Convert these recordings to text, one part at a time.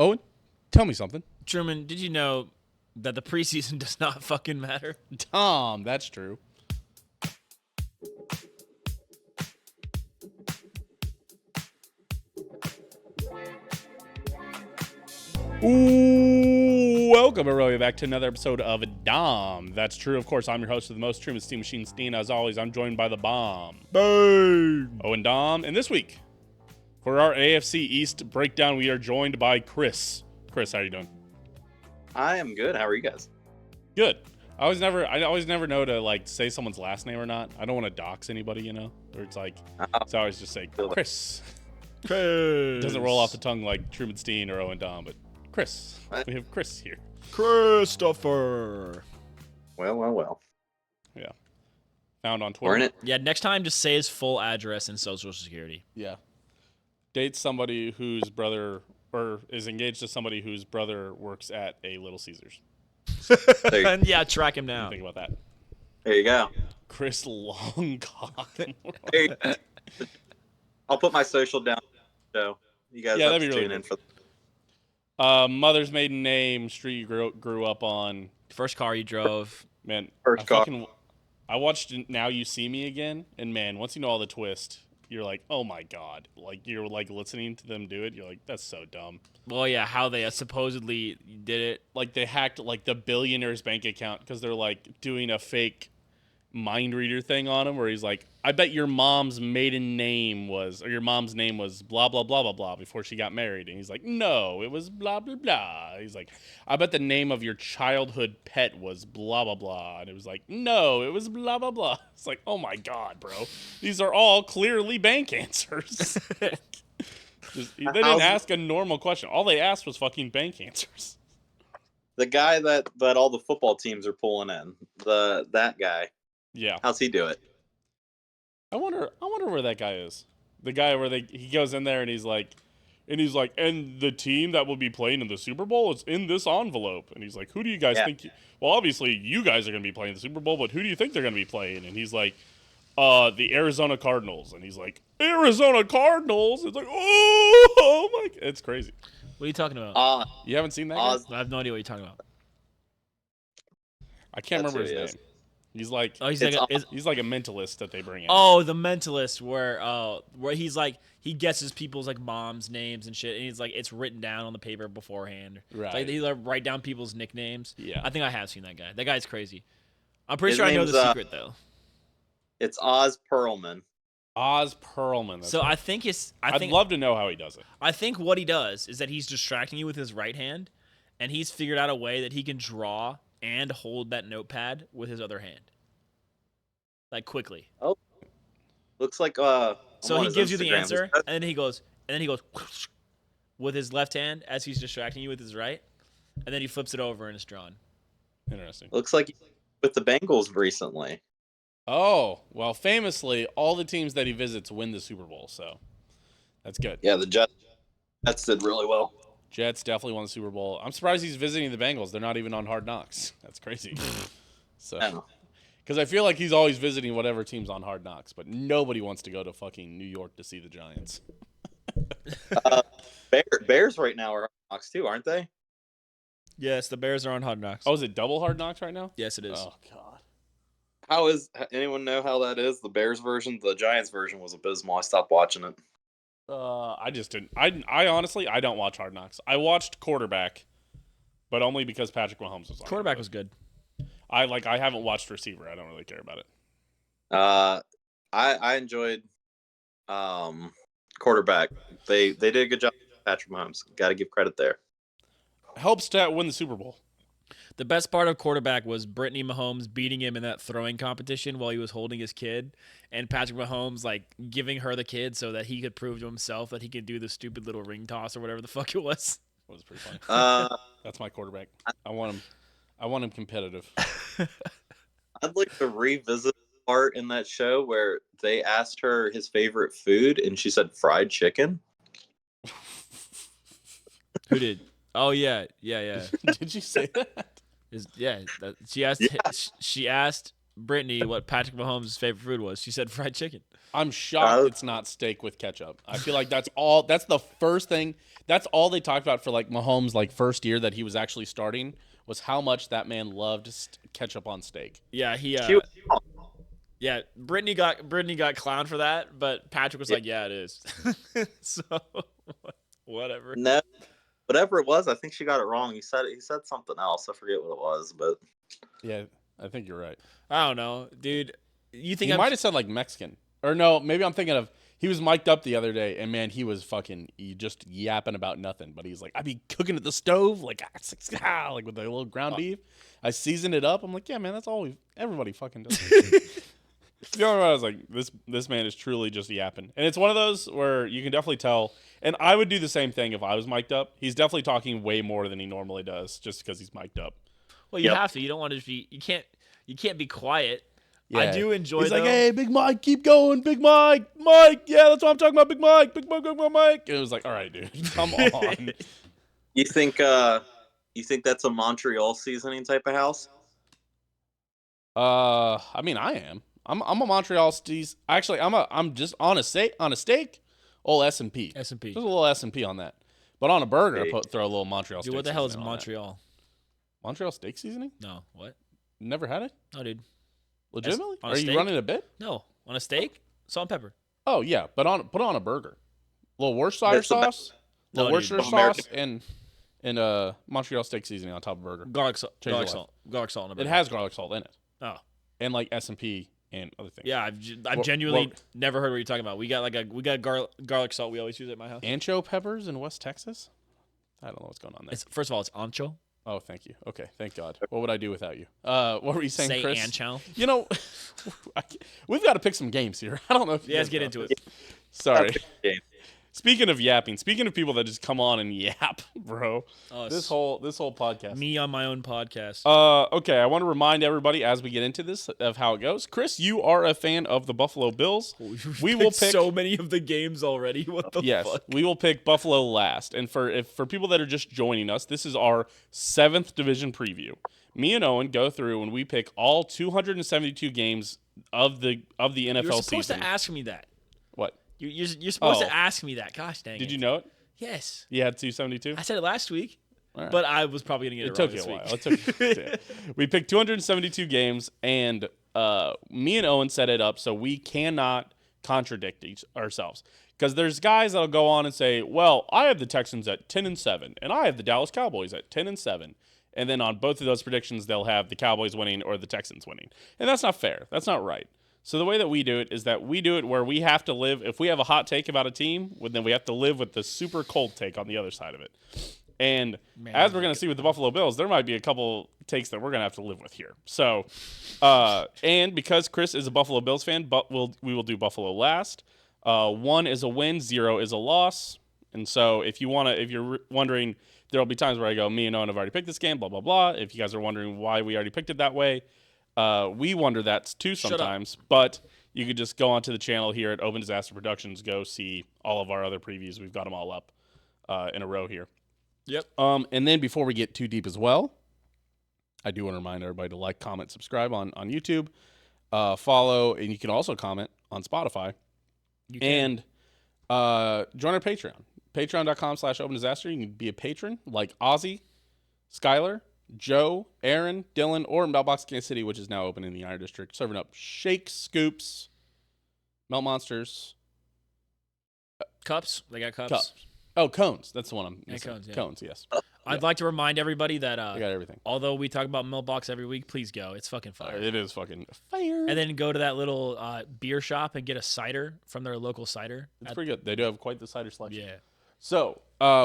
Owen, tell me something. Truman, did you know that the preseason does not fucking matter? Dahm, that's true. Ooh, welcome everybody back to another episode of Dahm. That's true. Of course, I'm your host of the most Truman Steam Machine Steen. As always, I'm joined by the bomb. Boom! Owen Dahm. And this week, for our AFC East breakdown, we are joined by Chris. Chris, how are you doing? I am good. How are you guys? Good. I always never know to like say someone's last name or not. I don't want to dox anybody, you know? Or it's like, so I always just say Chris. Chris. It doesn't roll off the tongue like Truman Steen or Owen Dahm, but Chris. We have Chris here. Christopher. Well. Yeah. Found on We're Twitter. in it. Yeah, next time just say his full address and social security. Yeah. Dates somebody whose brother, or is engaged to somebody whose brother works at a Little Caesars. And yeah, track him What do down. you think about that? There you go. Chris Longcock. Hey, I'll put my social down. So you guys have that'd to be really tune in good. for. Mother's maiden name, street you grew up on. First car you drove. Man, First car. I watched Now You See Me again, and man, once you know all the twist, you're like, oh my god. Like, you're like listening to them do it, you're like, that's so dumb. Well, yeah, how they supposedly did it. Like, they hacked like the billionaire's bank account because they're like doing a fake mind reader thing on him where he's like, I bet your mom's maiden name was, or your mom's name was blah blah blah blah blah before she got married, and he's like, no, it was blah blah blah. He's like, I bet the name of your childhood pet was blah blah blah, and it was like, no, it was blah blah blah. It's like, oh my god, bro, these are all clearly bank answers. They didn't ask a normal question. All they asked was fucking bank answers. The guy that all the football teams are pulling in. That guy. Yeah. How's he do it? I wonder where that guy is. The guy where he goes in there and he's like, and the team that will be playing in the Super Bowl is in this envelope. And he's like, who do you guys think? Well, obviously you guys are going to be playing the Super Bowl, but who do you think they're going to be playing? And he's like, the Arizona Cardinals. And he's like, Arizona Cardinals? It's like, oh my, it's crazy. What are you talking about? You haven't seen that guy? I have no idea what you're talking about. I can't That's remember his who he name. He's like, He's like a mentalist that they bring in. Oh, the mentalist, where he's like, he guesses people's like moms' names and shit, and he's like, it's written down on the paper beforehand. Right. Like they like write down people's nicknames. Yeah. I think I have seen that guy. That guy's crazy. I'm pretty His sure I know name's, the secret though. It's Oz Perlman. Oz Perlman. That's So right. I'd love to know how he does it. I think what he does is that he's distracting you with his right hand, and he's figured out a way that he can draw and hold that notepad with his other hand, like quickly. Oh, looks like So on he his gives you the Instagram. answer, and then he goes with his left hand as he's distracting you with his right, and then he flips it over and it's drawn. Interesting. Looks like with the Bengals recently. Oh, well, famously, all the teams that he visits win the Super Bowl, so that's good. Yeah, the Jets did really well. Jets definitely won the Super Bowl. I'm surprised he's visiting the Bengals. They're not even on Hard Knocks. That's crazy. So, because I feel like he's always visiting whatever team's on Hard Knocks, but nobody wants to go to fucking New York to see the Giants. Bears right now are on Knocks too, aren't they? Yes, the Bears are on Hard Knocks. Oh, is it double Hard Knocks right now? Yes, it is. Oh, God. How is anyone know how that is? The Bears version, the Giants version was abysmal. I stopped watching it. I just didn't. I honestly, I don't watch Hard Knocks. I watched Quarterback, but only because Patrick Mahomes was on. Quarterback was good. I haven't watched Receiver. I don't really care about it. I enjoyed Quarterback. They did a good job with Patrick Mahomes. Got to give credit there. Helps to win the Super Bowl. The best part of Quarterback was Brittany Mahomes beating him in that throwing competition while he was holding his kid, and Patrick Mahomes like giving her the kid so that he could prove to himself that he could do the stupid little ring toss or whatever the fuck it was. That was pretty funny. That's my quarterback. I want him competitive. I'd like to revisit the part in that show where they asked her his favorite food, and she said fried chicken. Who did? Oh yeah. Did you say that? She asked Brittany what Patrick Mahomes' favorite food was. She said fried chicken. I'm shocked it's not steak with ketchup. I feel like that's the first thing. That's all they talked about for like Mahomes' like first year that he was actually starting was how much that man loved ketchup on steak. Yeah, She was wrong. yeah, Brittany got clowned for that, but Patrick was like, "Yeah, it is." So whatever. No, whatever it was, I think she got it wrong. He said something else. I forget what it was, but Yeah, I think you're right. I don't know, dude. You think He I'm might have said like Mexican. Or no, maybe I'm thinking of he was mic'd up the other day and man, he was just yapping about nothing. But he's like, I be cooking at the stove, like like with a little ground beef. I season it up. I'm like, yeah, man, that's all everybody fucking does. You know, I was like, this man is truly just yapping. And it's one of those where you can definitely tell. And I would do the same thing if I was mic'd up. He's definitely talking way more than he normally does just because he's mic'd up. Well, you Yep. have to. You don't want to be. You can't be quiet. Yeah. I do enjoy. He's though. like, hey, Big Mike, keep going, Big Mike, Mike. Yeah, that's what I'm talking about, Big Mike, Big Mike. And it was like, all right, dude, come on. you think that's a Montreal seasoning type of house? I mean, I am. I'm a Montreal Steez. Actually, I'm just on a steak. Old S&P. S&P. Just a little S&P on that. But on a burger, Hey. throw a little Montreal. Dude, steak what the hell is seasoning on that. Montreal? Montreal steak seasoning? No, what? Never had it. No, dude. Legitimately? on a Are you steak? running a bit? No, on a steak, salt and pepper. Oh yeah, but put on a burger. Little Worcestershire That's the best. sauce, No, little dude. Worcestershire American. sauce, and Montreal steak seasoning on top of burger. Garlic salt. Change your Garlic salt. On a It burger. has garlic salt in it, Oh, and like S&P and other things. yeah. I've genuinely never heard what you're talking about. We got garlic salt. We always use at my house. Ancho peppers in West Texas. I don't know what's going on there. First of all, it's ancho. Oh, thank you. Okay, thank God. What would I do without you? What were you saying, Say Chris? ancho. You know, we've got to pick some games here. I don't know if you Yeah, let's guys get know into this. it. Sorry. Game. Speaking of yapping, speaking of people that just come on and yap, bro. This whole podcast. Me on my own podcast. Okay, I want to remind everybody as we get into this of how it goes. Chris, you are a fan of the Buffalo Bills. We will pick so many of the games already. What the Yes, fuck? we will pick Buffalo last. And for people that are just joining us, this is our 7th division preview. Me and Owen go through and we pick all 272 games of the NFL You're supposed season. to ask me that. What? You're supposed Oh. to ask me that. Gosh dang it. Did you know it? Yes. You had 272? I said it last week, All right. but I was probably going to get It it, took you wrong a this while. week. It took we picked 272 games, and me and Owen set it up so we cannot contradict ourselves. Because there's guys that'll go on and say, well, I have the Texans at 10-7, and I have the Dallas Cowboys at 10-7. And then on both of those predictions, they'll have the Cowboys winning or the Texans winning. And that's not fair. That's not right. So the way that we do it is that we do it where we have to live. If we have a hot take about a team, then we have to live with the super cold take on the other side of it. And as we're going to see with the Buffalo Bills, there might be a couple takes that we're going to have to live with here. So, and because Chris is a Buffalo Bills fan, but we will do Buffalo last. 1 is a win, 0 is a loss. And so if you're wondering, there'll be times where I go, me and Owen have already picked this game, blah, blah, blah. If you guys are wondering why we already picked it that way, we wonder that too sometimes. But you could just go onto the channel here at Open Disaster Productions, go see all of our other previews. We've got them all up in a row here. Yep. And then before we get too deep as well, I do want to remind everybody to like, comment, subscribe on YouTube, follow, and you can also comment on Spotify. You can. And join our Patreon. Patreon.com/Open Disaster. You can be a patron like Ozzy, Skylar, Joe, Aaron, Dylan, or Mailbox Kansas City, which is now open in the Iron District, serving up shakes, scoops, melt monsters, Cups. They got cups. cups. Oh, cones. That's the one I'm Yeah, missing. cones, yeah. Cones, yes. I'd like to remind everybody that I got everything. although we talk about Mailbox every week, please go. It's fucking fire. It is fucking fire. And then go to that little beer shop and get a cider from their local cider. It's pretty good. They do have quite the cider selection. Yeah. So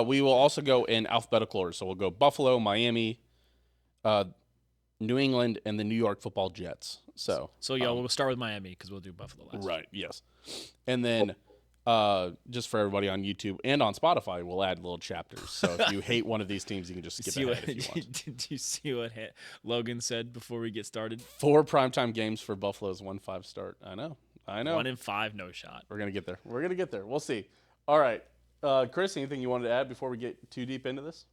we will also go in alphabetical order. So we'll go Buffalo, Miami, New England, and the New York Football Jets. So We'll start with Miami because we'll do Buffalo last. right, yes. And then just for everybody on YouTube and on Spotify, we'll add little chapters. So if you hate one of these teams, you can just skip ahead if you want. Did you see what Logan said before we get started? 4 primetime games for Buffalo's 1-5 start. I know. 1 in 5, no shot. We're going to get there. We'll see. All right. Chris, anything you wanted to add before we get too deep into this?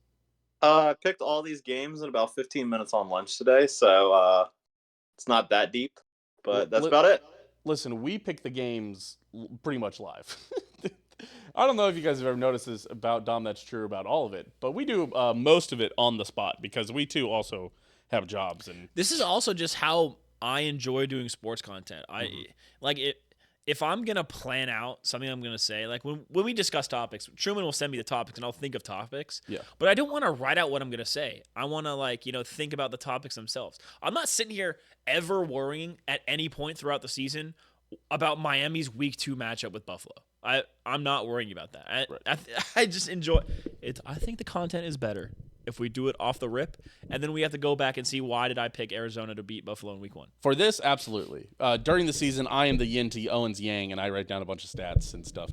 I picked all these games in about 15 minutes on lunch today, so it's not that deep, but that's about it. Listen, we picked the games pretty much live. I don't know if you guys have ever noticed this about Dom. That's true about all of it, but we do most of it on the spot because we too also have jobs. And This is also just how I enjoy doing sports content. Like it. If I'm gonna plan out something I'm gonna say, like when we discuss topics, Truman will send me the topics and I'll think of topics. Yeah. But I don't want to write out what I'm gonna say. I want to think about the topics themselves. I'm not sitting here ever worrying at any point throughout the season about Miami's week 2 matchup with Buffalo. I'm not worrying about that. I just enjoy it. I think the content is better if we do it off the rip, and then we have to go back and see why did I pick Arizona to beat Buffalo in week 1. For this, absolutely. During the season, I am the yin to Owen's yang, and I write down a bunch of stats and stuff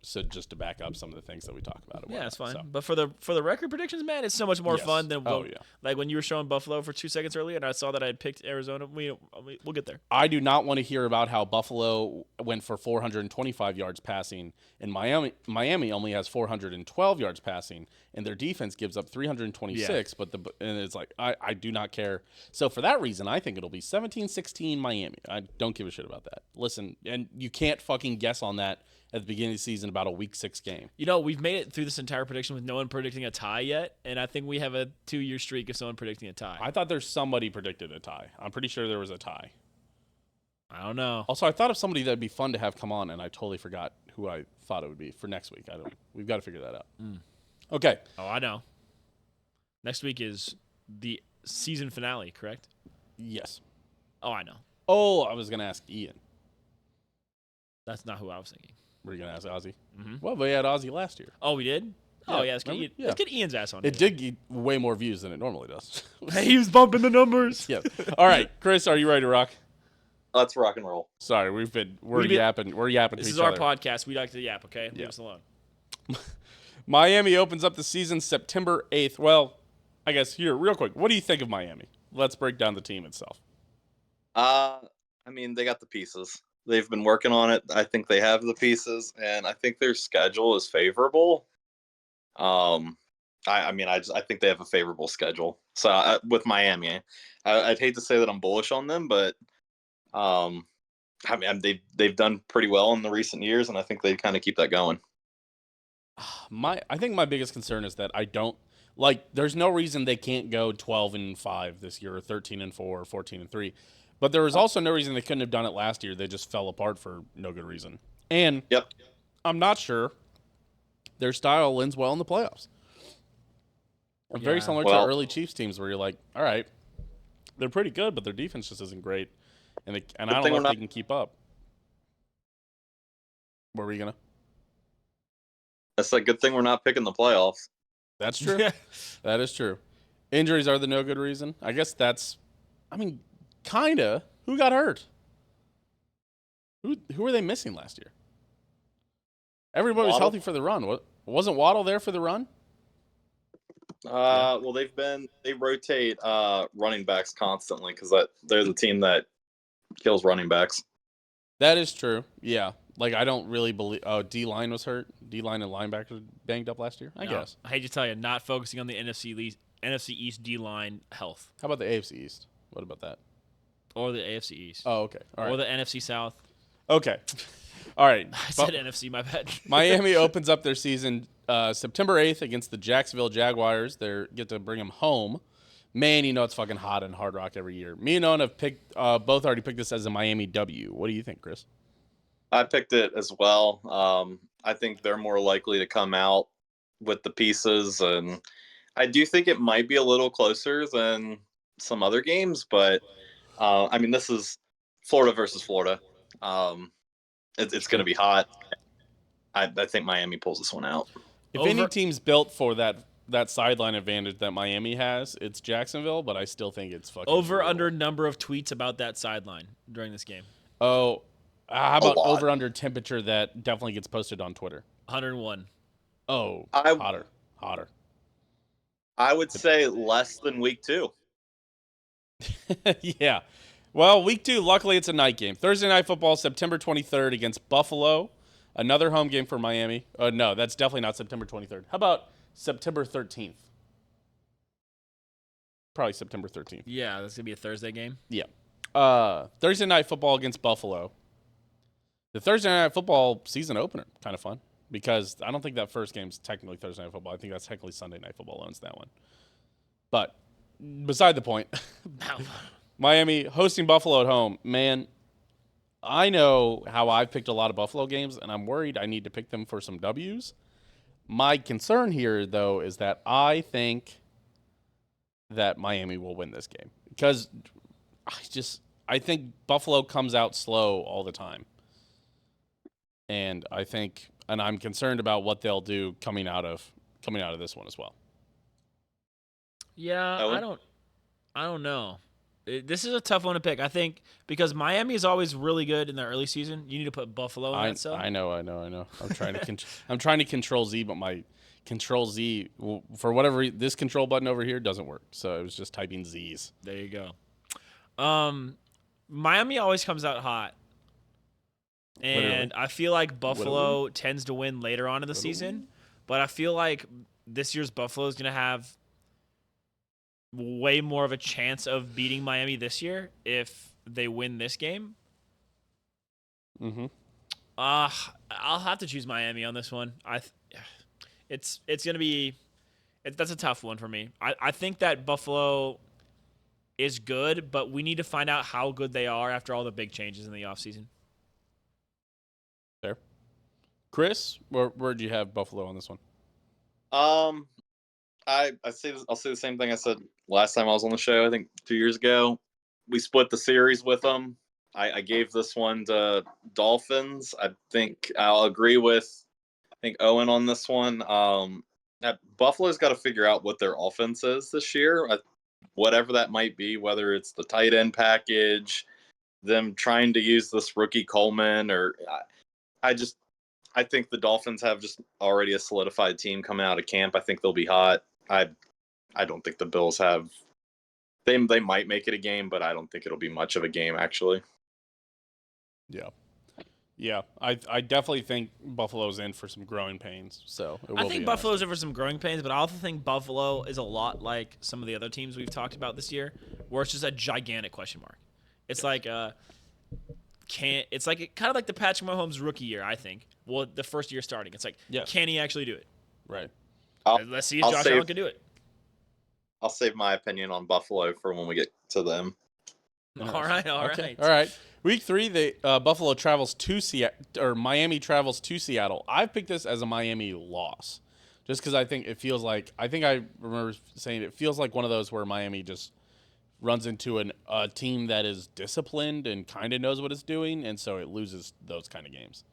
just to back up some of the things that we talk about. Yeah, that's fine. So. But for the record predictions, man, it's so much more Yes. fun than yeah. like when you were showing Buffalo for 2 seconds earlier, and I saw that I had picked Arizona. We'll get there. I do not want to hear about how Buffalo went for 425 yards passing, and Miami only has 412 yards passing, and their defense gives up 326. Yeah. And it's like I do not care. So for that reason, I think it'll be 17-16 Miami. I don't give a shit about that. Listen, and you can't fucking guess on that at the beginning of the season about a week 6 game. We've made it through this entire prediction with no one predicting a tie yet, and I think we have a 2-year streak of someone predicting a tie. I thought there's somebody predicted a tie. I'm pretty sure there was a tie. I don't know. Also, I thought of somebody that'd be fun to have come on, and I totally forgot who I thought it would be for next week. We've got to figure that out. Okay. Oh, I know. Next week is the season finale, correct? Yes. Oh, I know. Oh, I was gonna ask Ian. That's not who I was thinking. Were you gonna ask Ozzy? Mm-hmm. Well, we had Ozzy last year. Oh, we did? Oh, yeah. Let's get Ian's ass on It did get way more views than it normally does. He was bumping the numbers. Yeah. All right, Chris, are you ready to rock? Let's rock and roll. Sorry, we're yapping. We're yapping. This to is each our other. podcast. We like to yap, okay? Leave us alone. Miami opens up the season September 8th. Well, I guess here, real quick, what do you think of Miami? Let's break down the team itself. They got the pieces. They've been working on it. I think they have the pieces, and I think their schedule is favorable. I think they have a favorable schedule. So with Miami, I'd hate to say that I'm bullish on them, but they've done pretty well in the recent years, and I think they kind of keep that going. I think my biggest concern is that I don't there's no reason they can't go 12-5 this year, or 13-4, or 14-3. But there was also no reason they couldn't have done it last year. They just fell apart for no good reason. And I'm not sure their style lends well in the playoffs. Very similar to early Chiefs teams where you're like, all right, they're pretty good, but their defense just isn't great. And I don't know if they can keep up. What were you going to? That's a good thing we're not picking the playoffs. That's true. That is true. Injuries are the no good reason. I guess kinda. Who got hurt? Who were they missing last year? Everybody was healthy for the run. Wasn't Waddle there for the run? Well, they rotate running backs constantly because they're the team that kills running backs. That is true. Yeah. I don't really believe. Oh, D-line was hurt. D-line and linebackers banged up last year. I guess. I hate to tell you, not focusing on the NFC East D-line health. How about the AFC East? What about that? Or the AFC East. Oh, okay. All right. Or the NFC South. Okay. All right. I said NFC, my bad. Miami opens up their season September 8th against the Jacksonville Jaguars. They get to bring them home. Man, it's fucking hot in Hard Rock every year. Me and Owen have both already picked this as a Miami W. What do you think, Chris? I picked it as well. I think they're more likely to come out with the pieces, and I do think it might be a little closer than some other games, but this is Florida versus Florida. It's going to be hot. I think Miami pulls this one out. If any team's built for that sideline advantage that Miami has, it's Jacksonville, but I still think it's fucking under number of tweets about that sideline during this game. Oh, how about over under temperature that definitely gets posted on Twitter? 101. Oh, hotter. I would say less than week 2. Yeah. Well, week 2, luckily it's a night game. Thursday Night Football, September 23rd against Buffalo. Another home game for Miami. No, that's definitely not September 23rd. How about September 13th? Probably September 13th. Yeah, that's going to be a Thursday game. Yeah. Thursday Night Football against Buffalo. The Thursday Night Football season opener, kind of fun. Because I don't think that first game's technically Thursday Night Football. I think that's technically Sunday Night Football owns that one. But beside the point, Miami hosting Buffalo at home. Man, I know how I've picked a lot of Buffalo games, and I'm worried I need to pick them for some W's. My concern here, though, is that I think that Miami will win this game. Because I think Buffalo comes out slow all the time. And I'm concerned about what they'll do coming out of this one as well. Yeah, Owen? I don't know. This is a tough one to pick. I think because Miami is always really good in the early season, you need to put Buffalo in that cell. I know. I'm trying to control Z, but my control Z for whatever this control button over here doesn't work. So it was just typing Z's. There you go. Miami always comes out hot. And Literally. I feel like Buffalo tends to win later on in the season, but I feel like this year's Buffalo is going to have way more of a chance of beating Miami this year if they win this game. Mm-hmm. I'll have to choose Miami on this one. It's going to be that's a tough one for me. I think that Buffalo is good, but we need to find out how good they are after all the big changes in the offseason. There. Chris, where'd you have Buffalo on this one? I'll say the same thing I said last time I was on the show. I think 2 years ago, we split the series with them. I gave this one to Dolphins. I think I'll agree with Owen on this one. Buffalo's got to figure out what their offense is this year, whatever that might be. Whether it's the tight end package, them trying to use this rookie Coleman, or I think the Dolphins have just already a solidified team coming out of camp. I think they'll be hot. I don't think the Bills have. They might make it a game, but I don't think it'll be much of a game actually. Yeah. I definitely think Buffalo's in for some growing pains. So I think Buffalo's in for some growing pains, but I also think Buffalo is a lot like some of the other teams we've talked about this year, where it's just a gigantic question mark. It's like kind of like the Patrick Mahomes rookie year, I think. Well, the first year starting. It's like, can he actually do it? Right. Let's see if Josh Allen can do it. I'll save my opinion on Buffalo for when we get to them. All right. Week 3, Buffalo travels to Miami travels to Seattle. I've picked this as a Miami loss, just because I think it feels like I remember saying it feels like one of those where Miami just runs into a team that is disciplined and kind of knows what it's doing, and so it loses those kind of games.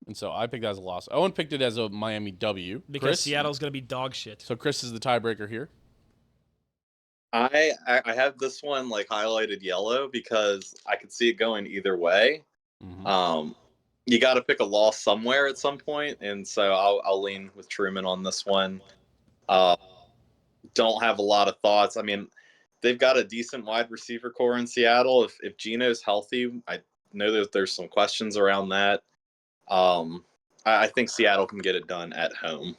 And so I picked that as a loss. Owen picked it as a Miami W. Because Chris, Seattle's going to be dog shit. So Chris is the tiebreaker here. I have this one like highlighted yellow because I could see it going either way. Mm-hmm. You got to pick a loss somewhere at some point, and so I'll lean with Truman on this one. Don't have a lot of thoughts. I mean, they've got a decent wide receiver core in Seattle. If Geno's healthy, I know that there's some questions around that. I think Seattle can get it done at home.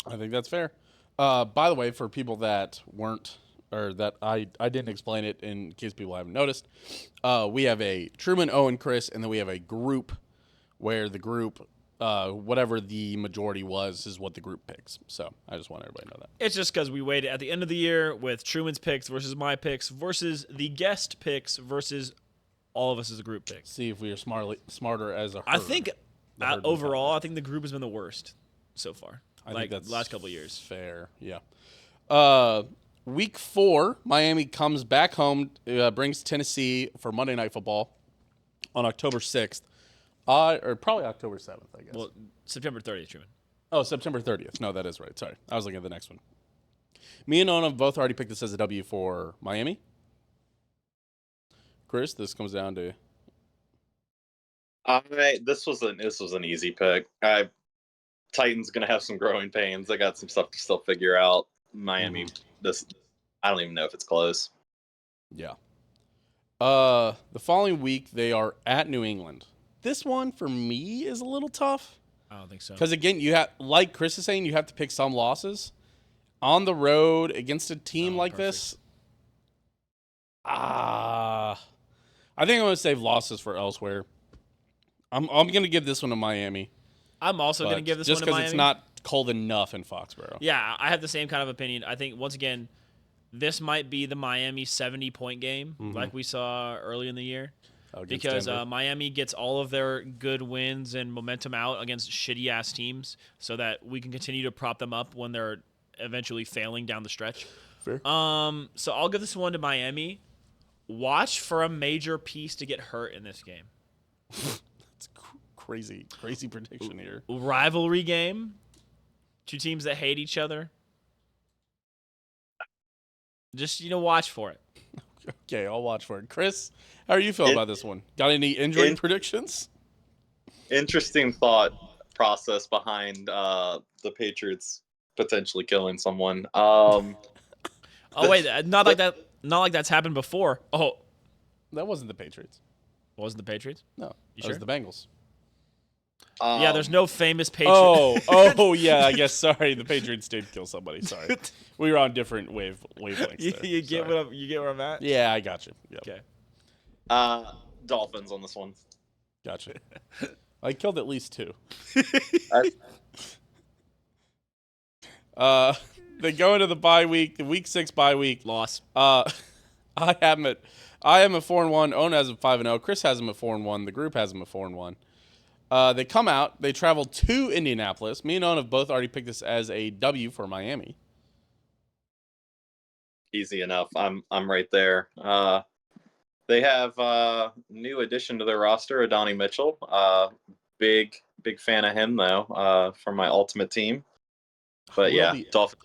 I think that's fair. By the way, for people that weren't, or that I didn't explain it in case people haven't noticed, we have a Truman, Owen, Chris, and then we have a group where the group, whatever the majority was, is what the group picks. So I just want everybody to know that. It's just because we waited at the end of the year with Truman's picks versus my picks versus the guest picks versus all of us as a group pick. See if we are smarter as a herd. I think overall, I think the group has been the worst so far. I think that's the last couple of years. Fair, yeah. Week 4, Miami comes back home, brings Tennessee for Monday Night Football on October 6th. Or probably October 7th, I guess. Well, September 30th, Truman. Oh, September 30th. No, that is right. Sorry. I was looking at the next one. Me and Ona both already picked this as a W for Miami. Chris, this comes down to... This was an easy pick. Titans going to have some growing pains. They got some stuff to still figure out. Miami, I don't even know if it's close. Yeah. The following week, they are at New England. This one, for me, is a little tough. I don't think so. Because, again, you have, like Chris is saying, you have to pick some losses. On the road against a team like this. I think I'm going to save losses for elsewhere. I'm going to give this one to Miami. I'm also going to give this one just to because Miami. it's not cold enough in Foxborough. Yeah, I have the same kind of opinion. I think, once again, this might be the Miami 70-point game like we saw early in the year. Because Miami gets all of their good wins and momentum out against shitty-ass teams so that we can continue to prop them up when they're eventually failing down the stretch. Fair. So I'll give this one to Miami. Watch for a major piece to get hurt in this game. It's crazy prediction here. Rivalry game. Two teams that hate each other. Just, watch for it. Okay, I'll watch for it. Chris, how are you feeling about this one? Got any injury predictions? Interesting thought process behind the Patriots potentially killing someone. Oh wait, not like that. Not like that's happened before. Oh, that wasn't the Patriots. Wasn't the Patriots? No, you that was the Bengals. Yeah, there's no famous Patriots. Oh, yeah. I guess. Sorry, the Patriots did kill somebody. Sorry, we were on different wavelengths. There. You get where I'm at. Yeah, I got you. Yep. Okay. Dolphins on this one. Gotcha. I killed at least 2. They go into the bye week, the week 6 bye week. Loss. I am at 4-1. Owen has him 5-0. Chris has him at 4-1. The group has him at 4-1. They come out. They travel to Indianapolis. Me and Owen have both already picked this as a W for Miami. Easy enough. I'm right there. They have new addition to their roster, Adonai Mitchell. Big fan of him though. For my ultimate team. But yeah, Dolphins.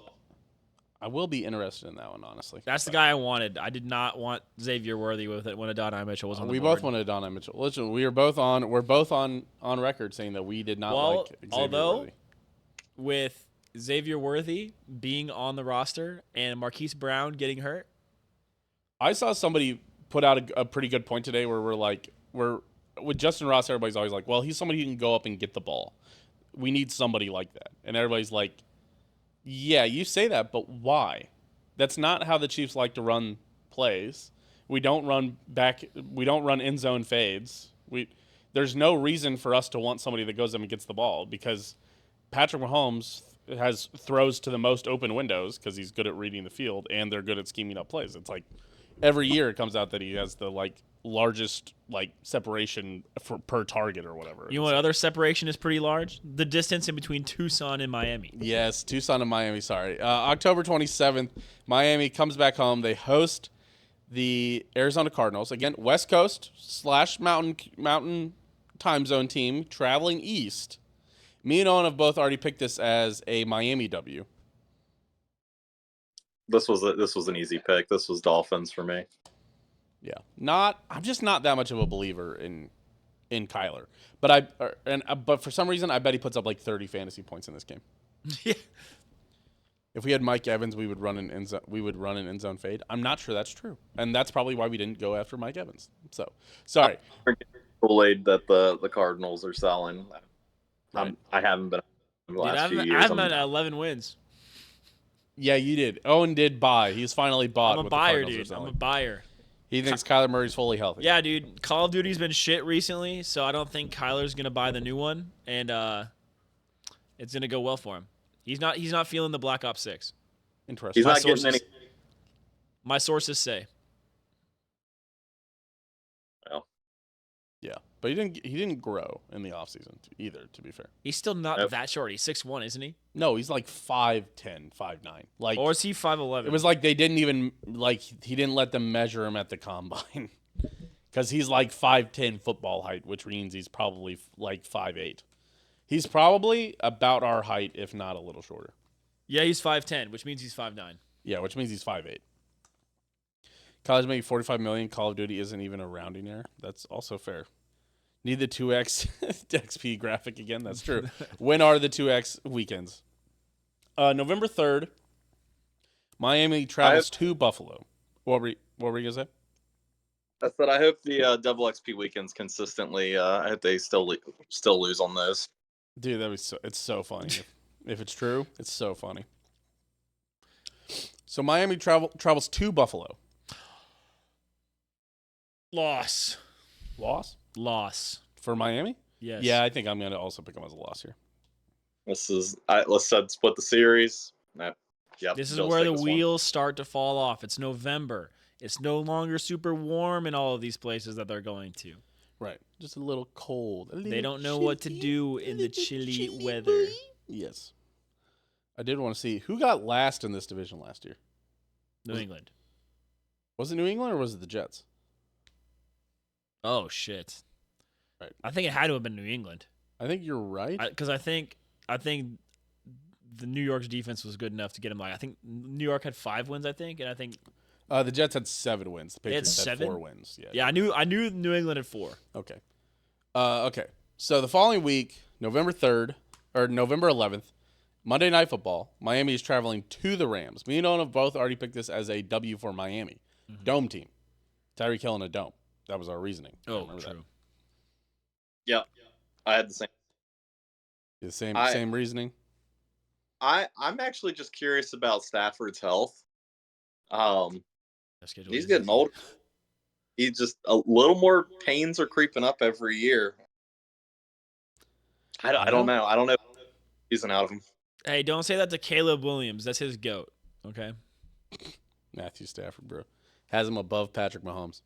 I will be interested in that one, honestly. That's the guy I wanted. I did not want Xavier Worthy with it when Adonai Mitchell was on the board. We both wanted Adonai Mitchell. Listen, we're both on record saying that we did not like Xavier Worthy. With Xavier Worthy being on the roster and Marquise Brown getting hurt, I saw somebody put out a pretty good point today where we're with Justin Ross. Everybody's always like, well, he's somebody who can go up and get the ball. We need somebody like that, and everybody's like, yeah, you say that, but why? That's not how the Chiefs like to run plays. We don't run end zone fades. There's no reason for us to want somebody that goes up and gets the ball because Patrick Mahomes throws to the most open windows because he's good at reading the field and they're good at scheming up plays. It's like every year it comes out that he has the largest separation per target or whatever. You know what other separation is pretty large? The distance in between Tucson and Miami. Yes, Tucson and Miami. Sorry, October 27th, Miami comes back home. They host the Arizona Cardinals again. West Coast / Mountain time zone team traveling east. Me and Owen have both already picked this as a Miami W. This was an easy pick. This was Dolphins for me. Yeah, I'm just not that much of a believer in Kyler, but for some reason I bet he puts up 30 fantasy points in this game. Yeah. If we had Mike Evans, we would run an end zone fade. I'm not sure that's true, and that's probably why we didn't go after Mike Evans. So sorry. Kool-Aid that the Cardinals are selling. Right. I haven't been in the last few years. I haven't been at 11 wins. Yeah, you did. Owen did buy. He's finally bought. I'm a buyer, dude. I'm a buyer. He thinks Kyler Murray's fully healthy. Yeah, dude. Call of Duty's been shit recently, so I don't think Kyler's gonna buy the new one, and it's gonna go well for him. He's not feeling the Black Ops 6. Interesting. He's not getting any. My sources say. Well, yeah, but he didn't grow in the offseason either. To be fair, he's still not that short. He's 6'1", isn't he? No, he's 5'10", 5'9". Or is he 5'11"? It was they didn't even he didn't let them measure him at the combine because he's 5'10" football height, which means he's probably 5'8". He's probably about our height, if not a little shorter. Yeah, he's 5'10", which means he's 5'9". Yeah, which means he's 5'8". College making $45 million. Call of Duty isn't even a rounding error. That's also fair. Need the 2x XP graphic again. That's true. When are the 2x weekends? November 3rd, Miami travels to Buffalo. What were you gonna say? I said I hope the double XP weekends consistently. I hope they still lose on those. Dude, it's so funny. If it's true, it's so funny. So Miami travels to Buffalo. Loss. Loss for Miami? Yes. Yeah, I think I'm going to also pick them as a loss here. Let's split the series. Yep, This is Bills where take the this one. wheels start to fall off. It's November. It's no longer super warm in all of these places that they're going to. Right. Just a little cold. They don't know what to do in the chilly weather. Yes. I did want to see who got last in this division last year. New England. Was it New England or was it the Jets? Oh, shit. Right. I think it had to have been New England. I think you're right. Because I think the New York's defense was good enough to get him. I think New York had 5 wins, and I think the Jets had 7 wins. The Patriots had 7? 4 wins. Yeah, I knew New England had 4. Okay. Okay. So the following week, November 11th, Monday Night Football, Miami is traveling to the Rams. Me and Owen have both already picked this as a W for Miami. Mm-hmm. Dome team. Tyreek Hill in a dome. That was our reasoning. Oh, true. Yep. I had the same. The same reasoning? I'm actually just curious about Stafford's health. He's Easy. getting old. He's just a little more pains are creeping up every year. I don't know. I don't know. Season out of him. Hey, don't say that to Caleb Williams. That's his GOAT. Okay. Matthew Stafford, bro, has him above Patrick Mahomes.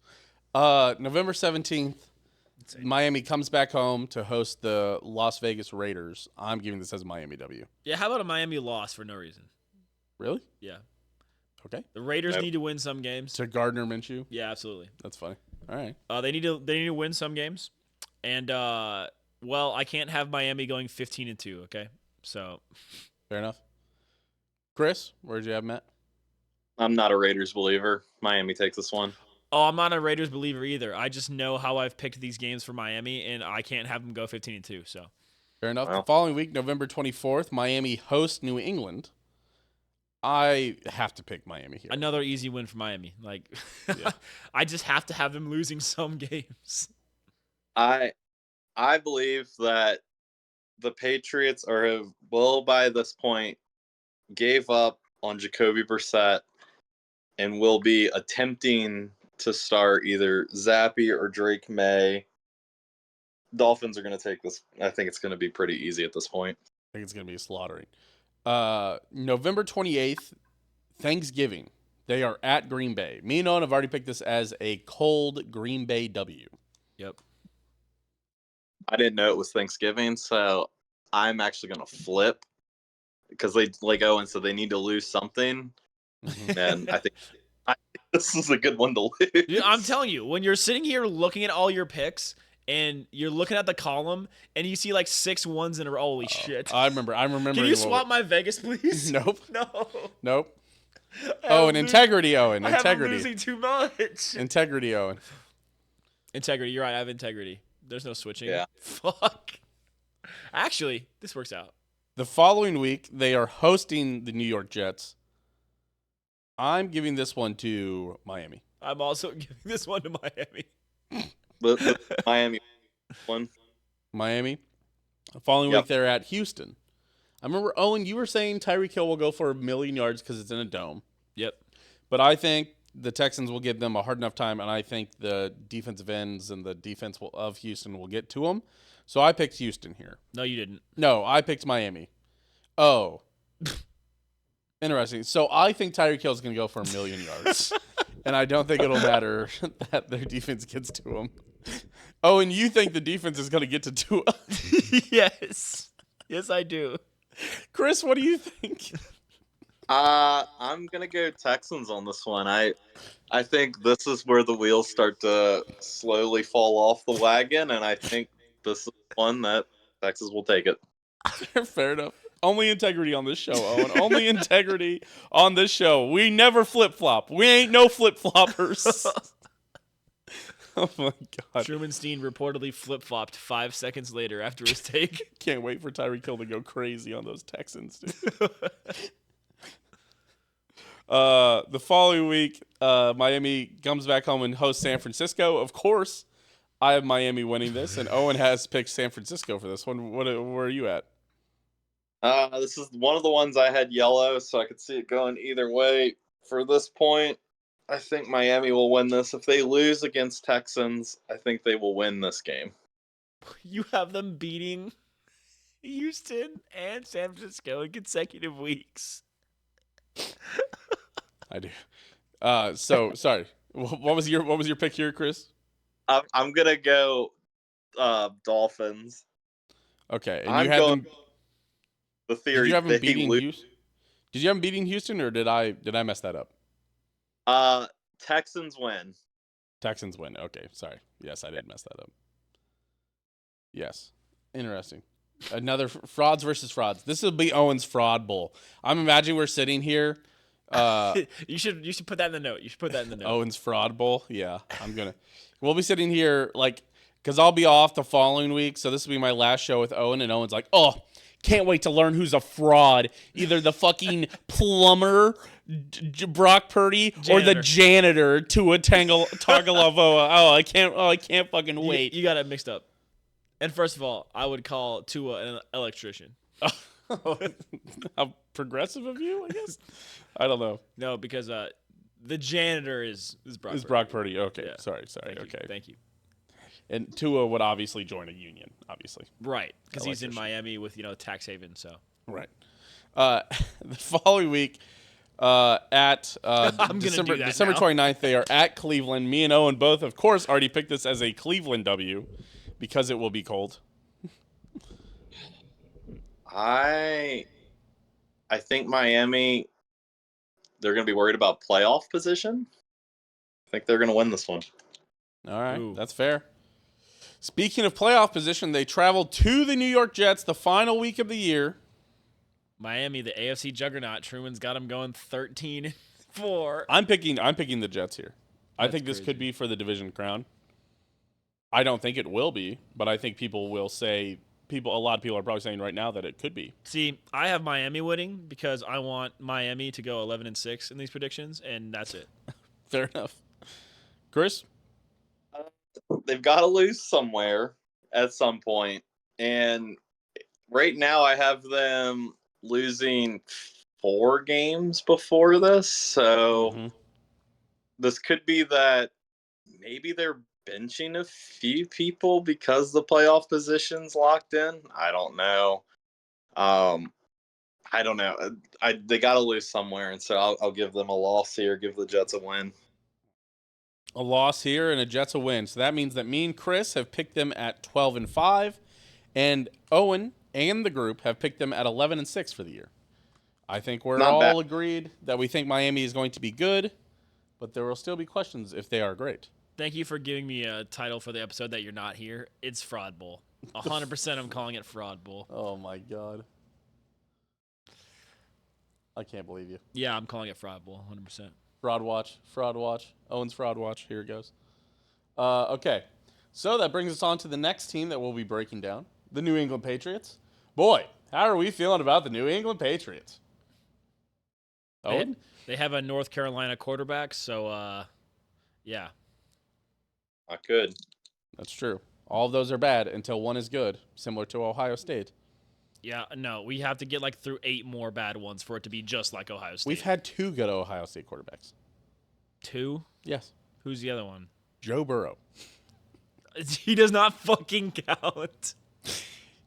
November 17th, Miami comes back home to host the Las Vegas Raiders. I'm giving this as a Miami W. Yeah, how about a Miami loss for no reason? Really? Yeah. Okay. The Raiders need to win some games. To Gardner Minshew? Yeah, absolutely. That's funny. All right. They need to win some games. And well, I can't have Miami going 15-2, okay? So fair enough. Chris, where'd you have Matt? I'm not a Raiders believer. Miami takes this one. Oh, I'm not a Raiders believer either. I just know how I've picked these games for Miami, and I can't have them go 15-2. So fair enough. Wow. The following week, November 24th, Miami hosts New England. I have to pick Miami here. Another easy win for Miami. Like, Yeah. I just have to have them losing some games. I believe that the Patriots will by this point gave up on Jacoby Brissett and will be attempting to start either Zappy or Drake May. Dolphins are going to take this. I think it's going to be pretty easy at this point. I think it's going to be a slaughtering. November 28th, Thanksgiving. They are at Green Bay. Me and Owen have already picked this as a cold Green Bay W. Yep. I didn't know it was Thanksgiving, so I'm actually going to flip because they, like Owen said, they need to lose something. Mm-hmm. And I think this is a good one to lose. Dude, I'm telling you, when you're sitting here looking at all your picks and you're looking at the column and you see like 6 ones in a row, holy shit. I'm remembering. Can you swap my Vegas, please? Nope. No. Owen, integrity, Owen. I'm Integrity. losing too much. Integrity, Owen. Integrity. You're right. I have integrity. There's no switching. Yeah. Fuck. Actually, this works out. The following week, they are hosting the New York Jets. I'm giving this one to Miami. I'm also giving this one to Miami. The Miami one. Miami. The following week, they're at Houston. I remember, Owen, you were saying Tyreek Hill will go for 1,000,000 yards because it's in a dome. Yep. But I think the Texans will give them a hard enough time, and I think the defensive ends and the defense of Houston will get to them. So I picked Houston here. No, you didn't. No, I picked Miami. Oh. Interesting. So I think Tyreek Hill is going to go for 1,000,000 yards. And I don't think it'll matter that their defense gets to him. Oh, and you think the defense is going to get to Tua? Yes. Yes, I do. Chris, what do you think? I'm gonna go Texans on this one. I think this is where the wheels start to slowly fall off the wagon, and I think this is one that Texas will take it. Fair enough. Only integrity on this show, Owen. Only integrity on this show. We never flip-flop. We ain't no flip-floppers. Oh, my God. Trumanstein reportedly flip-flopped 5 seconds later after his take. Can't wait for Tyreek Hill to go crazy on those Texans, dude. The following week, Miami comes back home and hosts San Francisco. Of course, I have Miami winning this, and Owen has picked San Francisco for this one. Where are you at? This is one of the ones I had yellow, so I could see it going either way. For this point, I think Miami will win this. If they lose against Texans, I think they will win this game. You have them beating Houston and San Francisco in consecutive weeks. I do. So sorry. What was your pick here, Chris? I'm gonna go Dolphins. Okay, and I'm you had going them. the Did theory you have them they beating lose. Houston? Did you have them beating Houston, or did I mess that up? Texans win. Texans win. Okay, sorry. Yes, I did mess that up. Yes, interesting. Another frauds versus frauds. This will be Owen's fraud bowl. I'm imagining we're sitting here. You should put that in the note. You should put that in the note. Owen's fraud bowl. Yeah, I'm gonna. We'll be sitting here because I'll be off the following week, so this will be my last show with Owen, and Owen's like, "Oh, can't wait to learn who's a fraud. Either the fucking plumber, Brock Purdy, or the janitor, Tua Tagovailoa. I can't fucking wait." You got it mixed up. And first of all, I would call Tua an electrician. How progressive of you, I guess. I don't know. No, because the janitor is Brock. It's Brock Purdy. Okay, Yeah. sorry. Thank you. And Tua would obviously join a union, obviously. Right, because he's in Miami with tax haven. So right. The following week, at December 29th, they are at Cleveland. Me and Owen both, of course, already picked this as a Cleveland W because it will be cold. I think Miami, they're going to be worried about playoff position. I think they're going to win this one. All right, That's fair. Speaking of playoff position, they traveled to the New York Jets the final week of the year. Miami, the AFC juggernaut. Truman's got them going 13-4. I'm picking the Jets here. I think this crazy. could be for the division crown. I don't think it will be, but I think people will say a lot of people are probably saying right now that it could be. See, I have Miami winning because I want Miami to go 11-6 in these predictions, and that's it. Fair enough. Chris? They've got to lose somewhere at some point. And right now I have them losing 4 games before this. So this could be that maybe they're benching a few people because the playoff position's locked in. I don't know. I don't know. They got to lose somewhere, and so I'll give them a loss here. Give the Jets a win. A loss here and a Jets a win. So that means that me and Chris have picked them at 12-5, and Owen and the group have picked them at 11-6 for the year. I think we're all agreed that we think Miami is going to be good, but there will still be questions if they are great. Thank you for giving me a title for the episode that you're not here. It's Fraud Bowl. 100% I'm calling it Fraud Bowl. Oh, my God. I can't believe you. Yeah, I'm calling it Fraud Bowl, 100%. Fraud watch. Owen's fraud watch. Here it goes. Okay. So that brings us on to the next team that we'll be breaking down, the New England Patriots. Boy, how are we feeling about the New England Patriots? Owen? They have a North Carolina quarterback, so, yeah. Not good. That's true. All of those are bad until one is good, similar to Ohio State. Yeah, no, we have to get through 8 more bad ones for it to be just like Ohio State. We've had 2 good Ohio State quarterbacks. 2? Yes. Who's the other one? Joe Burrow. He does not fucking count.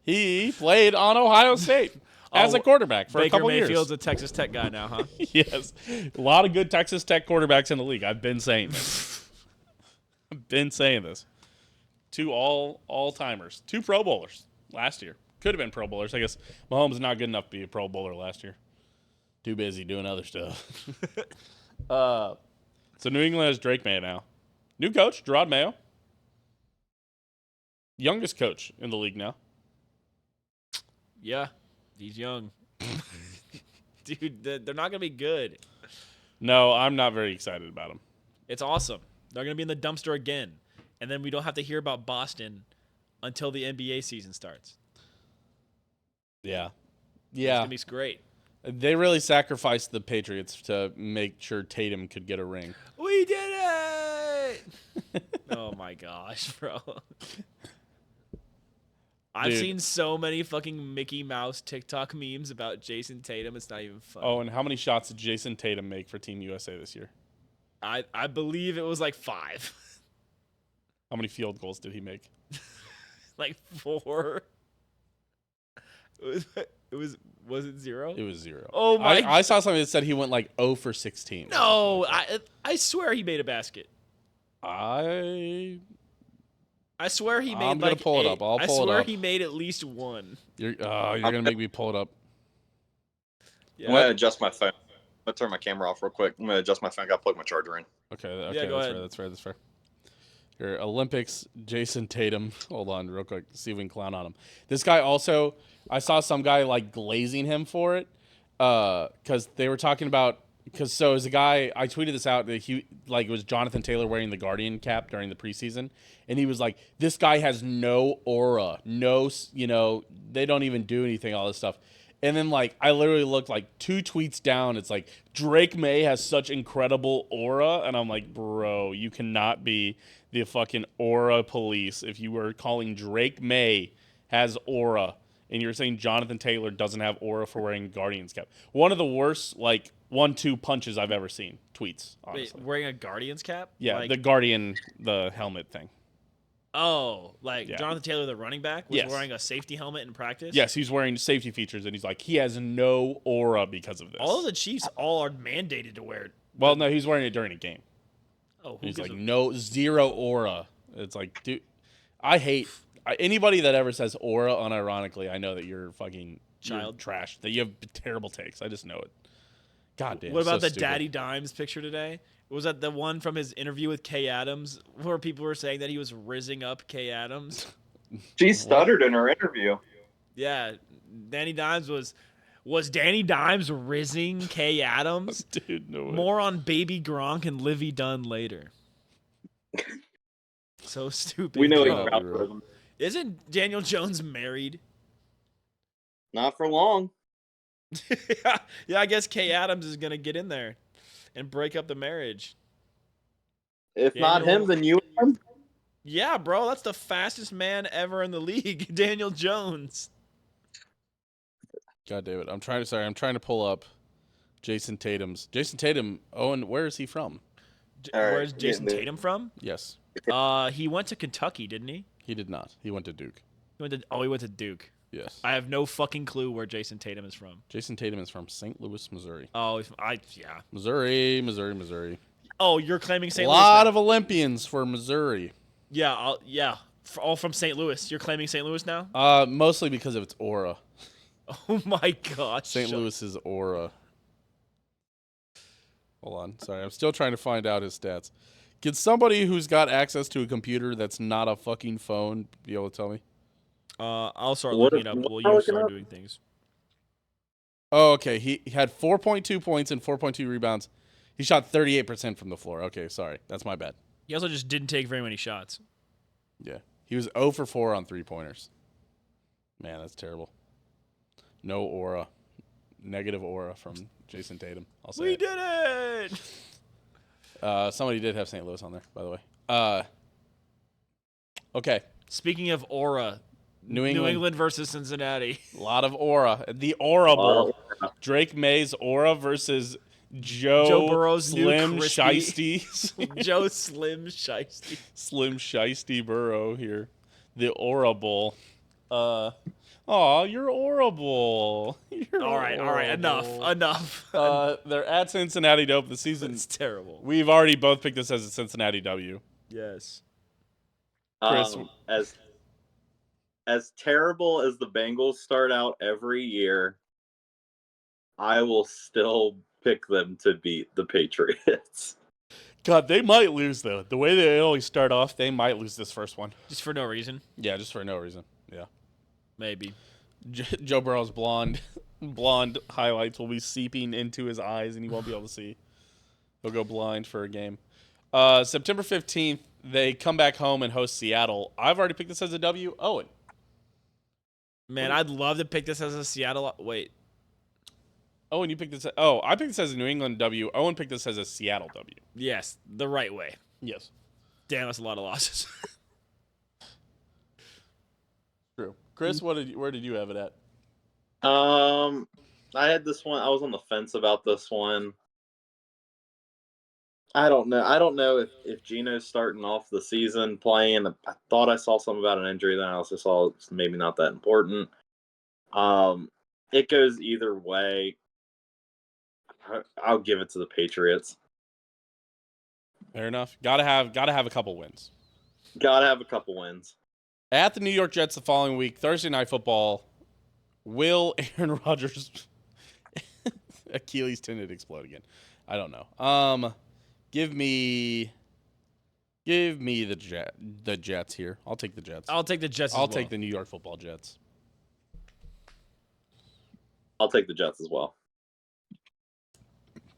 He played on Ohio State as a quarterback for a couple years. Baker Mayfield's a Texas Tech guy now, huh? Yes. A lot of good Texas Tech quarterbacks in the league. I've been saying this. 2 all-timers. 2 Pro Bowlers last year. Could have been Pro Bowlers. I guess Mahomes is not good enough to be a Pro Bowler last year. Too busy doing other stuff. So New England has Drake May now. New coach, Gerard Mayo. Youngest coach in the league now. Yeah, he's young. Dude, they're not going to be good. No, I'm not very excited about him. It's awesome. They're going to be in the dumpster again. And then we don't have to hear about Boston until the NBA season starts. Yeah. It's going to be great. They really sacrificed the Patriots to make sure Tatum could get a ring. We did it! Oh, my gosh, bro. I've seen so many fucking Mickey Mouse TikTok memes about Jason Tatum. It's not even funny. Oh, and how many shots did Jason Tatum make for Team USA this year? I believe it was like 5. How many field goals did he make? Like 4. Was it 0? It was 0. Oh my! I saw something that said he went like 0 for 16. No, Like I swear he made a basket. I swear he made I'm gonna like pull it up. I'll I pull it swear up. he made at least 1. You're gonna make me pull it up. Yeah. I'm gonna adjust my phone. I'm gonna turn my camera off real quick. I'm gonna adjust my phone. I gotta plug my charger in. Okay, Yeah, go that's ahead. fair. That's fair. Your Olympics, Jason Tatum. Hold on, real quick. See if we can clown on him. This guy also, I saw some guy like glazing him for it, because they were talking about. Because so as a guy, I tweeted this out. That he like it was Jonathan Taylor wearing the Guardian cap during the preseason, and he was like, "This guy has no aura, no, they don't even do anything, all this stuff." And then like I literally looked like 2 tweets down. It's like Drake May has such incredible aura, and I'm like, bro, you cannot be the fucking aura police if you were calling Drake May has aura, and you're saying Jonathan Taylor doesn't have aura for wearing Guardians cap. One of the worst like 1-2 punches I've ever seen. Tweets, honestly. Wait, wearing a Guardians cap? Yeah, Like, the Guardian, the helmet thing. like Yeah. Jonathan Taylor, the running back, was Yes. wearing a safety helmet in practice. Yes, he's wearing safety features, and he's like, he has no aura because of this. All of the Chiefs are mandated to wear it. Well, no, he's wearing it during a game. Oh, who He's gives like, a- no, 0 aura. It's like, dude, I hate anybody that ever says aura unironically. I know that you're fucking Child. trash. That you have terrible takes. I just know it. God damn. What about so the stupid. Daddy Dimes picture today? Was that the one from his interview with Kay Adams, where people were saying that he was rizzing up Kay Adams? She stuttered in her interview. Yeah, Danny Dimes was Danny Dimes rizzing Kay Adams? Dude, no way. More on Baby Gronk and Livy Dunn later. So stupid. We know he's God. proud of him. Isn't Daniel Jones married? Not for long. Yeah, I guess Kay Adams is gonna get in there and break up the marriage. If not Daniel- him, then you. Him. Yeah, bro, that's the fastest man ever in the league, Daniel Jones. God damn it. I'm trying to pull up Jason Tatum's. Jason Tatum, Owen, where is he from? All right, Where's Jason getting it. Tatum from? Yes. He went to Kentucky, didn't he? He did not. He went to Duke. He went to Duke. Yes. I have no fucking clue where Jason Tatum is from. Jason Tatum is from St. Louis, Missouri. Oh, Missouri. Oh, you're claiming A St. Louis. lot now. of Olympians for Missouri. Yeah, all from St. Louis. You're claiming St. Louis now? Mostly because of its aura. Oh my gosh. St. Louis's aura. Hold on. Sorry, I'm still trying to find out his stats. Can somebody who's got access to a computer that's not a fucking phone be able to tell me? I'll start What looking it if- up what while am I you looking start up? doing things. Oh, okay. He had 4.2 points and 4.2 rebounds. He shot 38% from the floor. Okay, sorry. That's my bad. He also just didn't take very many shots. Yeah. He was 0 for 4 on 3-pointers. Man, that's terrible. No aura. Negative aura from Jason Tatum. I'll say We it. did it! Somebody did have St. Louis on there, by the way. Okay. Speaking of aura, New England. versus Cincinnati. A lot of aura. The Aura Bowl. Drake May's aura versus Joe Burrow's new Slim crispy- Shiesty. Joe Slim Shiesty. Slim Shiesty Burrow here. The Aura Bowl. You're horrible. You're All right, horrible. enough. They're at Cincinnati to open the season. It's terrible. We've already both picked this as a Cincinnati W. Yes. Chris. As terrible as the Bengals start out every year, I will still pick them to beat the Patriots. God, they might lose, though. The way they always start off, they might lose this first one. Just for no reason. Yeah, just for no reason. Yeah. Maybe. Joe Burrow's blonde highlights will be seeping into his eyes, and he won't be able to see. He'll go blind for a game. September 15th, they come back home and host Seattle. I've already picked this as a W. Owen. Man, I'd love to pick this as a Seattle. Wait. Owen, you picked this. I picked this as a New England W. Owen picked this as a Seattle W. Yes, the right way. Yes. Damn, that's a lot of losses. True. Chris, where did you have it at? I had this one. I was on the fence about this one. I don't know. I don't know if Gino's starting off the season playing. I thought I saw something about an injury. Then I also saw it's maybe not that important. Um, it goes either way. I'll give it to the Patriots. Fair enough. Gotta have a couple wins. Gotta have a couple wins. At the New York Jets the following week, Thursday Night Football. Will Aaron Rodgers Achilles tendon explode again? I don't know. Give me the Jets here. I'll take the Jets. I'll take the Jets. I'll as well. take the New York Football Jets. I'll take the Jets as well.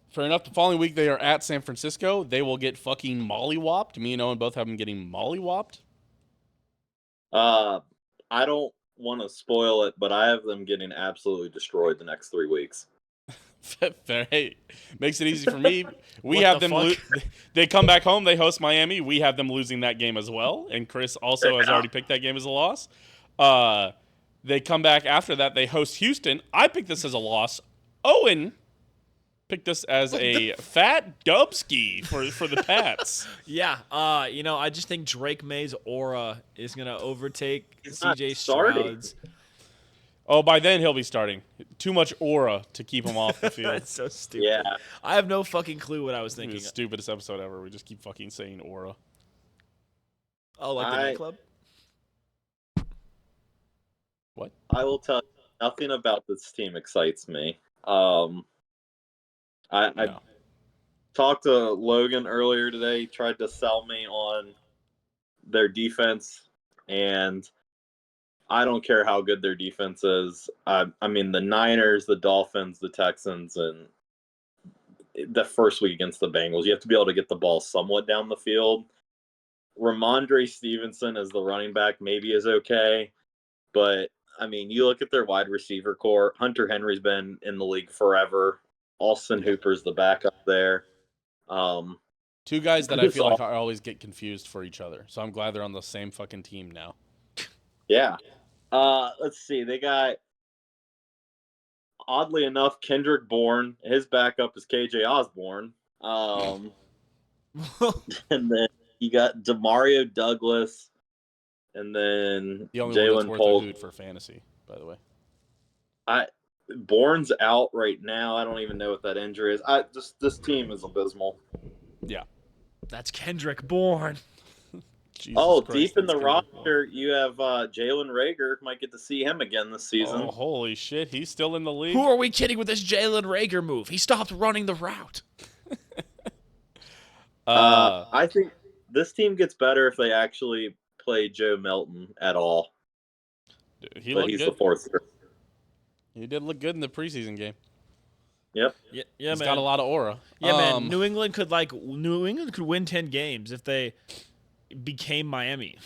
Fair enough. The following week they are at San Francisco. They will get fucking mollywopped. Me and Owen both have them getting mollywopped. I don't want to spoil it, but I have them getting absolutely destroyed the next 3 weeks. Hey, makes it easy for me. We What have the them. fuck? They come back home. They host Miami. We have them losing that game as well. And Chris also has already picked that game as a loss. They come back after that. They host Houston. I picked this as a loss. Owen picked this as a fat dubski for the Pats. Yeah. I just think Drake May's aura is gonna overtake He's not CJ starting. Stroud's. Oh, by then he'll be starting. Too much aura to keep him off the field. That's so stupid. Yeah. I have no fucking clue what I was It's the thinking. stupidest episode ever. We just keep fucking saying aura. Oh, like the nightclub? What? I will tell you, nothing about this team excites me. I No. talked to Logan earlier today. He tried to sell me on their defense, and I don't care how good their defense is. I mean, the Niners, the Dolphins, the Texans, and the first week against the Bengals, you have to be able to get the ball somewhat down the field. Ramondre Stevenson as the running back maybe is okay, but I mean, you look at their wide receiver core. Hunter Henry's been in the league forever. Austin Hooper's the backup there. Two guys that I This feel like all- I always get confused for each other. So I'm glad they're on the same fucking team now. Yeah. Let's see. They got, oddly enough, Kendrick Bourne. His backup is KJ Osborne. And then you got Demario Douglas, and then The only one that's Jalen worth a Polk. hoot for fantasy, by the way. Bourne's out right now. I don't even know what that injury is. This team is abysmal. Yeah. That's Kendrick Bourne. Jesus Christ, Deep in that's the Kendrick Bourne. roster, you have Jalen Rager. Might get to see him again this season. Oh, holy shit. He's still in the league? Who are we kidding with this Jalen Rager move? He stopped running the route. I think this team gets better if they actually play Joe Melton at all. Dude, he But looked he's good. the fourth string. He did look good in the preseason game. Yep. Yeah, He's man. got a lot of aura. Yeah, man. New England could win 10 games if they became Miami.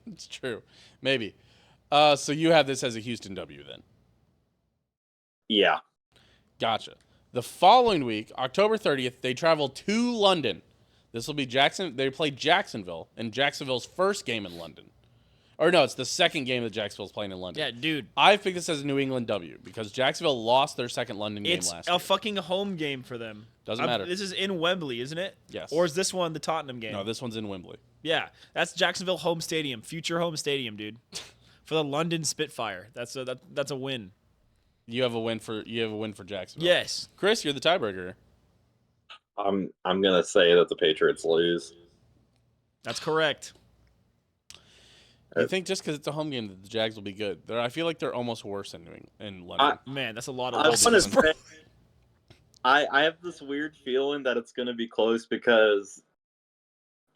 It's true. Maybe. So you have this as a Houston W then. Yeah. Gotcha. The following week, October 30th, they travel to London. This will be They play Jacksonville in Jacksonville's first game in London. Or no, it's the second game that Jacksonville's playing in London. Yeah, dude. I picked this as a New England W because Jacksonville lost their second London game It's last a year. fucking home game for them. Doesn't matter. This is in Wembley, isn't it? Yes. Or is this one the Tottenham game? No, this one's in Wembley. Yeah, that's Jacksonville home stadium, future home stadium, dude. For the London Spitfire. That's a win. You have a win for Jacksonville. Yes. Chris, you're the tiebreaker. I'm gonna say that the Patriots lose. That's correct. You think just because it's a home game that the Jags will be good? I feel like they're almost worse in London. Man, that's a lot of I losses. want to say, I have this weird feeling that it's going to be close because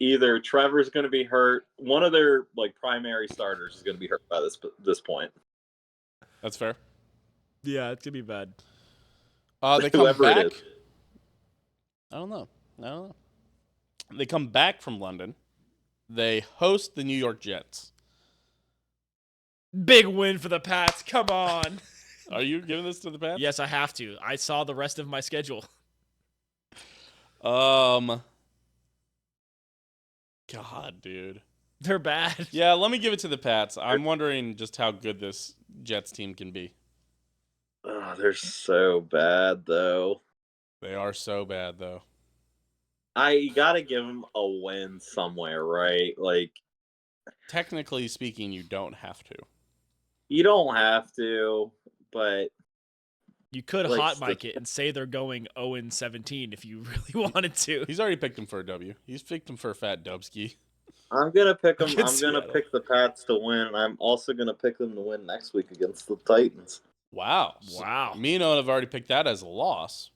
either Trevor's going to be hurt, one of their primary starters is going to be hurt by this point. That's fair. Yeah, it's gonna be bad. They come Whoever it back. is. I don't know. They come back from London. They host the New York Jets. Big win for the Pats. Come on. Are you giving this to the Pats? Yes, I have to. I saw the rest of my schedule. God, dude. They're bad. Yeah, let me give it to the Pats. I'm wondering just how good this Jets team can be. Oh, they're so bad, though. They are so bad, though. I gotta give them a win somewhere, right? Like, Technically speaking, you don't have to. you don't have to, but You could like, hot mic it and say they're going 0-17 if you really wanted to. He's already picked him for a W. He's picked him for a fat Dubski. I'm gonna pick them. Against I'm gonna Seattle. pick the Pats to win, and I'm also gonna pick them to win next week against the Titans. Wow. Wow. Me and Owen have already picked that as a loss.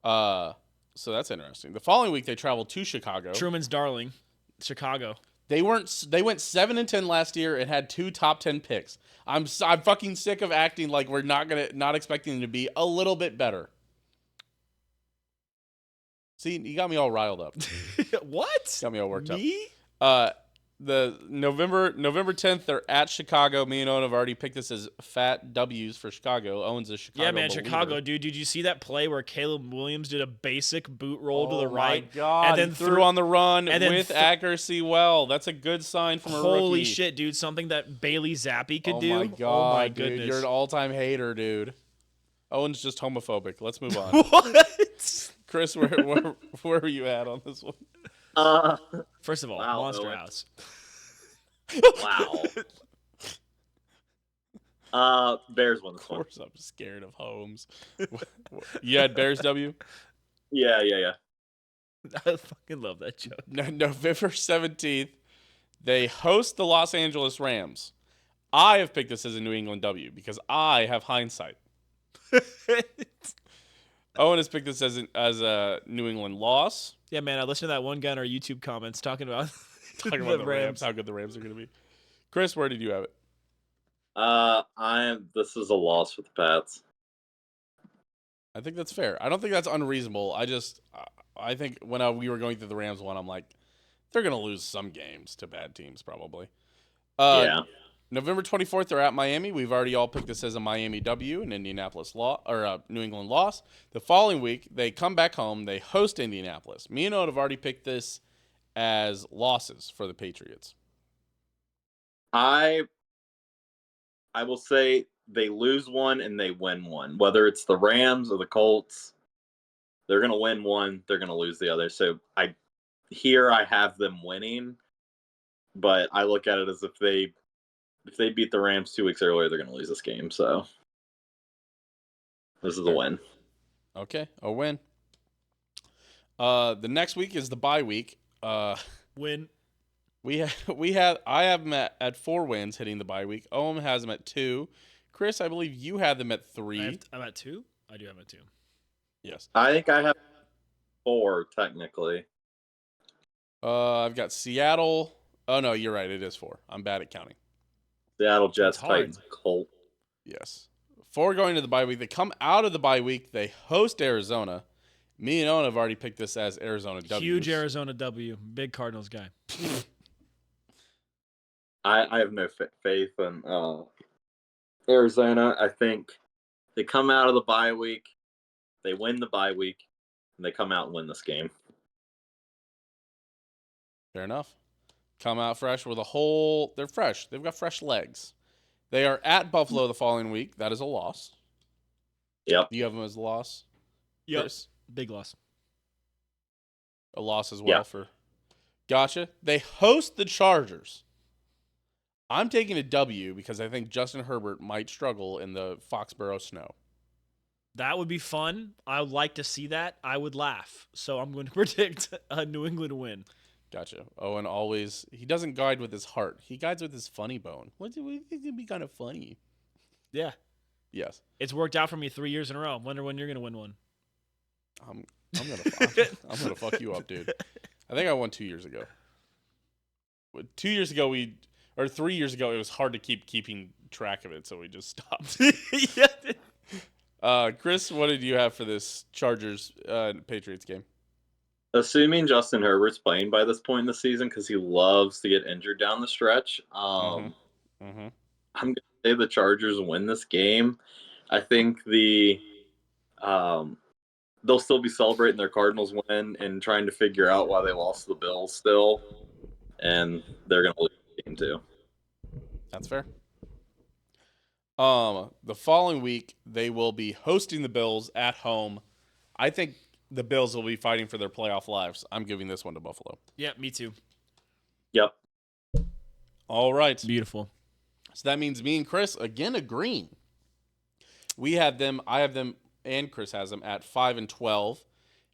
So that's interesting. The following week they traveled to Chicago. Truman's darling, Chicago. They went 7-10 last year and had 2 top 10 picks. I'm fucking sick of acting like we're not expecting them to be a little bit better. See, you got me all riled up. What? Got me all worked Me? up. The November 10th, they're at Chicago. Me and Owen have already picked this as fat W's for Chicago. Owen's a Chicago Yeah, man, believer. Chicago, dude. Did you see that play where Caleb Williams did a basic boot roll to the right? Oh my God. And then He threw on the run and then with accuracy well. That's a good sign from a rookie. Holy shit, dude. Something that Bailey Zappi could do. My God, Oh my dude. goodness. You're an all-time hater, dude. Owen's just homophobic. Let's move on. What? Chris, where were you at on this one? First of all, Wow, Monster Owen. House. Wow. Bears won Of this one. course, I'm scared of Holmes. You had Bears W? Yeah. I fucking love that joke. November 17th, they host the Los Angeles Rams. I have picked this as a New England W because I have hindsight. Owen has picked this as a New England loss. Yeah, man, I listened to that one guy in our YouTube comments talking about The Rams, how good the Rams are going to be. Chris, where did you have it? This is a loss for the Pats. I think that's fair. I don't think that's unreasonable. I think when we were going through the Rams one, I'm like, they're going to lose some games to bad teams probably. Yeah. November 24th, they're at Miami. We've already all picked this as a Miami W, an Indianapolis New England loss. The following week, they come back home. They host Indianapolis. Me and Owen have already picked this as losses for the Patriots. I will say they lose one and they win one. Whether it's the Rams or the Colts, they're going to win one, they're going to lose the other. So I have them winning, but I look at it as if they beat the Rams 2 weeks earlier, they're going to lose this game. So this is a win. Okay, a win. The next week is the bye week. win. I have them at 4 wins hitting the bye week. Owen has them at 2. Chris, I believe you had them at 3. I'm at 2? I do have at 2. Yes. I think I have 4 technically. I've got Seattle. Oh no, you're right. It is 4. I'm bad at counting. Seattle, Jets, That's hard. Titans, Colts. Yes. 4 going to the bye week. They come out of the bye week. They host Arizona. Me and Owen have already picked this as Arizona W. Huge Arizona W. Big Cardinals guy. I have no faith in Arizona. I think they come out of the bye week, they win the bye week, and they come out and win this game. Fair enough. Come out fresh with they're fresh. They've got fresh legs. They are at Buffalo the following week. That is a loss. Yep. Do you have them as a loss? Yep. Chris? Big loss. A loss as well Yeah. for. Gotcha. They host the Chargers. I'm taking a W because I think Justin Herbert might struggle in the Foxborough snow. That would be fun. I would like to see that. I would laugh. So I'm going to predict a New England win. Gotcha. Owen he doesn't guide with his heart. He guides with his funny bone. It's going to be kind of funny. Yeah. Yes. It's worked out for me 3 years in a row. Wonder when you're going to win one. I'm gonna fuck you up, dude. I think I won 2 years ago. 2 years ago 3 years ago, it was hard to keeping track of it, so we just stopped. Yeah. Chris, what did you have for this Chargers Patriots game? Assuming Justin Herbert's playing by this point in the season because he loves to get injured down the stretch, Mm-hmm. I'm going to say the Chargers win this game. I think they'll still be celebrating their Cardinals win and trying to figure out why they lost to the Bills still, and they're going to lose the game too. That's fair. The following week they will be hosting the Bills at home. I think the Bills will be fighting for their playoff lives. I'm giving this one to Buffalo. Yeah, me too. Yep. All right. Beautiful. So that means me and Chris again agreeing. We have them. I have them, and Chris has them at 5-12,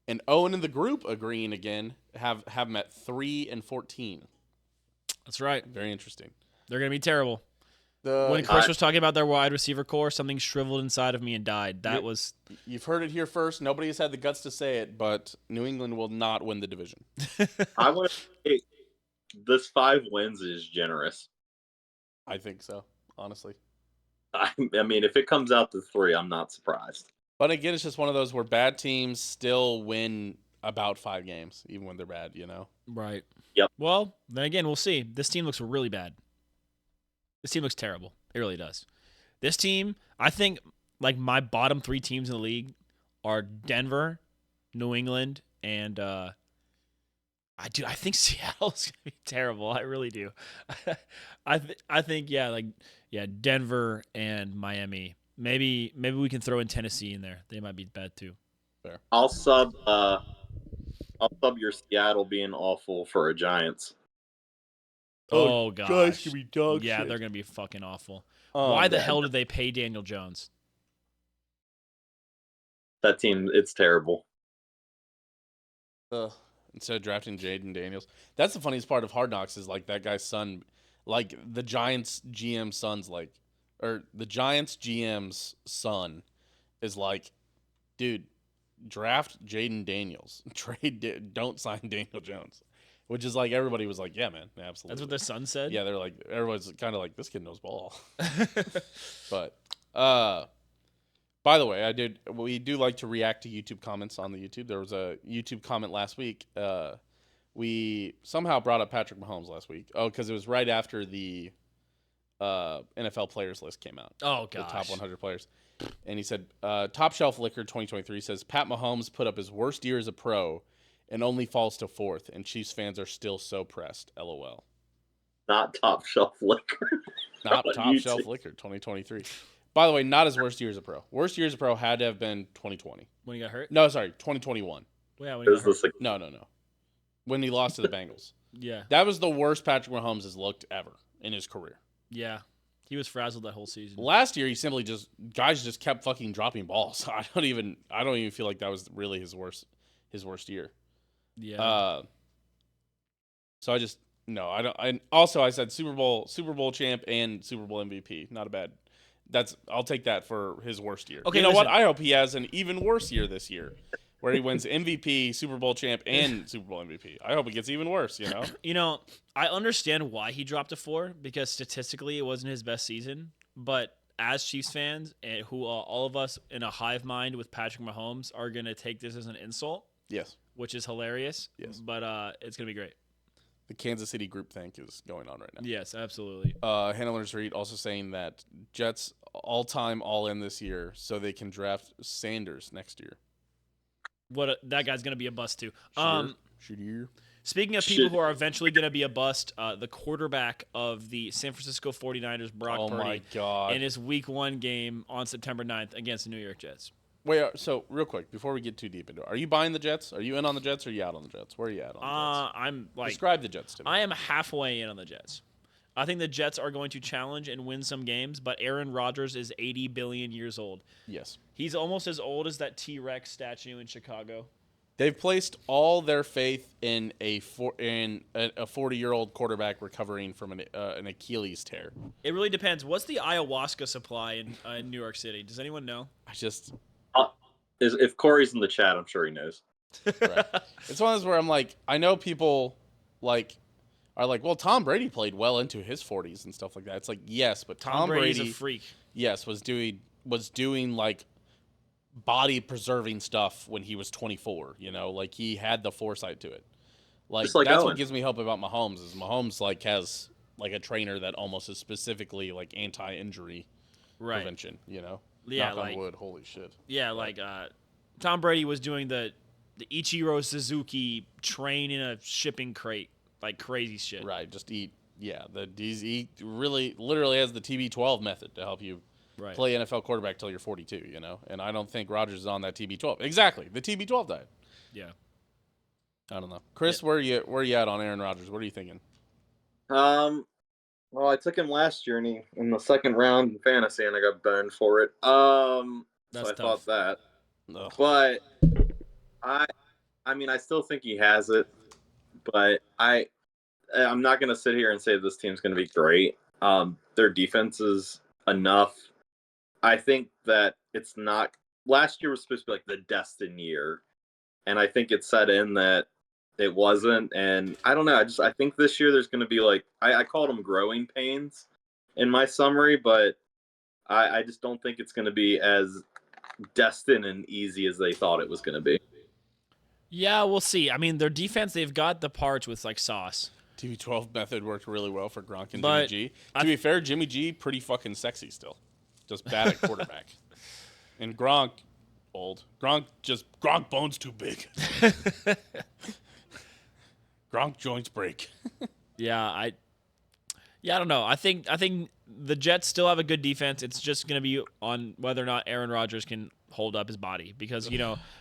and Owen and the group agreeing again have them at 3-14. That's right. Very interesting. They're gonna be terrible. The When Chris was talking about their wide receiver core, something shriveled inside of me and died. You've heard it here first. Nobody has had the guts to say it, but New England will not win the division. I want to say this 5 wins is generous. I think so, honestly. I mean, if it comes out to 3, I'm not surprised. But again, it's just one of those where bad teams still win about 5 games, even when they're bad, you know? Right. Yep. Well, then again, we'll see. This team looks really bad. This team looks terrible. It really does. This team, I think, like my bottom 3 teams in the league are Denver, New England, and I think Seattle's gonna be terrible. I really do. I think Denver and Miami. Maybe we can throw in Tennessee in there. They might be bad too. Fair. I'll sub your Seattle being awful for a Giants. Oh gosh. Guys can be dog yeah, shit. they're gonna be fucking awful. Why the hell did they pay Daniel Jones? That team, it's terrible. Instead of drafting Jaden Daniels. That's the funniest part of Hard Knocks is like that guy's son, like the Giants GM son's like, or the Giants GM's son is like, dude, draft Jaden Daniels. Don't sign Daniel Jones. Which is like everybody was like, yeah, man, absolutely. That's what their son said? Yeah, they're like, everyone's kind of like, this kid knows ball. But, by the way, we do like to react to YouTube comments on the YouTube. There was a YouTube comment last week. We somehow brought up Patrick Mahomes last week. Oh, because it was right after the NFL players list came out. Oh, The gosh. top 100 players. And he said, Top Shelf Liquor 2023 says, Pat Mahomes put up his worst year as a pro and only falls to 4th, and Chiefs fans are still so pressed. LOL. Not Top Shelf Liquor. Not On Top YouTube. Shelf Liquor 2023. By the way, not his worst year as a pro. Worst year as a pro had to have been 2020. When he got hurt? No, sorry, 2021. Well, yeah, when he got hurt. No. When he lost to the Bengals. Yeah. That was the worst Patrick Mahomes has looked ever in his career. Yeah. He was frazzled that whole season. Last year, he simply guys just kept fucking dropping balls. I don't even feel like that was really his worst year. Yeah. So I said Super Bowl champ and Super Bowl MVP. Not a bad. I'll take that for his worst year. Okay, you know listen. what? I hope he has an even worse year this year, where he wins MVP, Super Bowl champ, and Super Bowl MVP. I hope it gets even worse. You know. You know, I understand why he dropped to 4 because statistically it wasn't his best season. But as Chiefs fans, and who all of us in a hive mind with Patrick Mahomes are gonna take this as an insult. Yes. Which is hilarious. Yes. But it's gonna be great. The Kansas City groupthink is going on right now. Yes, absolutely. Handlers Reed also saying that Jets all-time all-in this year, so they can draft Sanders next year. That guy's gonna be a bust too. Should Speaking of people who are eventually gonna be a bust, the quarterback of the San Francisco 49ers, Brock Purdy, my God. in his Week 1 game on September 9th against the New York Jets. Wait, so real quick, before we get too deep into it, are you buying the Jets? Are you in on the Jets or are you out on the Jets? Where are you at on the Jets? I'm like Describe the Jets to me. I am halfway in on the Jets. I think the Jets are going to challenge and win some games, but Aaron Rodgers is 80 billion years old. Yes. He's almost as old as that T-Rex statue in Chicago. They've placed all their faith in a 40-year-old quarterback recovering from an Achilles tear. It really depends. What's the ayahuasca supply in New York City? Does anyone know? If Corey's in the chat, I'm sure he knows. Right. It's one of those where I'm like, I know people are like, well, Tom Brady played well into his 40s and stuff like that. It's like, yes, but Tom Brady's Brady, a freak. Yes, was doing like body preserving stuff when he was 24. You know, like he had the foresight to it. Like Just like that's Owen. what gives me hope about Mahomes. Is Mahomes like has like a trainer that almost is specifically like anti-injury prevention. You know, Yeah, knock on wood. Holy shit. Yeah, like Tom Brady was doing the Ichiro Suzuki train in a shipping crate, like crazy shit. Right, just eat. Yeah, he really literally has the TB12 method to help you play NFL quarterback till you're 42. You know, and I don't think Rodgers is on that TB12. Exactly, the TB12 diet. Yeah. I don't know. Chris, where you at on Aaron Rodgers? What are you thinking? Well, I took him last year in the second round in fantasy, and I got burned for it. So That's I tough. thought that, Ugh. but I, I mean, I still think he has it, but I'm not gonna sit here and say this team's gonna be great. Their defense is enough. I think that it's not. Last year was supposed to be like the destined year, and I think it set in that it wasn't. And I don't know. I think this year there's going to be like I called them growing pains in my summary, but I just don't think it's going to be as destined and easy as they thought it was going to be. Yeah, we'll see. I mean, their defense, they've got the parts with like Sauce. TB12 method worked really well for Gronk and But Jimmy G. To be fair, Jimmy G pretty fucking sexy still. Just bad at quarterback. And Gronk, old. Gronk bones too big. Gronk joints break. I don't know. I think the Jets still have a good defense. It's just going to be on whether or not Aaron Rodgers can hold up his body because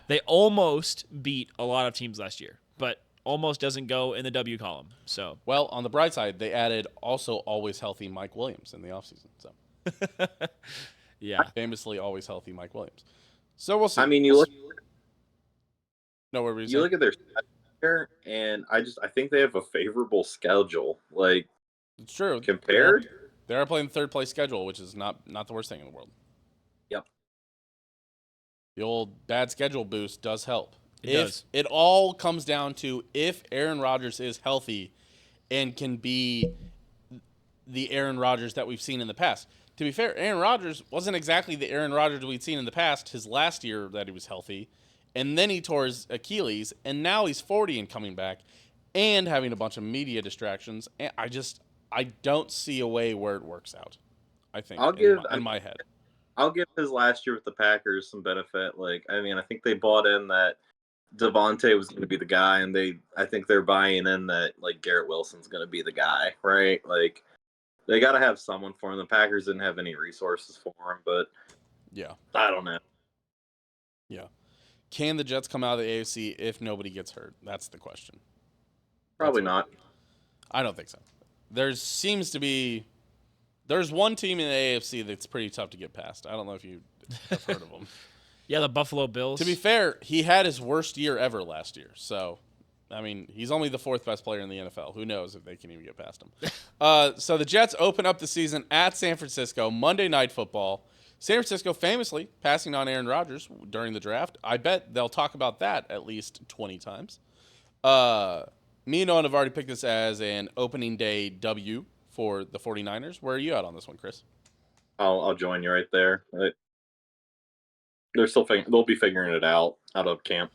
they almost beat a lot of teams last year, but almost doesn't go in the W column. So Well, on the bright side, they added also always healthy Mike Williams in the offseason. So yeah, famously always healthy Mike Williams. So we'll see. I mean, No, what were you you saying? look at their schedule, and I think they have a favorable schedule. Like It's true. compared, They are playing third place schedule, which is not the worst thing in the world. yep. The old bad schedule boost does help. It does. It all comes down to if Aaron Rodgers is healthy and can be the Aaron Rodgers that we've seen in the past. To be fair, Aaron Rodgers wasn't exactly the Aaron Rodgers we'd seen in the past his last year that he was healthy. And then he tore his Achilles, and now he's 40 and coming back and having a bunch of media distractions. And I don't see a way where it works out, I think, in my head. I'll give his last year with the Packers some benefit. Like, I mean, I think they bought in that Devontae was going to be the guy, and I think they're buying in that like Garrett Wilson's going to be the guy, right? Like, they got to have someone for him. The Packers didn't have any resources for him, but Yeah, I don't know. yeah. Can the Jets come out of the AFC if nobody gets hurt? That's the question. Probably not. I don't think so. There's one team in the AFC that's pretty tough to get past. I don't know if you have heard of them. Yeah, the Buffalo Bills. To be fair, he had his worst year ever last year. So, I mean, he's only the fourth best player in the NFL. Who knows if they can even get past him? So the Jets open up the season at San Francisco, Monday Night Football. San Francisco famously passing on Aaron Rodgers during the draft. I bet they'll talk about that at least 20 times. Me and Owen have already picked this as an opening day W for the 49ers. Where are you at on this one, Chris? I'll join you right there. They'll be figuring it out of camp.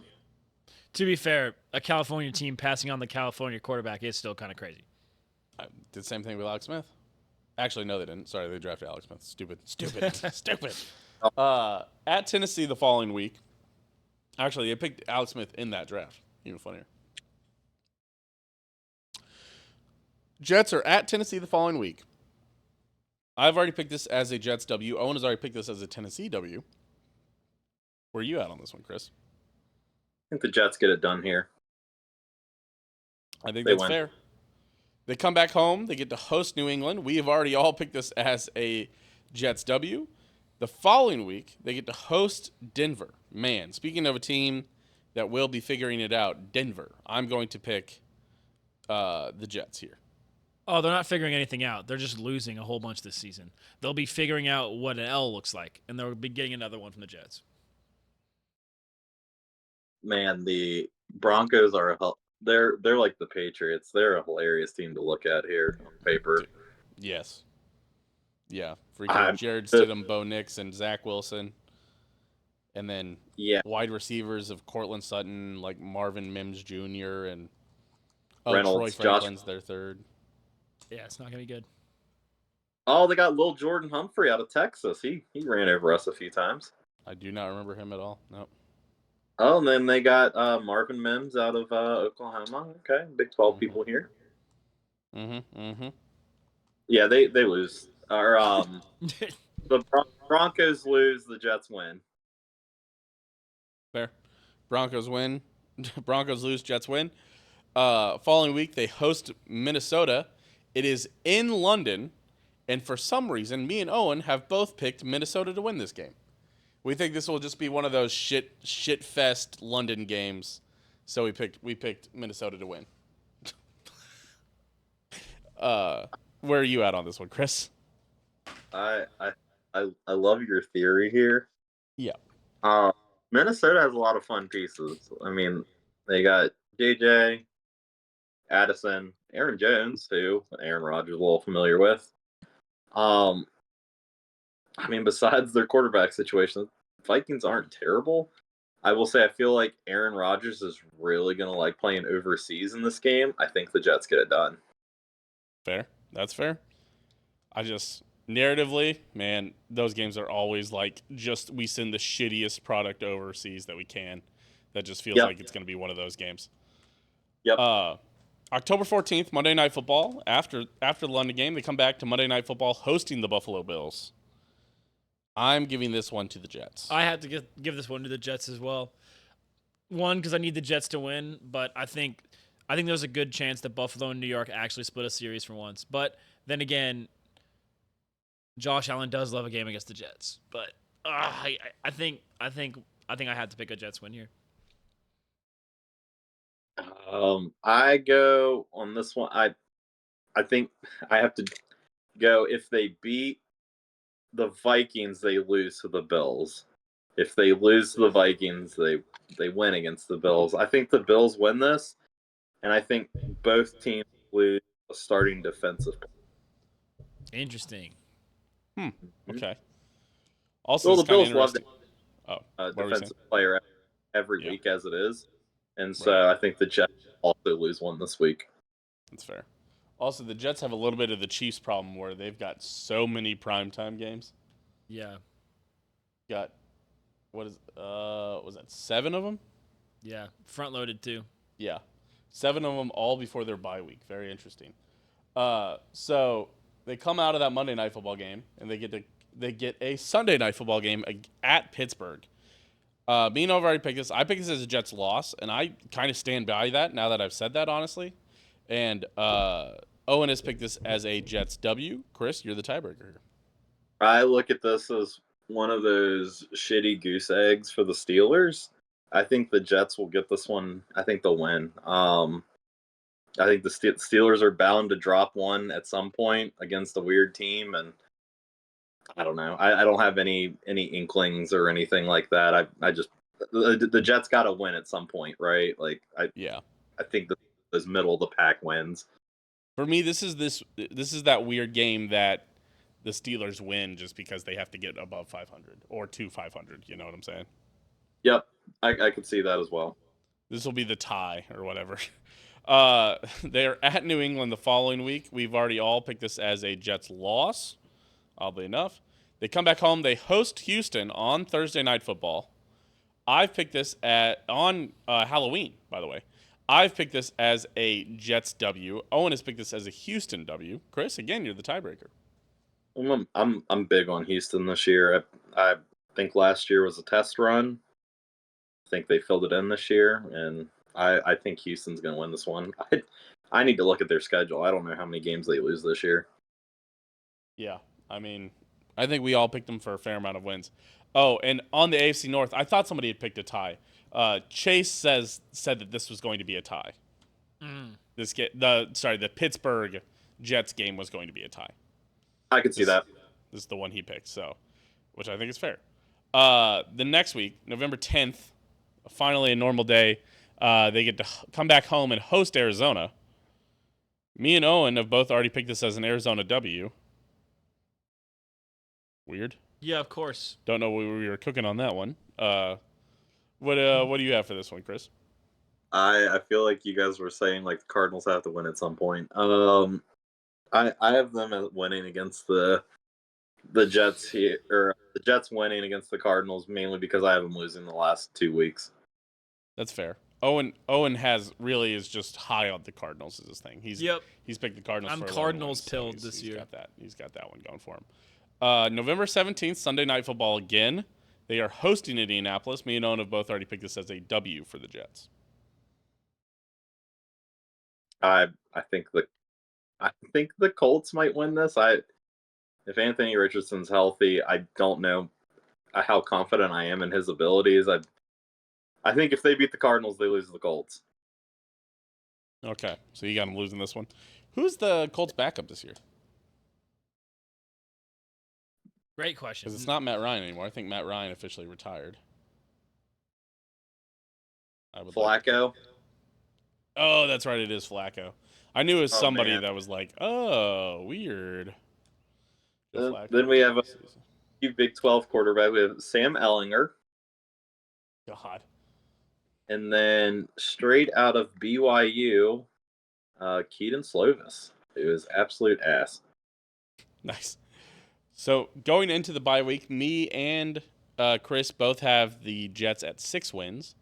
To be fair, a California team passing on the California quarterback is still kind of crazy. I did the same thing with Alex Smith. Actually, no, they didn't. Sorry, they drafted Alex Smith. Stupid. Stupid. At Tennessee the following week. Actually, they picked Alex Smith in that draft. Even funnier. Jets are at Tennessee the following week. I've already picked this as a Jets W. Owen has already picked this as a Tennessee W. Where are you at on this one, Chris? I think the Jets get it done here. I think that's fair. They come back home. They get to host New England. We have already all picked this as a Jets W. The following week, they get to host Denver. Man, speaking of a team that will be figuring it out, Denver. I'm going to pick the Jets here. Oh, they're not figuring anything out. They're just losing a whole bunch this season. They'll be figuring out what an L looks like, and they'll be getting another one from the Jets. Man, the Broncos they're like the Patriots. They're a hilarious team to look at here on paper. Yes. Yeah. Freaking Jared Stidham, Bo Nix, and Zach Wilson. And then wide receivers of Cortland Sutton, like Marvin Mims Jr. and Reynolds, Troy Franklin's their third. Yeah, it's not going to be good. Oh, they got Lil Jordan Humphrey out of Texas. He ran over us a few times. I do not remember him at all. Nope. Oh, and then they got Marvin Mims out of Oklahoma. Okay, Big 12 people here. Yeah, they lose. Or the Broncos lose, the Jets win. Fair. Broncos win. Broncos lose, Jets win. Following week, they host Minnesota. It is in London, and for some reason, me and Owen have both picked Minnesota to win this game. We think this will just be one of those shit fest London games, so we picked Minnesota to win. Where are you at on this one, Chris? I love your theory here. Yeah. Uh, Minnesota has a lot of fun pieces. I mean, they got JJ, Addison, Aaron Jones, who Aaron Rodgers is a little familiar with. Um, I mean, besides their quarterback situation, Vikings aren't terrible. I will say I feel like Aaron Rodgers is really gonna like playing overseas in this game. I think the Jets get it done. Fair. That's fair. I just narratively, man, those games are always like just we send the shittiest product overseas that we can. That just feels Yep. like it's going to be one of those games. Yep. October 14th, Monday Night Football. After the London game, they come back to Monday Night Football hosting the Buffalo Bills. I'm giving this one to the Jets. I have to give this one to the Jets as well. One, because I need the Jets to win, but I think there's a good chance that Buffalo and New York actually split a series for once. But then again, Josh Allen does love a game against the Jets. But I think I had to pick a Jets win here. I go on this one. I think I have to go. If they beat the Vikings, they lose to the Bills. If they lose to the Vikings, they win against the Bills. I think the Bills win this, and I think both teams lose a starting defensive. Interesting. Okay. Also, Well, it's the kind of Bills love interesting. Oh, a what were you saying? defensive player every Yeah. week as it is, and so Right. I think the Jets also lose one this week. That's fair. Also, the Jets have a little bit of the Chiefs problem where they've got so many primetime games. Yeah. Got was that 7 of them? Yeah. Front loaded too. Yeah. 7 of them all before their bye week. Very interesting. So they come out of that Monday Night Football game and they get a Sunday Night Football game at Pittsburgh. Me and Over already picked this. I picked this as a Jets loss, and I kind of stand by that now that I've said that, honestly. And Owen has picked this as a Jets W. Chris, you're the tiebreaker here. I look at this as one of those shitty goose eggs for the Steelers. I think the Jets will get this one. I think they'll win. I think the Steelers are bound to drop one at some point against a weird team, and I don't know. I don't have any inklings or anything like that. I just the Jets got to win at some point, right? Like Yeah. I think this middle of the pack wins. For me, this is that weird game that the Steelers win just because they have to get above 500 or to 500. You know what I'm saying? Yep, I could see that as well. This will be the tie or whatever. They're at New England the following week. We've already all picked this as a Jets loss, oddly enough. They come back home. They host Houston on Thursday Night Football. I've picked this on Halloween, by the way. I've picked this as a Jets W. Owen has picked this as a Houston W. Chris, again, you're the tiebreaker. I'm big on Houston this year. I think last year was a test run. I think they filled it in this year, and I think Houston's going to win this one. I need to look at their schedule. I don't know how many games they lose this year. Yeah, I mean, I think we all picked them for a fair amount of wins. Oh, and on the AFC North, I thought somebody had picked a tie. Chase said that this was going to be a tie. The Pittsburgh Jets game was going to be a tie. I could see that. This is the one he picked, so which I think is fair. The next week, November 10th, finally a normal day. They get to come back home and host Arizona. Me and Owen have both already picked this as an Arizona W. Weird. Yeah, of course. Don't know what we were cooking on that one. What do you have for this one, Chris? I feel like you guys were saying like the Cardinals have to win at some point. I have them winning against the Jets here, or the Jets winning against the Cardinals mainly because I have them losing the last 2 weeks. That's fair. Owen is just high on the Cardinals is his thing. He's picked the Cardinals. I'm for Cardinals wins, pilled so this year. He's got that one going for him. November 17th, Sunday Night Football again. They are hosting Indianapolis. Me and Owen have both already picked this as a W for the Jets. I think the Colts might win this. If Anthony Richardson's healthy, I don't know how confident I am in his abilities. I think if they beat the Cardinals, they lose to the Colts. Okay, so you got him losing this one. Who's the Colts backup this year? Great question. Because it's not Matt Ryan anymore. I think Matt Ryan officially retired. Flacco. Oh, that's right. It is Flacco. I knew it was somebody man. that was like, oh, weird. Then we have a few Big 12 quarterbacks. We have Sam Ellinger. God. And then straight out of BYU, Keaton Slovis, who is absolute ass. Nice. So going into the bye week, me and Chris both have the Jets at 6 wins.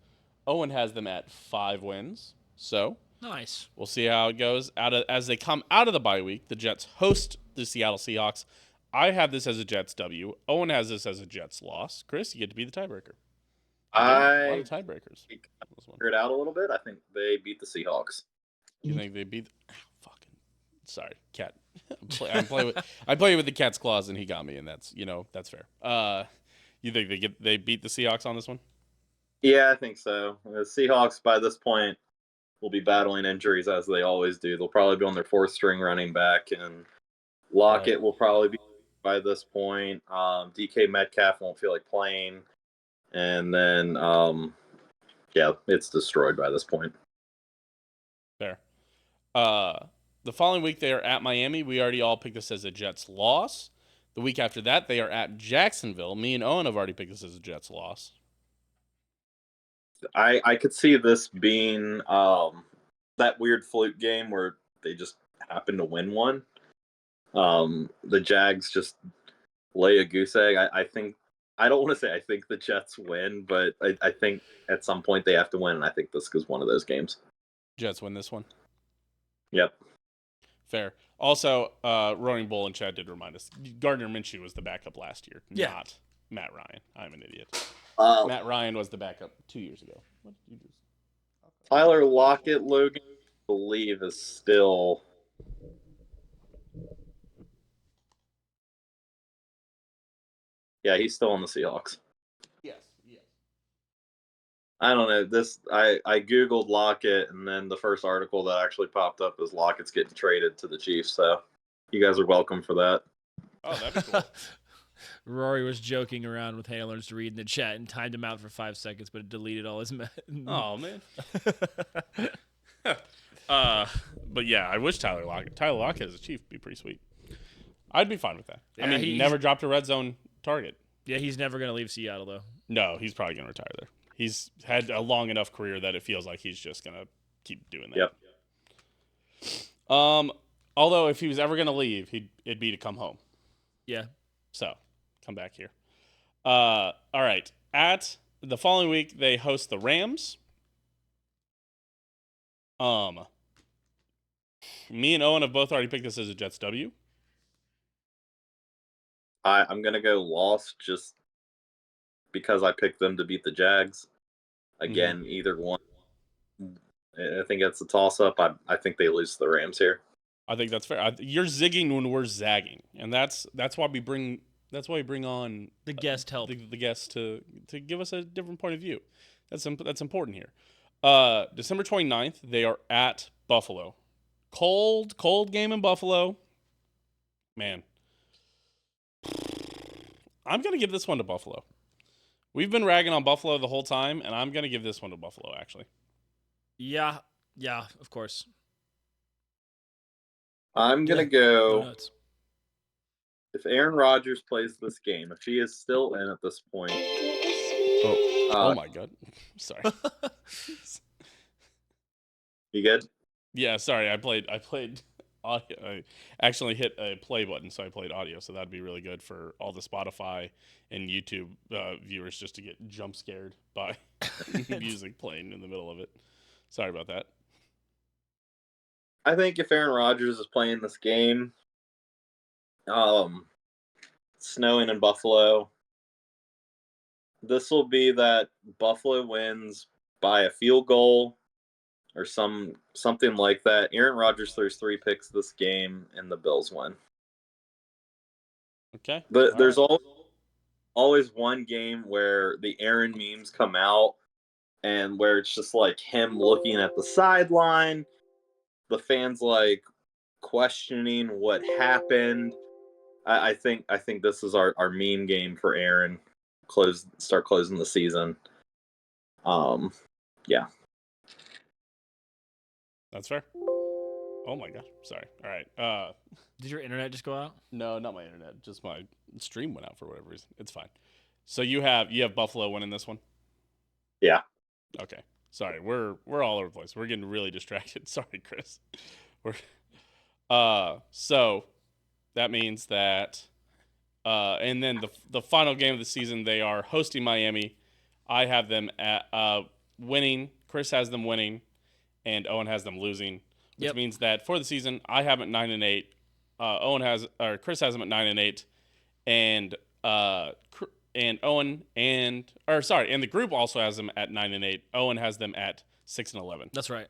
Owen has them at 5 wins. So nice. We'll see how it goes. As they come out of the bye week, the Jets host the Seattle Seahawks. I have this as a Jets W. Owen has this as a Jets loss. Chris, you get to be the tiebreaker. A lot of tiebreakers. Figure it out a little bit. I think they beat the Seahawks. You think they beat? Fucking sorry, cat. I play with the cat's claws, and he got me, and that's fair. You think they beat the Seahawks on this one? Yeah, I think so. The Seahawks by this point will be battling injuries as they always do. They'll probably be on their 4th string running back, and Lockett will probably be by this point. DK Metcalf won't feel like playing, and then it's destroyed by this point. Fair. The following week they are at Miami. We already all picked this as a Jets loss. The week after that they are at Jacksonville. Me and Owen have already picked this as a Jets loss. I could see this being that weird fluke game where they just happen to win one. The Jags just lay a goose egg. I don't want to say I think the Jets win, but I think at some point they have to win, and I think this is one of those games. Jets win this one. Yep. Fair. Also, Roaring Bull and Chad did remind us Gardner Minshew was the backup last year, not Matt Ryan. I'm an idiot. Matt Ryan was the backup 2 years ago. What did you do? Tyler Lockett, Logan, I believe, is still. Yeah, he's still on the Seahawks. Yes. I don't know. I Googled Lockett, and then the first article that actually popped up is Lockett's getting traded to the Chiefs. So you guys are welcome for that. Oh, that'd be cool. Rory was joking around with Hailers to read in the chat and timed him out for 5 seconds, but it deleted all his. Oh man. But yeah, I wish Tyler Lockett as a Chief would be pretty sweet. I'd be fine with that. Yeah, I mean, he never dropped a red zone target. Yeah, he's never gonna leave Seattle though. No, he's probably gonna retire there. He's had a long enough career that it feels like he's just gonna keep doing that. Yep. Although if he was ever gonna leave, it'd be to come home. Yeah. So come back here. All right. At the following week, they host the Rams. Me and Owen have both already picked this as a Jets W. I'm gonna go loss just because I picked them to beat the Jags. Again, either one. I think it's a toss-up. I think they lose to the Rams here. I think that's fair. You're zigging when we're zagging, and that's why we bring on the guest help the guests to give us a different point of view. That's important here. December 29th, they are at Buffalo. Cold game in Buffalo. Man, I'm gonna give this one to Buffalo. We've been ragging on Buffalo the whole time, and I'm gonna give this one to Buffalo. Actually. Yeah, of course. I'm gonna go. If Aaron Rodgers plays this game, if he is still in at this point. Oh my God. Sorry. You good? Yeah, sorry. I played audio. I actually hit a play button, so I played audio. So that'd be really good for all the Spotify and YouTube viewers just to get jump scared by music playing in the middle of it. Sorry about that. I think if Aaron Rodgers is playing this game, snowing in Buffalo, this will be that Buffalo wins by a field goal or something like that. Aaron Rodgers throws 3 picks this game, and the Bills win. Okay. But All there's right. always one game where the Aaron memes come out, and where it's just like him looking at the sideline, the fans like questioning what happened. I think this is our meme game for Aaron. Start closing the season. Yeah. That's fair. Oh my gosh. Sorry. All right. Did your internet just go out? No, not my internet. Just my stream went out for whatever reason. It's fine. So you have Buffalo winning this one. Yeah. Okay. Sorry, we're all over the place. We're getting really distracted. Sorry, Chris. We're so that means that and then the final game of the season they are hosting Miami. I have them at winning. Chris has them winning, and Owen has them losing, which Yep. means that for the season I have them at 9-8. Chris has them at 9-8, and and Owen and the group also has them at 9-8. Owen has them at 6-11. That's right.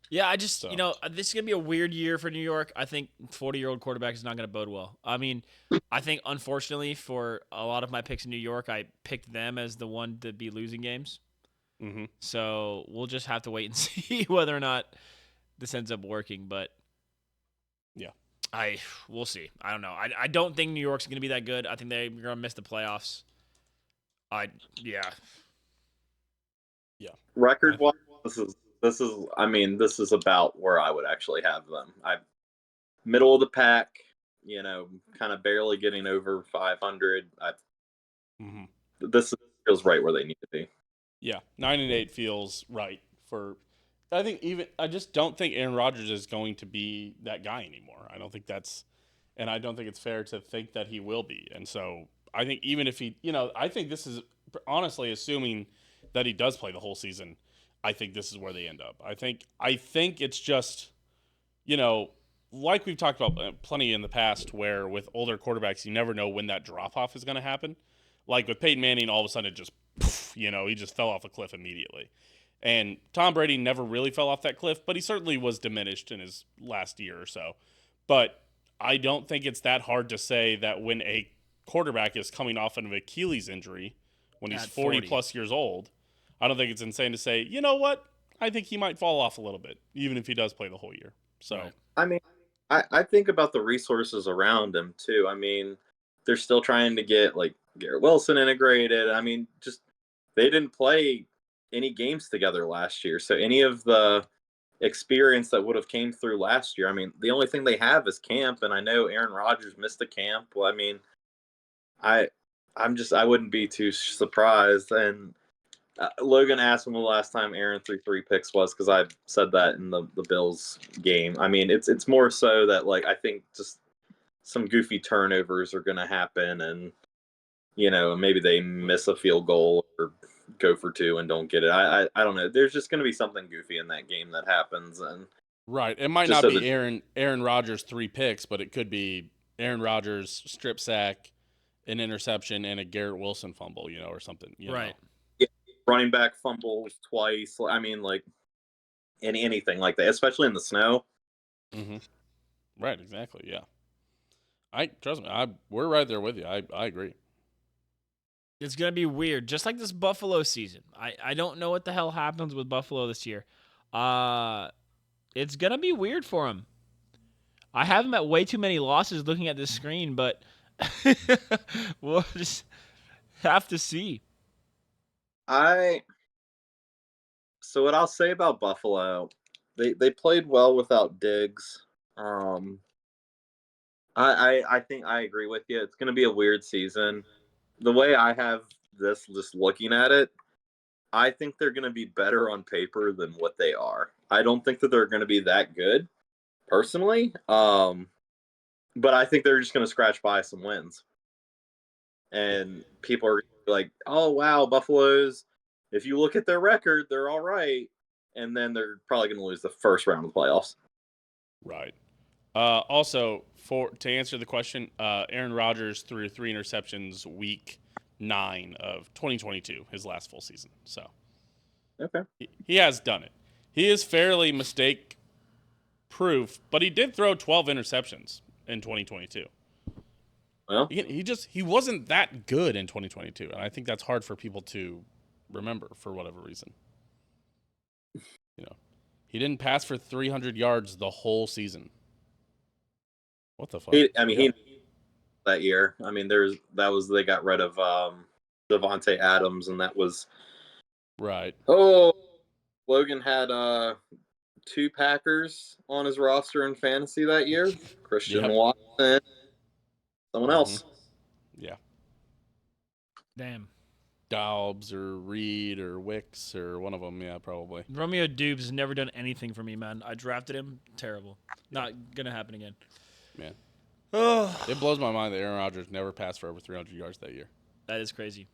Yeah, I just, So this is going to be a weird year for New York. I think 40-year-old quarterback is not going to bode well. I mean, I think, unfortunately, for a lot of my picks in New York, I picked them as the one to be losing games. mm-hmm. So we'll just have to wait and see whether or not this ends up working. But Yeah, we'll see. I don't know. I don't think New York's going to be that good. I think they're going to miss the playoffs. Yeah. Record wise, this is about where I would actually have them. I middle of the pack, kind of barely getting over 500. mm-hmm. This feels right where they need to be. Yeah, 9-8 feels right for. I just don't think Aaron Rodgers is going to be that guy anymore. I don't think that's, and I don't think it's fair to think that he will be. And so I think even if he, I think this is honestly assuming that he does play the whole season. I think this is where they end up. I think it's just, like we've talked about plenty in the past, where with older quarterbacks you never know when that drop off is going to happen. Like with Peyton Manning, all of a sudden it just, he just fell off a cliff immediately. And Tom Brady never really fell off that cliff, but he certainly was diminished in his last year or so. But I don't think it's that hard to say that when a quarterback is coming off an Achilles injury, when he's At 40 40. plus years old, I don't think it's insane to say, you know what? I think he might fall off a little bit, even if he does play the whole year. So, Right. I mean, I think about the resources around him too. I mean, they're still trying to get like Garrett Wilson integrated. I mean, just they didn't play any games together last year. So any of the experience that would have came through last year, I mean, the only thing they have is camp. And I know Aaron Rodgers missed a camp. Well, I mean, I I wouldn't be too surprised. And Logan asked when the last time Aaron threw 3 picks was, because I said that in the Bills game. I mean, it's more so that like I think just some goofy turnovers are going to happen, and maybe they miss a field goal or go for 2 and don't get it. I don't know. There's just going to be something goofy in that game that happens, and right. It might just not so be that Aaron Rodgers 3 picks, but it could be Aaron Rodgers strip sack, an interception, and a Garrett Wilson fumble, or something, Right. running back fumbles twice. I mean, like anything like that, especially in the snow. Mm-hmm. Right. Exactly. Yeah. Trust me. We're right there with you. I agree. It's going to be weird, just like this Buffalo season. I don't know what the hell happens with Buffalo this year. It's going to be weird for them. I have them at way too many losses looking at this screen, but we'll just have to see. I So what I'll say about Buffalo, they played well without Diggs. I think I agree with you. It's going to be a weird season. The way I have this, just looking at it, I think they're going to be better on paper than what they are. I don't think that they're going to be that good, personally. But I think they're just going to scratch by some wins, and people are like, "Oh wow, Buffalo's." If you look at their record, they're all right, and then they're probably going to lose the first round of the playoffs. Right. Also, to answer the question, Aaron Rodgers threw 3 interceptions week 9 of 2022, his last full season. So Okay. he has done it. He is fairly mistake proof, but he did throw 12 interceptions in 2022. Well, He wasn't that good in 2022, and I think that's hard for people to remember for whatever reason. He didn't pass for 300 yards the whole season. What the fuck? he that year. I mean, they got rid of Devontae Adams, and that was right. Oh, Logan had 2 Packers on his roster in fantasy that year. Christian Watson, someone else. Yeah. Damn. Dobbs or Reed or Wicks or one of them. Yeah, probably. Romeo Dubes has never done anything for me, man. I drafted him. Terrible. Not going to happen again. Man. Oh, It blows my mind that Aaron Rodgers never passed for over 300 yards that year. that is crazy.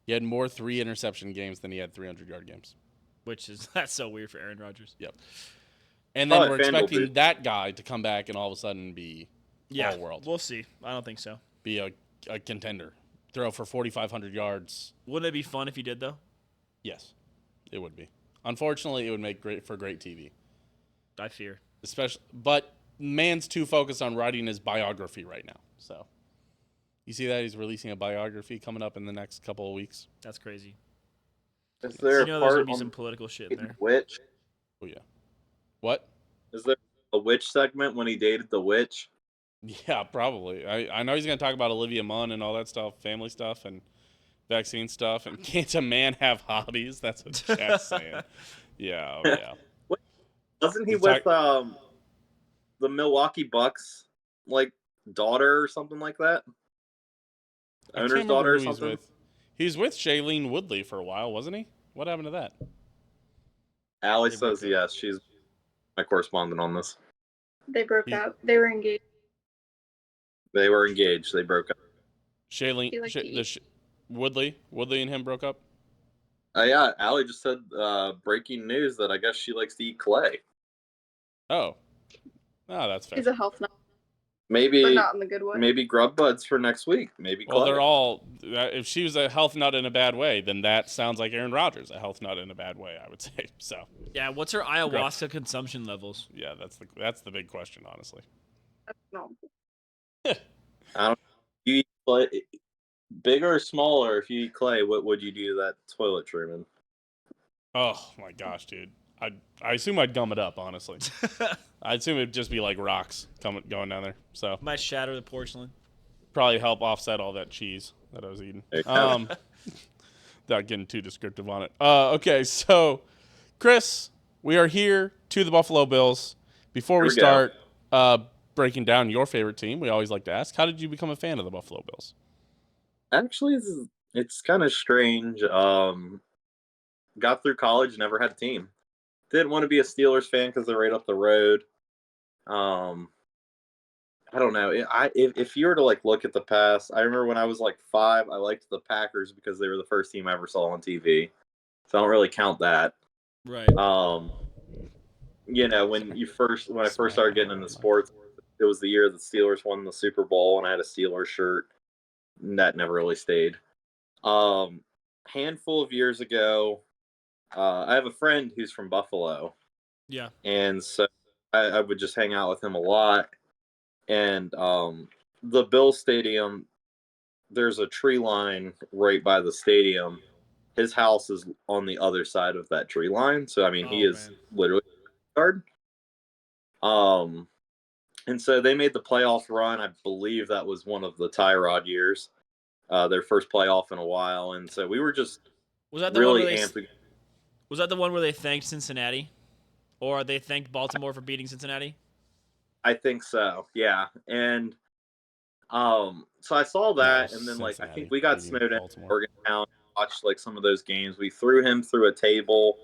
He had more 3 interception games than he had 300-yard games. That's so weird for Aaron Rodgers. And then we're expecting that guy to come back and all of a sudden be all world. We'll see. I don't think so. Be a contender. Throw for 4,500 yards. Wouldn't it be fun if he did, though? Yes, it would be. Unfortunately, it would make great TV. I fear. But man's too focused on writing his biography right now. So, you see that he's releasing a biography coming up in the next couple of weeks. That's crazy. Is there there's gonna be some political shit in there. Witch? Oh yeah. What? Is there a witch segment when he dated the witch? Yeah, probably. I know he's going to talk about Olivia Munn and all that stuff, family stuff and vaccine stuff. And can't a man have hobbies? That's what Jack's saying. Yeah, yeah. Wasn't he with the Milwaukee Bucks, like, daughter or something like that? Owner's daughter or something? He's with Shailene Woodley for a while, wasn't he? What happened to that? Allie says yes. She's my correspondent on this. They broke up. They were engaged. They were engaged. They broke up. Woodley and him broke up? Yeah, Allie just said breaking news that I guess she likes to eat clay. Oh, that's fair. He's a health nut. Maybe, but not in the good way. Maybe grub buds for next week. Maybe. Well, they're all. If she was a health nut in a bad way, then that sounds like Aaron Rodgers, a health nut in a bad way. I would say so. Yeah, what's her ayahuasca consumption levels? Yeah, that's the big question, honestly. No. I don't. You eat clay, bigger or smaller? If you eat clay, what would you do to that toilet, Truman? Oh my gosh, dude! I assume I'd gum it up, honestly. I'd assume it'd just be like rocks going down there. So might shatter the porcelain. Probably help offset all that cheese that I was eating. Without getting too descriptive on it. Okay, so Chris, we are here to the Buffalo Bills. Before we start breaking down your favorite team, we always like to ask, how did you become a fan of the Buffalo Bills? Actually, it's kind of strange. Got through college, never had a team. Didn't want to be a Steelers fan because they're right up the road. I don't know. If you were to look at the past, I remember when I was 5, I liked the Packers because they were the first team I ever saw on TV. So I don't really count that. Right. When I first started getting into sports, it was the year the Steelers won the Super Bowl, and I had a Steelers shirt. And that never really stayed. Handful of years ago, I have a friend who's from Buffalo. Yeah. And so I would just hang out with him a lot. And the Bills Stadium, there's a tree line right by the stadium. His house is on the other side of that tree line. So, I mean, he is literally yard. And so they made the playoff run. I believe that was one of the Tyrod years, their first playoff in a while. And so we were just really amped. Was that the one where they thanked Cincinnati? Or they thanked Baltimore for beating Cincinnati? I think so, yeah. And so I saw that, and then I think we got snowed in Morgantown, watched some of those games. We threw him through a table.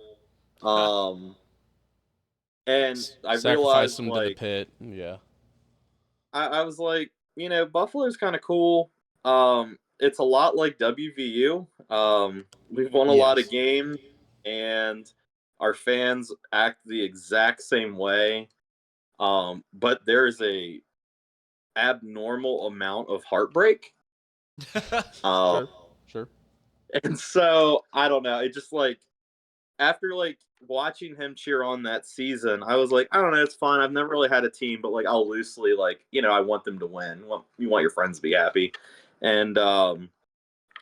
And I realized him to the pit. Yeah. I was like, Buffalo's kind of cool. It's a lot like WVU. We've won a lot of games, and our fans act the exact same way. But there's a abnormal amount of heartbreak. Sure. And so I don't know. It just like after like watching him cheer on that season, I was like, I don't know, it's fun. I've never really had a team, but like I'll loosely like, I want them to win. You want your friends to be happy. And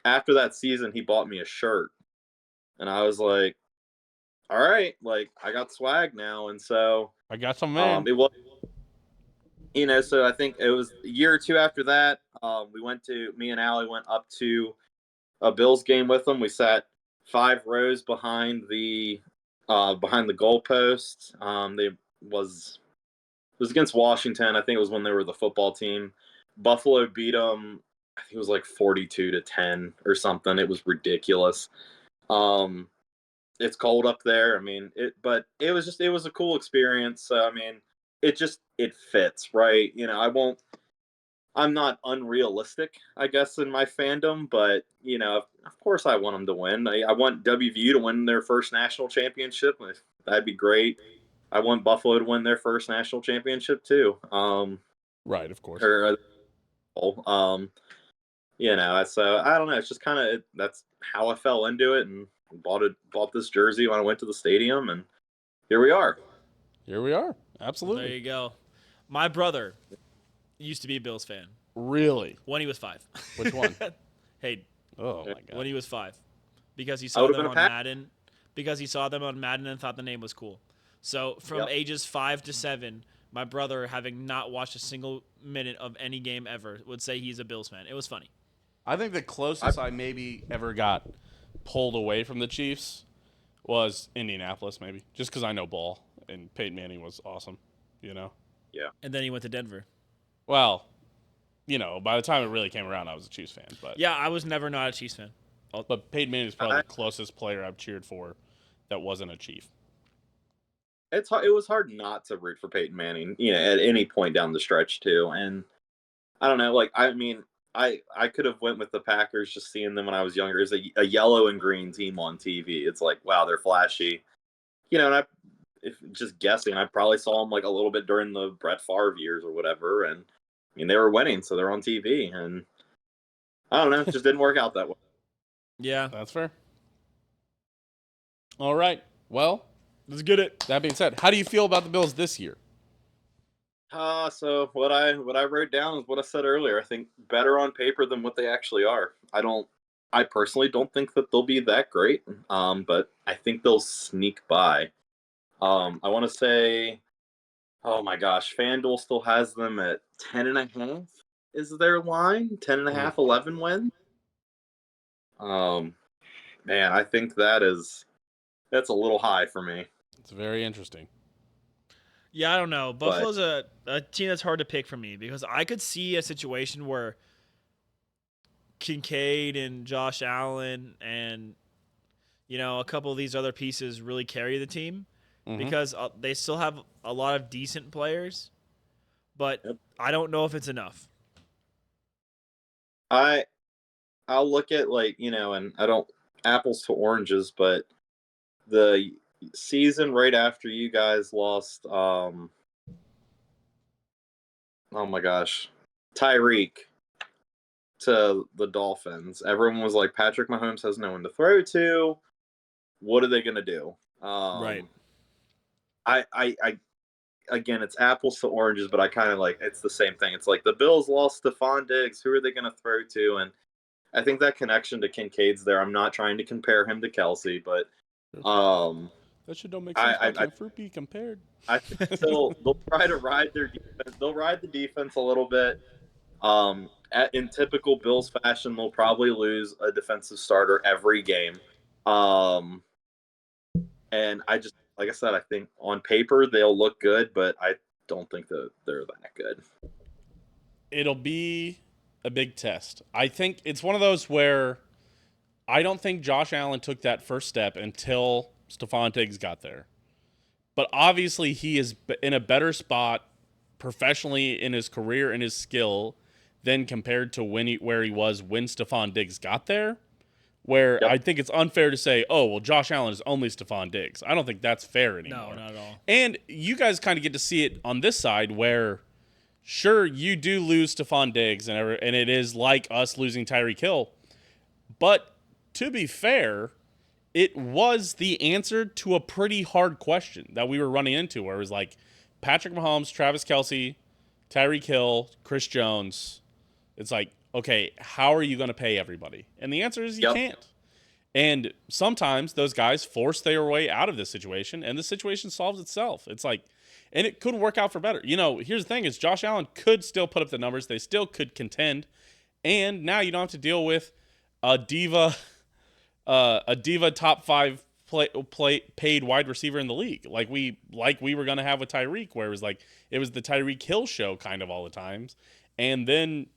after that season, he bought me a shirt, and I was like, all right, like I got swag now. And so I got some in. it was, so I think it was a year or two after that. Me and Allie went up to a Bills game with them. We sat 5 rows behind the goalpost. It was against Washington. I think it was when they were the football team. Buffalo beat them. I think it was like 42-10 or something. It was ridiculous. It's cold up there. I mean, but it was a cool experience. So, I mean, it fits, right? I'm not unrealistic, I guess, in my fandom, but of course, I want them to win. I want WVU to win their first national championship. That'd be great. I want Buffalo to win their first national championship too. Right, of course. So I don't know. It's just kind of that's how I fell into it and bought this jersey when I went to the stadium, and here we are. Here we are. Absolutely. There you go. My brother used to be a Bills fan Really? when he was 5. Which one? Hey, Oh my god. when he was 5, because he I saw would've them been on a Madden. Because he saw them on Madden and thought the name was cool. So from Yep. ages 5 to 7, my brother, having not watched a single minute of any game ever, would say he's a Bills fan. It was funny. I think the closest I maybe ever got pulled away from the Chiefs was Indianapolis, maybe. Just because I know ball, and Peyton Manning was awesome, Yeah. And then he went to Denver. Well, by the time it really came around, I was a Chiefs fan. But Yeah, I was never not a Chiefs fan. but Peyton Manning is probably the closest player I've cheered for that wasn't a Chief. It was hard not to root for Peyton Manning, at any point down the stretch too. And I don't know, like I mean, I could have went with the Packers just seeing them when I was younger as a yellow and green team on TV. It's like, wow, they're flashy, And if just guessing, I probably saw them like a little bit during the Brett Favre years or whatever, and I mean they were winning, so they're on TV, and I don't know, it just didn't work out that way. Yeah, That's fair. All right. Well, let's get it. that being said, how do you feel about the Bills this year? So what I wrote down is what I said earlier. I think better on paper than what they actually are. I personally don't think that they'll be that great. But I think they'll sneak by. I want to say, oh my gosh, FanDuel still has them at 10.5 is their line. 10.5, 11 wins. Man, I think that's a little high for me. It's very interesting. Yeah, I don't know. Buffalo's a team that's hard to pick for me because I could see a situation where Kincaid and Josh Allen and a couple of these other pieces really carry the team because they still have a lot of decent players, but I don't know if it's enough. I'll look at and I don't apples to oranges, but the season right after you guys lost, oh my gosh, Tyreek to the Dolphins. Everyone was like, Patrick Mahomes has no one to throw to. What are they gonna do? Right. I again, it's apples to oranges, but I kind of it's the same thing. It's like the Bills lost Stephon Diggs. Who are they gonna throw to? And I think that connection to Kincaid's there. I'm not trying to compare him to Kelsey, but that shit don't make sense. How can fruit be compared? I think they'll try to ride their defense. They'll ride the defense a little bit. In typical Bills fashion, they'll probably lose a defensive starter every game. And I just, like I said, I think on paper they'll look good, but I don't think that they're that good. It'll be a big test. I think it's one of those where I don't think Josh Allen took that first step until Stephon Diggs got there. But obviously he is in a better spot professionally in his career and his skill than compared to where he was when Stephon Diggs got there. Where I think it's unfair to say, oh, well, Josh Allen is only Stephon Diggs. I don't think that's fair anymore. No, not at all. And you guys kind of get to see it on this side where, sure, you do lose Stephon Diggs, and it is like us losing Tyreek Hill. But to be fair, it was the answer to a pretty hard question that we were running into, where it was like Patrick Mahomes, Travis Kelce, Tyreek Hill, Chris Jones. It's like, okay, how are you going to pay everybody? And the answer is you can't. And sometimes those guys force their way out of this situation, and the situation solves itself. It's like, and it could work out for better. You know, here's the thing: is Josh Allen could still put up the numbers. They still could contend, and now you don't have to deal with a diva top five paid wide receiver in the league, like we were gonna have with Tyreek, where it was like it was the Tyreek Hill show kind of all the times, and then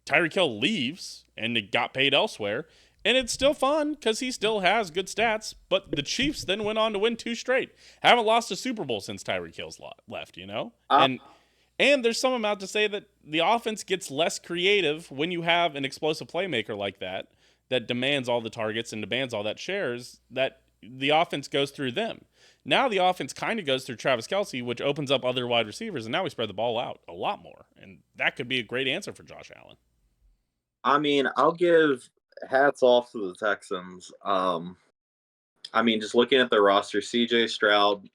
Tyreek Hill leaves and it got paid elsewhere, and it's still fun because he still has good stats. But the Chiefs then went on to win 2 straight, haven't lost a Super Bowl since Tyreek Hill's left, you know, and there's some amount to say that the offense gets less creative when you have an explosive playmaker like that demands all the targets and demands all that shares, that the offense goes through them. Now the offense kind of goes through Travis Kelce, which opens up other wide receivers, and now we spread the ball out a lot more. And that could be a great answer for Josh Allen. I mean, I'll give hats off to the Texans. I mean, just looking at their roster, CJ Stroud,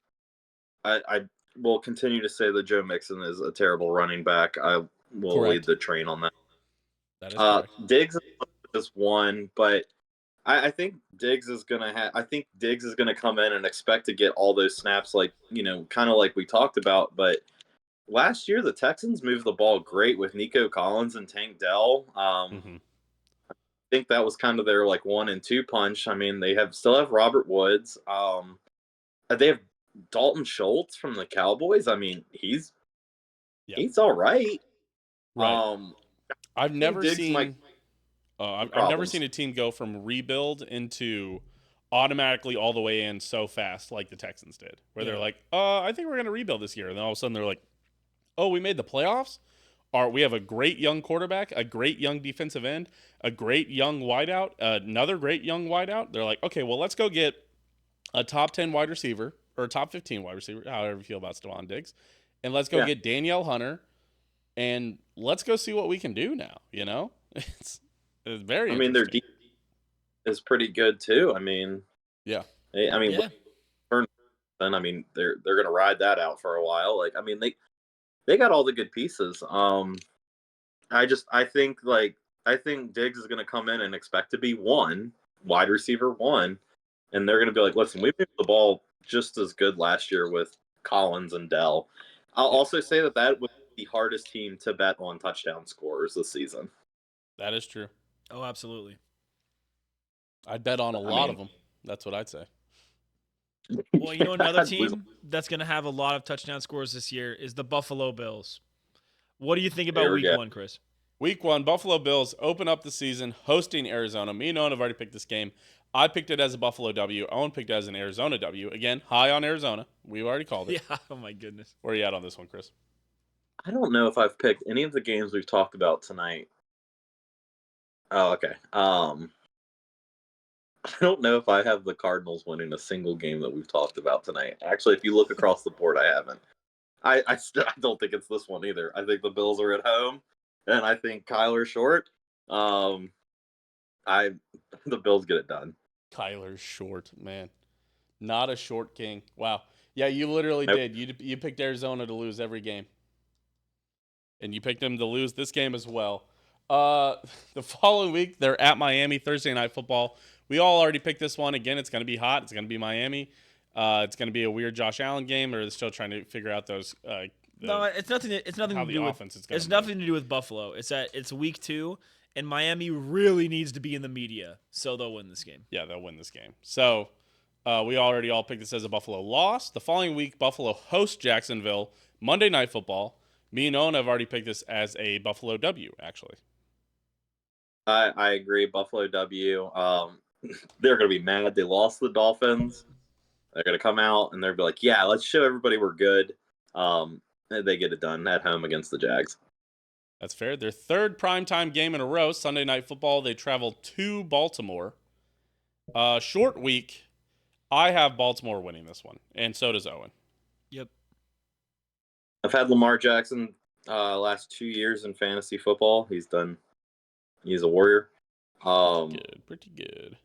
I will continue to say that Joe Mixon is a terrible running back. I will lead the train on that. That is correct. Diggs is one, but I think Diggs is gonna come in and expect to get all those snaps, like, you know, kind of like we talked about. But last year the Texans moved the ball great with Nico Collins and Tank Dell. I think that was kind of their like 1 and 2 punch. I mean, they still have Robert Woods. They have Dalton Schultz from the Cowboys. I mean, he's all right. I've never seen I've never seen a team go from rebuild into automatically all the way in so fast like the Texans did, where they're like, I think we're going to rebuild this year. And then all of a sudden they're like, oh, we made the playoffs? We have a great young quarterback, a great young defensive end, a great young wideout, another great young wideout. They're like, okay, well, let's go get a top 10 wide receiver or a top 15 wide receiver, however you feel about Stephon Diggs, and let's go get Danielle Hunter, and let's go see what we can do now, you know? It's very I mean, their defense is pretty good too. I mean, I mean, I mean, they're going to ride that out for a while. Like, I mean, they got all the good pieces. I think Diggs is going to come in and expect to be wide receiver 1, and they're going to be like, listen, we moved the ball just as good last year with Collins and Dell. I'll also say that was the hardest team to bet on touchdown scorers this season. That is true. Oh, absolutely. I'd bet on a lot of them. That's what I'd say. Well, you know, another team that's going to have a lot of touchdown scores this year is the Buffalo Bills. What do you think about week 1, Chris? Week 1, Buffalo Bills open up the season hosting Arizona. Me and Owen have already picked this game. I picked it as a Buffalo W. Owen picked it as an Arizona W. Again, high on Arizona. We already called it. Yeah, oh my goodness. Where are you at on this one, Chris? I don't know if I've picked any of the games we've talked about tonight. Oh, okay. I don't know if I have the Cardinals winning a single game that we've talked about tonight. Actually, if you look across the board, I haven't. I don't think it's this one either. I think the Bills are at home, and I think Kyler's short. The Bills get it done. Kyler's short, man. Not a short king. Wow. Yeah, you literally did. You picked Arizona to lose every game. And you picked them to lose this game as well. The following week, they're at Miami, Thursday Night Football. We all already picked this one. Again, it's going to be hot. It's going to be Miami. It's going to be a weird Josh Allen game, or they're still trying to figure out those. No, it's nothing. It's nothing to do with. It's nothing to do with Buffalo. It's week 2, and Miami really needs to be in the media, so they'll win this game. Yeah, they'll win this game. So we already all picked this as a Buffalo loss. The following week, Buffalo hosts Jacksonville, Monday Night Football. Me and Owen have already picked this as a Buffalo W, actually. I agree. Buffalo W. They're going to be mad. They lost the Dolphins. They're going to come out and they'll be like, yeah, let's show everybody we're good. They get it done at home against the Jags. That's fair. Their third primetime game in a row, Sunday Night Football. They travel to Baltimore. Short week. I have Baltimore winning this one, and so does Owen. Yep. I've had Lamar Jackson last 2 years in fantasy football. He's a warrior. Pretty good.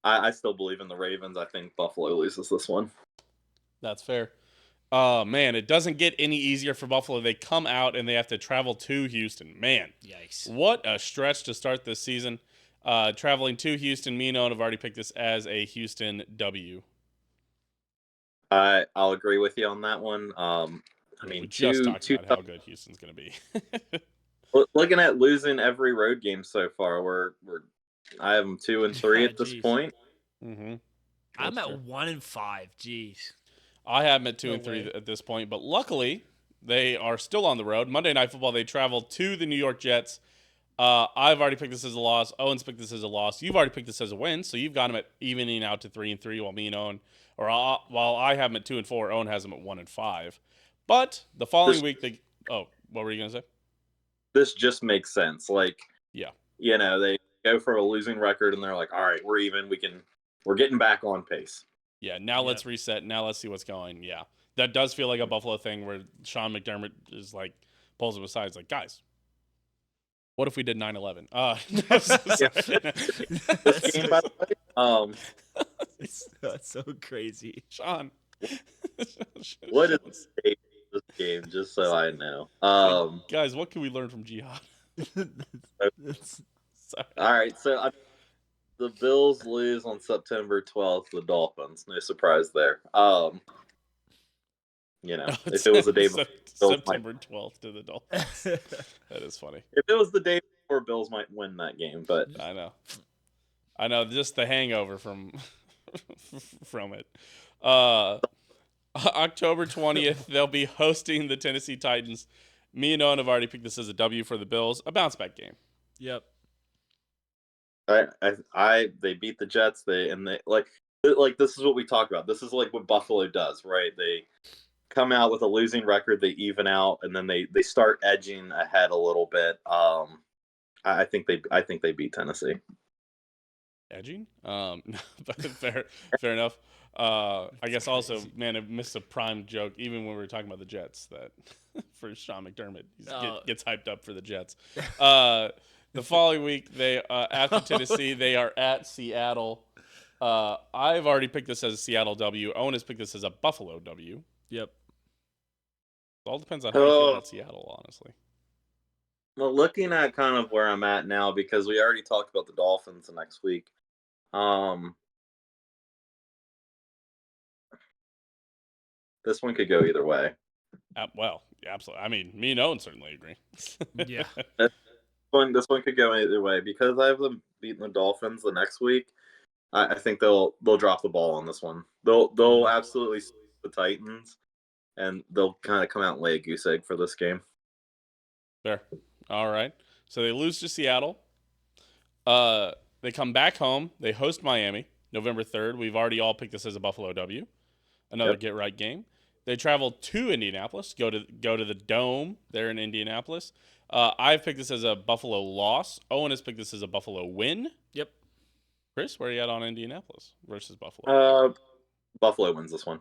I still believe in the Ravens. I think Buffalo loses this one. That's fair. Man, it doesn't get any easier for Buffalo. They come out and they have to travel to Houston. Man, Yikes. what a stretch to start this season. Traveling to Houston, me and Owen have already picked this as a Houston W. I'll agree with you on that one. I mean, we just two talked about how good Houston's going to be. looking at losing every road game so far, I have them 2-3 at this Jeez. point. Mm-hmm. I'm at 1-5. Jeez. I have them at 2 No and 3 way. at this point, but luckily they are still on the road. Monday Night Football, they travel to the New York Jets. I've already picked this as a loss. Owen's picked this as a loss. You've already picked this as a win, so you've got them at evening out to 3 and 3, while me and Owen, while I have them at 2 and 4, Owen has them at 1 and 5. But the following week, what were you gonna say? This just makes sense. Like, Yeah, they go for a losing record and they're like, all right, we're even. We're getting back on pace. yeah. Now let's reset. Now let's see what's going. Yeah, that does feel like a Buffalo thing where Sean McDermott is like pulls him aside. He's like, guys, what if we did 9/11? This game, by the way, That's so crazy. Sean. what is the state of this game? Just so I know. Guys, what can we learn from Jihad? Sorry. All right, so the Bills lose on September 12th to the Dolphins. No surprise there. If it was the day before, September 12th to the Dolphins. That is funny. If it was the day before, Bills might win that game. But I know, just the hangover from it. October 20th, they'll be hosting the Tennessee Titans. Me and Owen have already picked this as a W for the Bills, a bounce back game. Yep. They beat the Jets. They this is what we talk about. This is like what Buffalo does, right? They come out with a losing record, they even out, and then they start edging ahead a little bit. I think they beat Tennessee. Edging? Fair enough. I guess also, man, I missed a prime joke even when we were talking about the Jets that for Sean McDermott, gets hyped up for the Jets. The following week, they after Tennessee, they are at Seattle. I've already picked this as a Seattle W. Owen has picked this as a Buffalo W. Yep. It all depends on how you feel about Seattle, honestly. Well, looking at kind of where I'm at now, because we already talked about the Dolphins the next week. This one could go either way. Well, absolutely. I mean, me and Owen certainly agree. Yeah. This one could go either way because I have them beating the Dolphins the next week. I think they'll drop the ball on this one. They'll absolutely sweep the Titans, and they'll kind of come out and lay a goose egg for this game. Fair. All right. So they lose to Seattle. They come back home. They host Miami November 3rd. We've already all picked this as a Buffalo W. Another get-right game. They travel to Indianapolis, go to the Dome there in Indianapolis. I've picked this as a Buffalo loss. Owen has picked this as a Buffalo win. Yep. Chris, where are you at on Indianapolis versus Buffalo? Buffalo wins this one.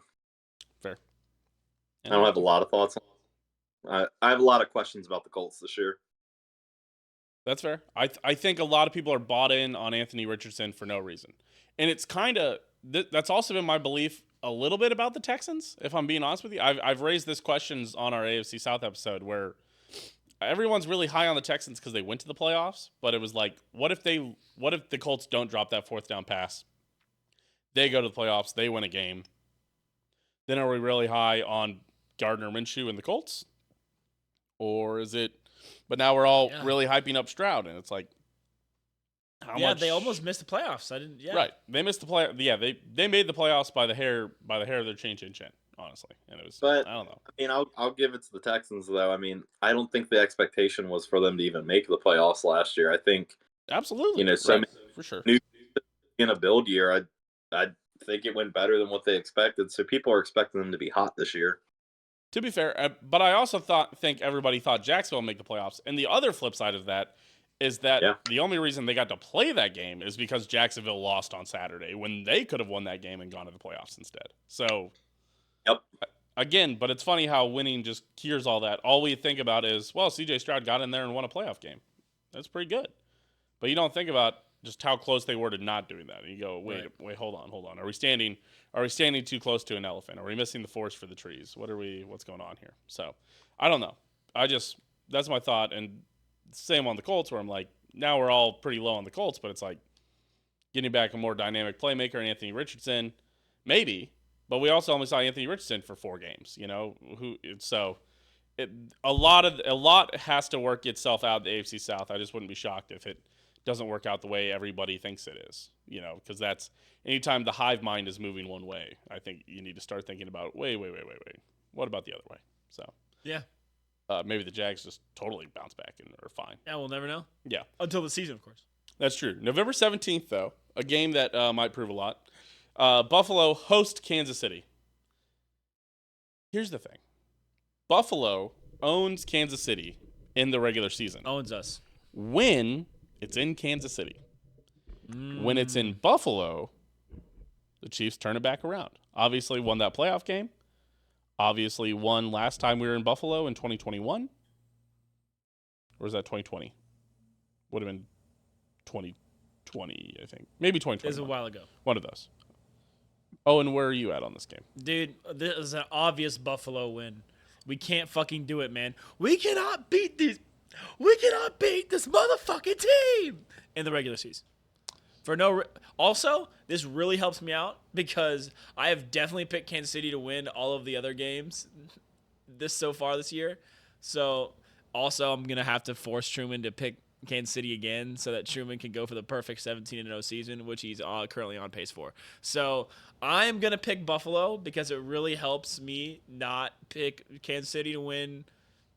Fair. I don't have a lot of thoughts on I have a lot of questions about the Colts this year. That's fair. I think a lot of people are bought in on Anthony Richardson for no reason. And it's kind of that's also been my belief a little bit about the Texans, if I'm being honest with you. I've raised this questions on our AFC South episode where everyone's really high on the Texans because they went to the playoffs, but it was like, what if the Colts don't drop that fourth down pass? They go to the playoffs, they win a game. Then are we really high on Gardner Minshew and the Colts? Or is it? But now we're all really hyping up Stroud, and it's like, how much? They almost missed the playoffs. I didn't. Yeah. Right, they missed the play. Yeah, they made the playoffs by the hair of their chin, honestly, and it was. But I don't know. I mean, I'll give it to the Texans though. I mean, I don't think the expectation was for them to even make the playoffs last year. I think absolutely, for sure. In a build year, I think it went better than what they expected. So people are expecting them to be hot this year. To be fair, but I also think everybody thought Jacksonville would make the playoffs. And the other flip side of that is that the only reason they got to play that game is because Jacksonville lost on Saturday when they could have won that game and gone to the playoffs instead. So, again, but it's funny how winning just cures all that. All we think about is, well, C.J. Stroud got in there and won a playoff game. That's pretty good. But you don't think about just how close they were to not doing that. And you go, Right. wait, hold on. Are we standing too close to an elephant? Are we missing the forest for the trees? What's going on here? So I don't know. That's my thought. And same on the Colts, where I'm like, now we're all pretty low on the Colts, but it's like getting back a more dynamic playmaker and Anthony Richardson, maybe. But we also only saw Anthony Richardson for 4 games, a lot has to work itself out in the AFC South. I just wouldn't be shocked if it doesn't work out the way everybody thinks it is, because that's anytime the hive mind is moving one way, I think you need to start thinking about, wait. What about the other way? So, Yeah. maybe the Jags just totally bounce back and are fine. Yeah, we'll never know. Yeah. Until the season, of course. That's true. November 17th, though, a game that might prove a lot. Buffalo host Kansas City. Here's the thing. Buffalo owns Kansas City in the regular season. Owns us. When it's in Kansas City. When it's in Buffalo, the Chiefs turn it back around. Obviously won that playoff game. Obviously won last time we were in Buffalo in 2021. Or was that 2020? Would have been 2020, I think. Maybe 2020. It was a while ago. One of those. Oh, and where are you at on this game? Dude, this is an obvious Buffalo win. We can't fucking do it, man. We cannot beat this motherfucking team in the regular season. Also, this really helps me out because I have definitely picked Kansas City to win all of the other games so far this year. So, also, I'm going to have to force Truman to pick Kansas City again so that Truman can go for the perfect 17-0 season, which he's currently on pace for. So, I'm going to pick Buffalo because it really helps me not pick Kansas City to win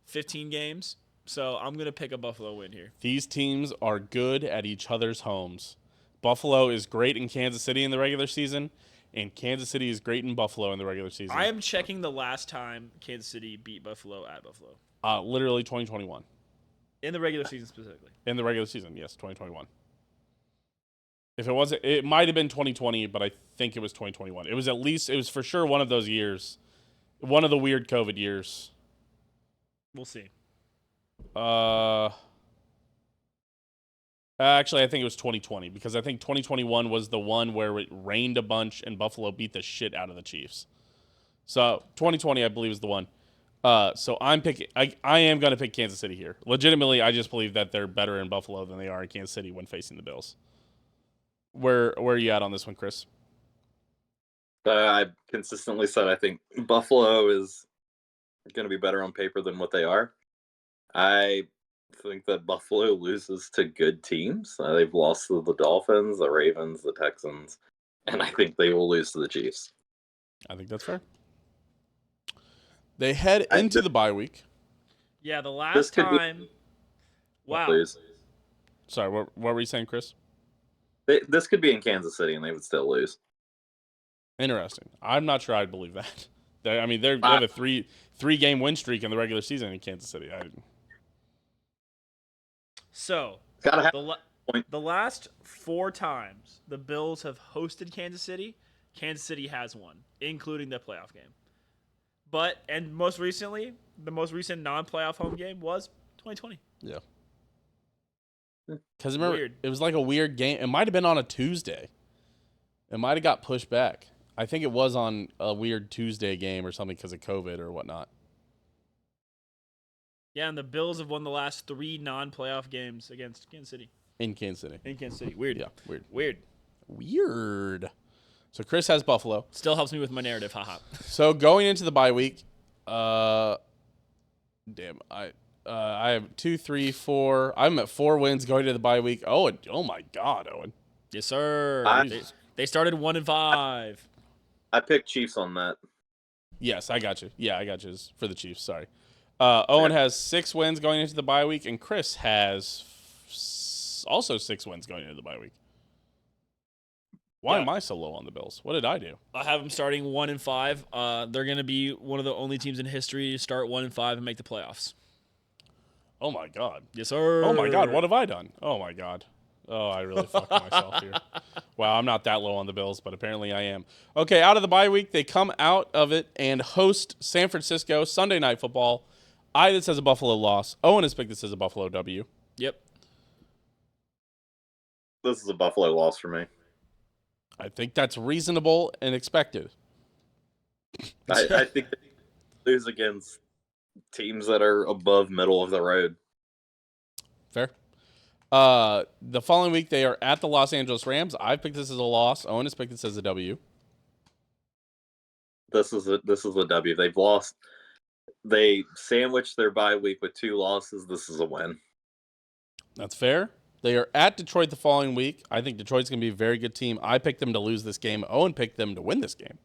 15 games. So, I'm going to pick a Buffalo win here. These teams are good at each other's homes. Buffalo is great in Kansas City in the regular season, and Kansas City is great in Buffalo in the regular season. I am checking the last time Kansas City beat Buffalo at Buffalo. Literally 2021. In the regular season specifically. In the regular season, yes, 2021. If it wasn't, it might have been 2020, but I think it was 2021. It was for sure one of those years. One of the weird COVID years. We'll see. Actually, I think it was 2020 because I think 2021 was the one where it rained a bunch and Buffalo beat the shit out of the Chiefs. So 2020, I believe, is the one. So I'm picking. I am going to pick Kansas City here. Legitimately, I just believe that they're better in Buffalo than they are in Kansas City when facing the Bills. Where are you at on this one, Chris? I've consistently said I think Buffalo is going to be better on paper than what they are. I think that Buffalo loses to good teams. They've lost to the Dolphins, the Ravens, the Texans, and I think they will lose to the Chiefs. I think that's fair. They head into the bye week. Yeah, the last time. Wow. Please. Sorry, what were you saying, Chris? This could be in Kansas City, and they would still lose. Interesting. I'm not sure I'd believe that. They have a three-game win streak in the regular season in Kansas City. So, Gotta have the last 4 times the Bills have hosted Kansas City has won, including the playoff game. And most recently, the most recent non-playoff home game was 2020. Yeah. Because remember, it was like a weird game. It might have been on a Tuesday. It might have got pushed back. I think it was on a weird Tuesday game or something because of COVID or whatnot. Yeah, and the Bills have won the last 3 non-playoff games against Kansas City. In Kansas City. In Kansas City. Weird. Yeah, Weird. So Chris has Buffalo. Still helps me with my narrative, haha. So going into the bye week, I have 2, 3, 4. I'm at 4 wins going to the bye week. Oh my God, Owen. Yes, sir. They started 1-5. I picked Chiefs on that. Yes, I got you. Yeah, I got you for the Chiefs. Sorry. Owen has 6 wins going into the bye week, and Chris has also 6 wins going into the bye week. Why am I so low on the Bills? What did I do? I have them starting 1-5. They're going to be one of the only teams in history to start 1-5 and make the playoffs. Oh my God. Yes, sir. Oh my God. What have I done? Oh my God. Oh, I really fucked myself here. Wow, I'm not that low on the Bills, but apparently I am. Okay, out of the bye week, they come out of it and host San Francisco Sunday Night Football. This has a Buffalo loss. Owen has picked this as a Buffalo W. Yep. This is a Buffalo loss for me. I think that's reasonable and expected. I think they lose against teams that are above middle of the road. Fair. The following week, they are at the Los Angeles Rams. I picked this as a loss. Owen has picked this as a W. This is a W. They've lost. They sandwiched their bye week with 2 losses. This is a win. That's fair. They are at Detroit the following week. I think Detroit's going to be a very good team. I picked them to lose this game. Owen picked them to win this game.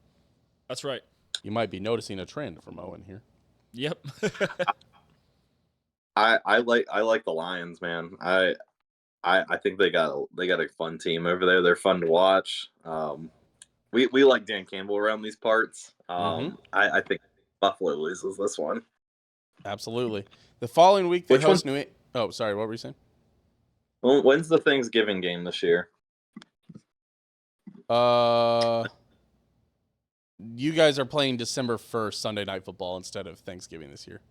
That's right. You might be noticing a trend from Owen here. Yep. I like the Lions, man. I think they got a fun team over there. They're fun to watch. We like Dan Campbell around these parts. I think Buffalo loses this one. Absolutely. The following week, they Which host Oh, sorry. What were you saying? When's the Thanksgiving game this year? You guys are playing December 1st Sunday Night Football instead of Thanksgiving this year.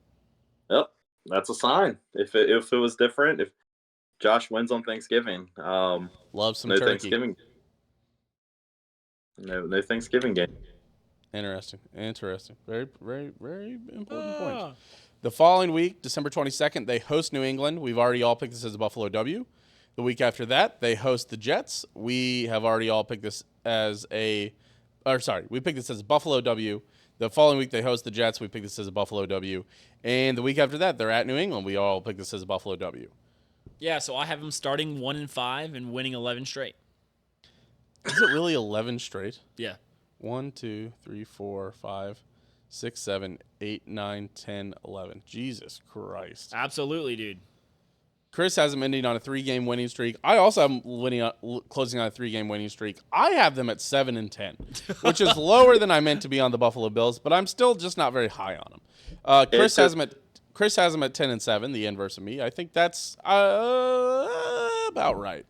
Yep, that's a sign. If it was different, if Josh wins on Thanksgiving, Love some no turkey. Thanksgiving. No Thanksgiving game. Interesting. Very, very, very important point. The following week, December 22nd, they host New England. We've already all picked this as a Buffalo W. The week after that, they host the Jets. We have already all picked this as we picked this as a Buffalo W. The following week, they host the Jets. We picked this as a Buffalo W. And the week after that, they're at New England. We all picked this as a Buffalo W. Yeah, so I have them starting 1-5 and winning 11 straight. Is it really 11 straight? Yeah. 1, 2, 3, 4, 5, 6, 7, 8, 9, 10, 11. Jesus Christ. Absolutely, dude. Chris has them ending on a 3-game winning streak. I also have them closing on a 3-game winning streak. I have them at 7-10, which is lower than I meant to be on the Buffalo Bills, but I'm still just not very high on them. Chris has them at 10-7, the inverse of me. I think that's about right.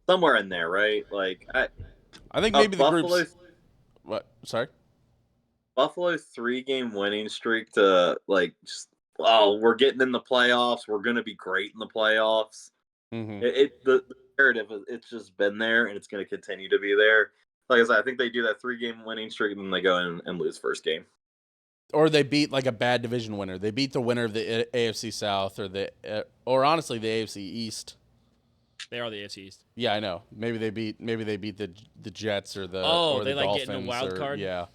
Somewhere in there, right? Like I think maybe the Buffalo, group's what? Sorry. Buffalo's 3-game winning streak to we're getting in the playoffs. We're going to be great in the playoffs. Mm-hmm. The narrative, it's just been there, and it's going to continue to be there. Like I said, I think they do that 3-game winning streak, and then they go in and lose first game. Or they beat like a bad division winner. They beat the winner of the AFC South or honestly the AFC East. They are the AFC East. Yeah, I know. Maybe they beat the Jets or the they the like Dolphins getting a wild card. Yeah.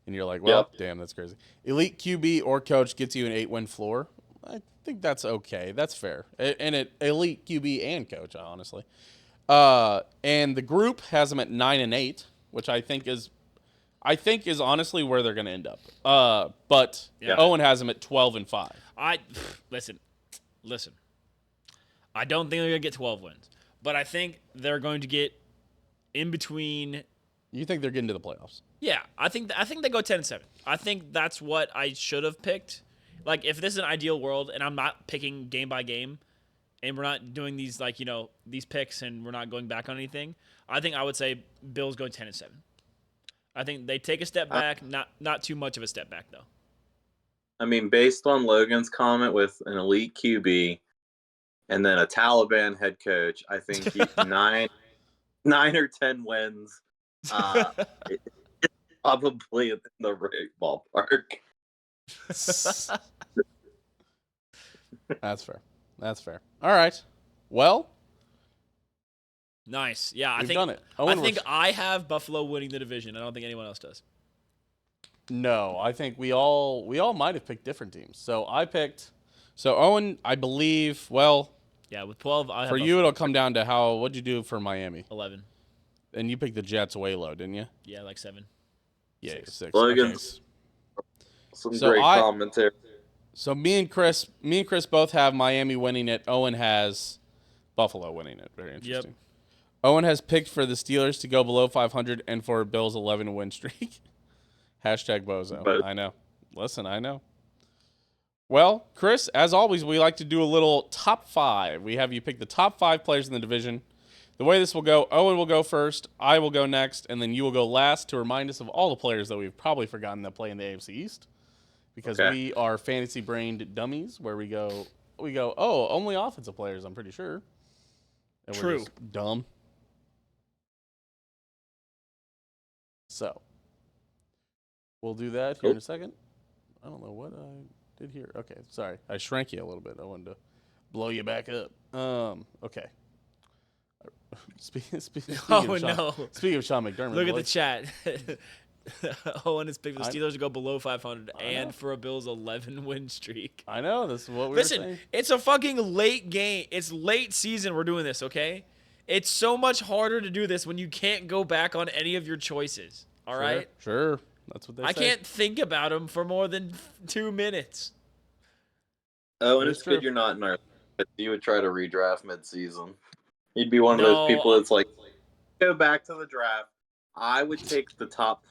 And you're like, well, Yep. damn, that's crazy. Elite QB or coach gets you an 8-win floor. I think that's okay. That's fair. And elite QB and coach, honestly. And the group has them at 9-8, which I think is honestly where they're going to end up. But Yeah. Owen has them at 12-5. Listen. I don't think they're going to get 12 wins, but I think they're going to get in between. You think they're getting to the playoffs? Yeah, I think they go 10-7. I think that's what I should have picked. Like, if this is an ideal world and I'm not picking game by game and we're not doing these these picks and we're not going back on anything, I think I would say Bills go 10-7. I think they take a step back, not too much of a step back though. I mean, based on Logan's comment with an elite QB and then a Taliban head coach, I think 9 or 10 wins. It's probably in the right ballpark. That's fair. All right. Well, nice. Yeah, we've done it. Owen, I think I have Buffalo winning the division. I don't think anyone else does. No, I think we all might have picked different teams. So Owen, I believe, well, yeah, with 12, I have for Buffalo. you it'll come down to what'd you do for Miami? 11. And you picked the Jets way low, didn't you? Yeah, like 7. Yeah, 6. 6. Logan's Okay. some great commentary. So me and Chris both have Miami winning it. Owen has Buffalo winning it. Very interesting. Yep. Owen has picked for the Steelers to go below 500 and for Bills 11-win streak. Hashtag Bozo. But I know. Listen, I know. Well, Chris, as always, we like to do a little top 5. We have you pick the top 5 players in the division. The way this will go, Owen will go first, I will go next, and then you will go last to remind us of all the players that we've probably forgotten that play in the AFC East. Because we are fantasy-brained dummies where we go, oh, only offensive players, I'm pretty sure. And True. we're just dumb. So, we'll do that here in a second. I don't know what I did here. Okay, sorry. I shrank you a little bit. I wanted to blow you back up. Okay. Speaking Oh, of Sean, no. speaking of Sean McDermott, Look at the boys, chat. Owen has picked the I- Steelers to go below 500 I know. and for a Bills 11-win streak. I know this is what we Listen, were saying. it's a fucking late game. It's late season we're doing this, okay? It's so much harder to do this when you can't go back on any of your choices, all right? Sure. That's what they I say. can't think about them for more than 2 minutes. Oh, and That's it's true. good you're not in our. You would try to redraft mid-season. You'd be one of No, those people that's like, go back to the draft. I would take the top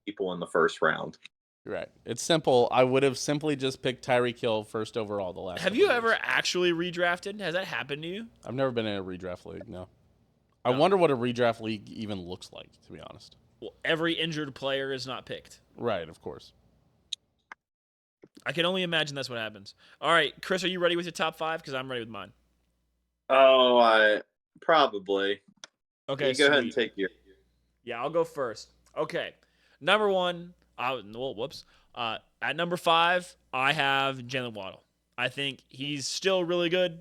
people in the first round. You're right. It's simple. I would have simply just picked Tyreek Hill first overall the last. Have you couple ever years. actually redrafted? Has that happened to you? I've never been in a redraft league. No. I No. wonder what a redraft league even looks like. To be honest. Well, every injured player is not picked. Right. Of course. I can only imagine that's what happens. All right, Chris, are you ready with your top 5? Because I'm ready with mine. Oh, I probably. Okay, You go ahead and sweet. take your. Yeah, I'll go first. Okay, number 1. At number 5, I have Jalen Waddle. I think he's still really good.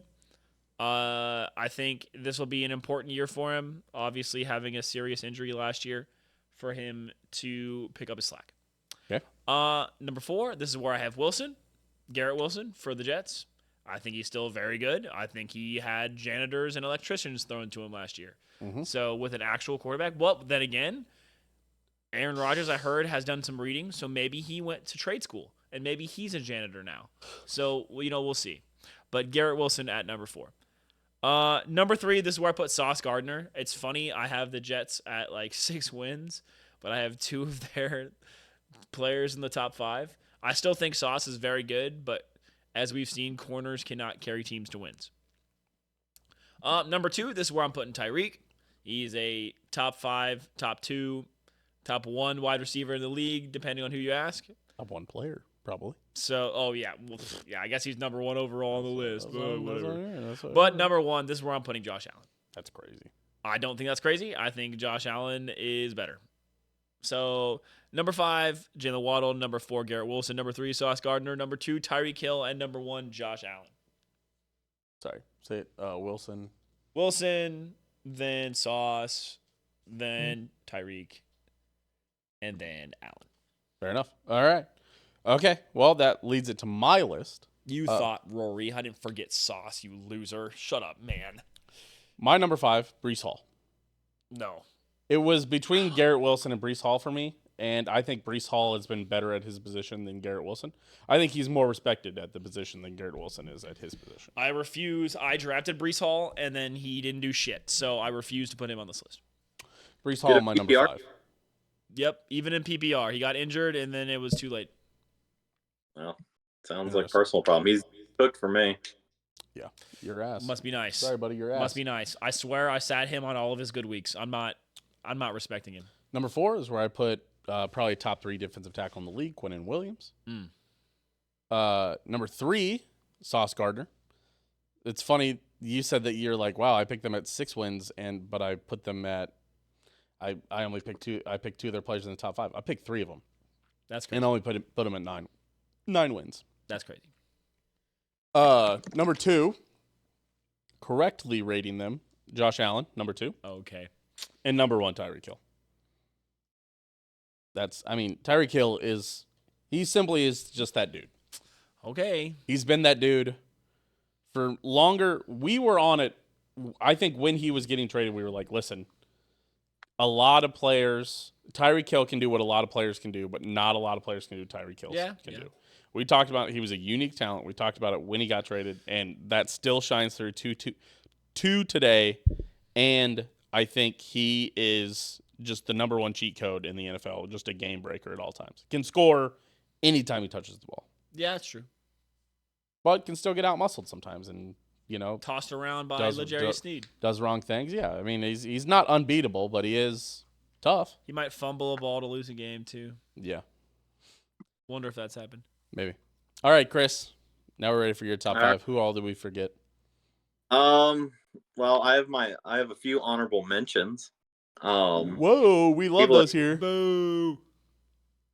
I think this will be an important year for him. Obviously, having a serious injury last year, for him to pick up his slack. Okay. Number 4, this is where I have Wilson, Garrett Wilson for the Jets. I think he's still very good. I think he had janitors and electricians thrown to him last year. Mhm. So with an actual quarterback, well, then again, Aaron Rodgers, I heard, has done some reading, so maybe he went to trade school, and maybe he's a janitor now. So, we'll see. But Garrett Wilson at number 4. Number 3, this is where I put Sauce Gardner. It's funny, I have the Jets at like 6 wins, but I have 2 of their players in the top 5. I still think Sauce is very good, but as we've seen, corners cannot carry teams to wins. Number 2, this is where I'm putting Tyreek. He's a top 5, top 2, top 1 wide receiver in the league, depending on who you ask. Top 1 player, probably. So, I guess he's number 1 overall on the list. Whatever. But number 1, this is where I'm putting Josh Allen. That's crazy. I don't think that's crazy. I think Josh Allen is better. So, number 5, Jalen Waddle. Number 4, Garrett Wilson. Number 3, Sauce Gardner. Number 2, Tyreek Hill. And number 1, Josh Allen. Sorry. Say it. Wilson. Wilson, then Sauce, then Tyreek, and then Allen. Fair enough. All right. Okay. Well, that leads it to my list. You thought Rory. I didn't forget Sauce, you loser. Shut up, man. My number 5, Breece Hall. No. It was between Garrett Wilson and Breece Hall for me, and I think Breece Hall has been better at his position than Garrett Wilson. I think he's more respected at the position than Garrett Wilson is at his position. I refuse. I drafted Breece Hall, and then he didn't do shit, so I refuse to put him on this list. Breece Hall, my number PPR? 5. Yep, even in PPR. He got injured, and then it was too late. Well, sounds like personal problem. He's cooked for me. Yeah, your ass. Must be nice. Sorry, buddy, your ass. Must be nice. I swear I sat him on all of his good weeks. I'm not respecting him. Number 4 is where I put probably top 3 defensive tackle in the league, Quinnen Williams. Number 3, Sauce Gardner. It's funny you said that you're like, wow, I picked them at 6 wins, but I put them at. I only picked 2. I picked 2 of their players in the top 5. I picked 3 of them. That's crazy. And only put them at 9 wins. That's crazy. Number 2, correctly rating them, Josh Allen, number 2. Okay. And number 1, Tyreek Hill. Tyreek Hill he simply is just that dude. Okay. He's been that dude for longer. We were on it. I think when he was getting traded, we were like, listen, a lot of players, Tyreek Hill can do what a lot of players can do, but not a lot of players can do Tyreek Hill can do. We talked about he was a unique talent. We talked about it when he got traded, and that still shines through to today. And I think he is just the number 1 cheat code in the NFL, just a game breaker at all times. Can score anytime he touches the ball. Yeah, that's true. But can still get out-muscled sometimes and, Tossed around by does- L'Jarius Sneed. does wrong things. Yeah, I mean, he's not unbeatable, but he is tough. He might fumble a ball to lose a game, too. Yeah, Wonder if that's happened. maybe. All right, Chris. Now we're ready for your top All 5. right. Who all did we forget? Well, I have a few honorable mentions. Whoa, we love people- those here. Boo.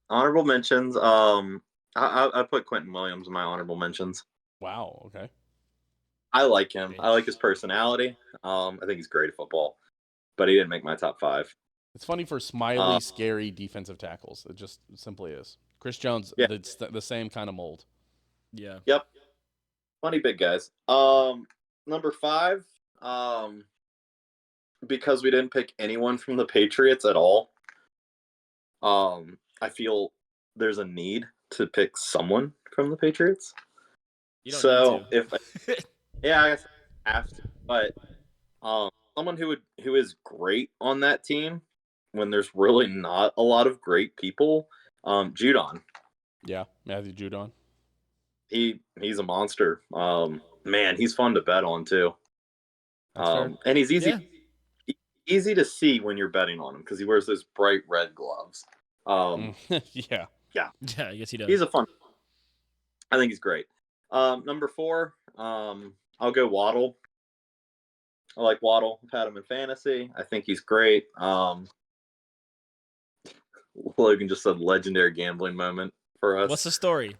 Honorable mentions. I put Quentin Williams in my honorable mentions. Wow. Okay. I like him. I like his personality. I think he's great at football, but he didn't make my top 5. It's funny for smiley, scary defensive tackles. It just simply is. Chris Jones, Yeah. the same kind of mold. Yeah. Yep. Funny big guys. Number 5. Because we didn't pick anyone from the Patriots at all. I feel there's a need to pick someone from the Patriots. You don't So need to. yeah, I guess I have to. But someone who is great on that team when there's really not a lot of great people, Judon. Yeah, Matthew Judon. He's a monster. Man, he's fun to bet on too. That's fair. And he's Yeah. easy to see when you're betting on him because he wears those bright red gloves. Yeah. Yeah, I guess he does. He's a fun. I think he's great. Number 4, I'll go Waddle. I like Waddle. I've had him in fantasy. I think he's great. Logan just said legendary gambling moment for us. What's the story?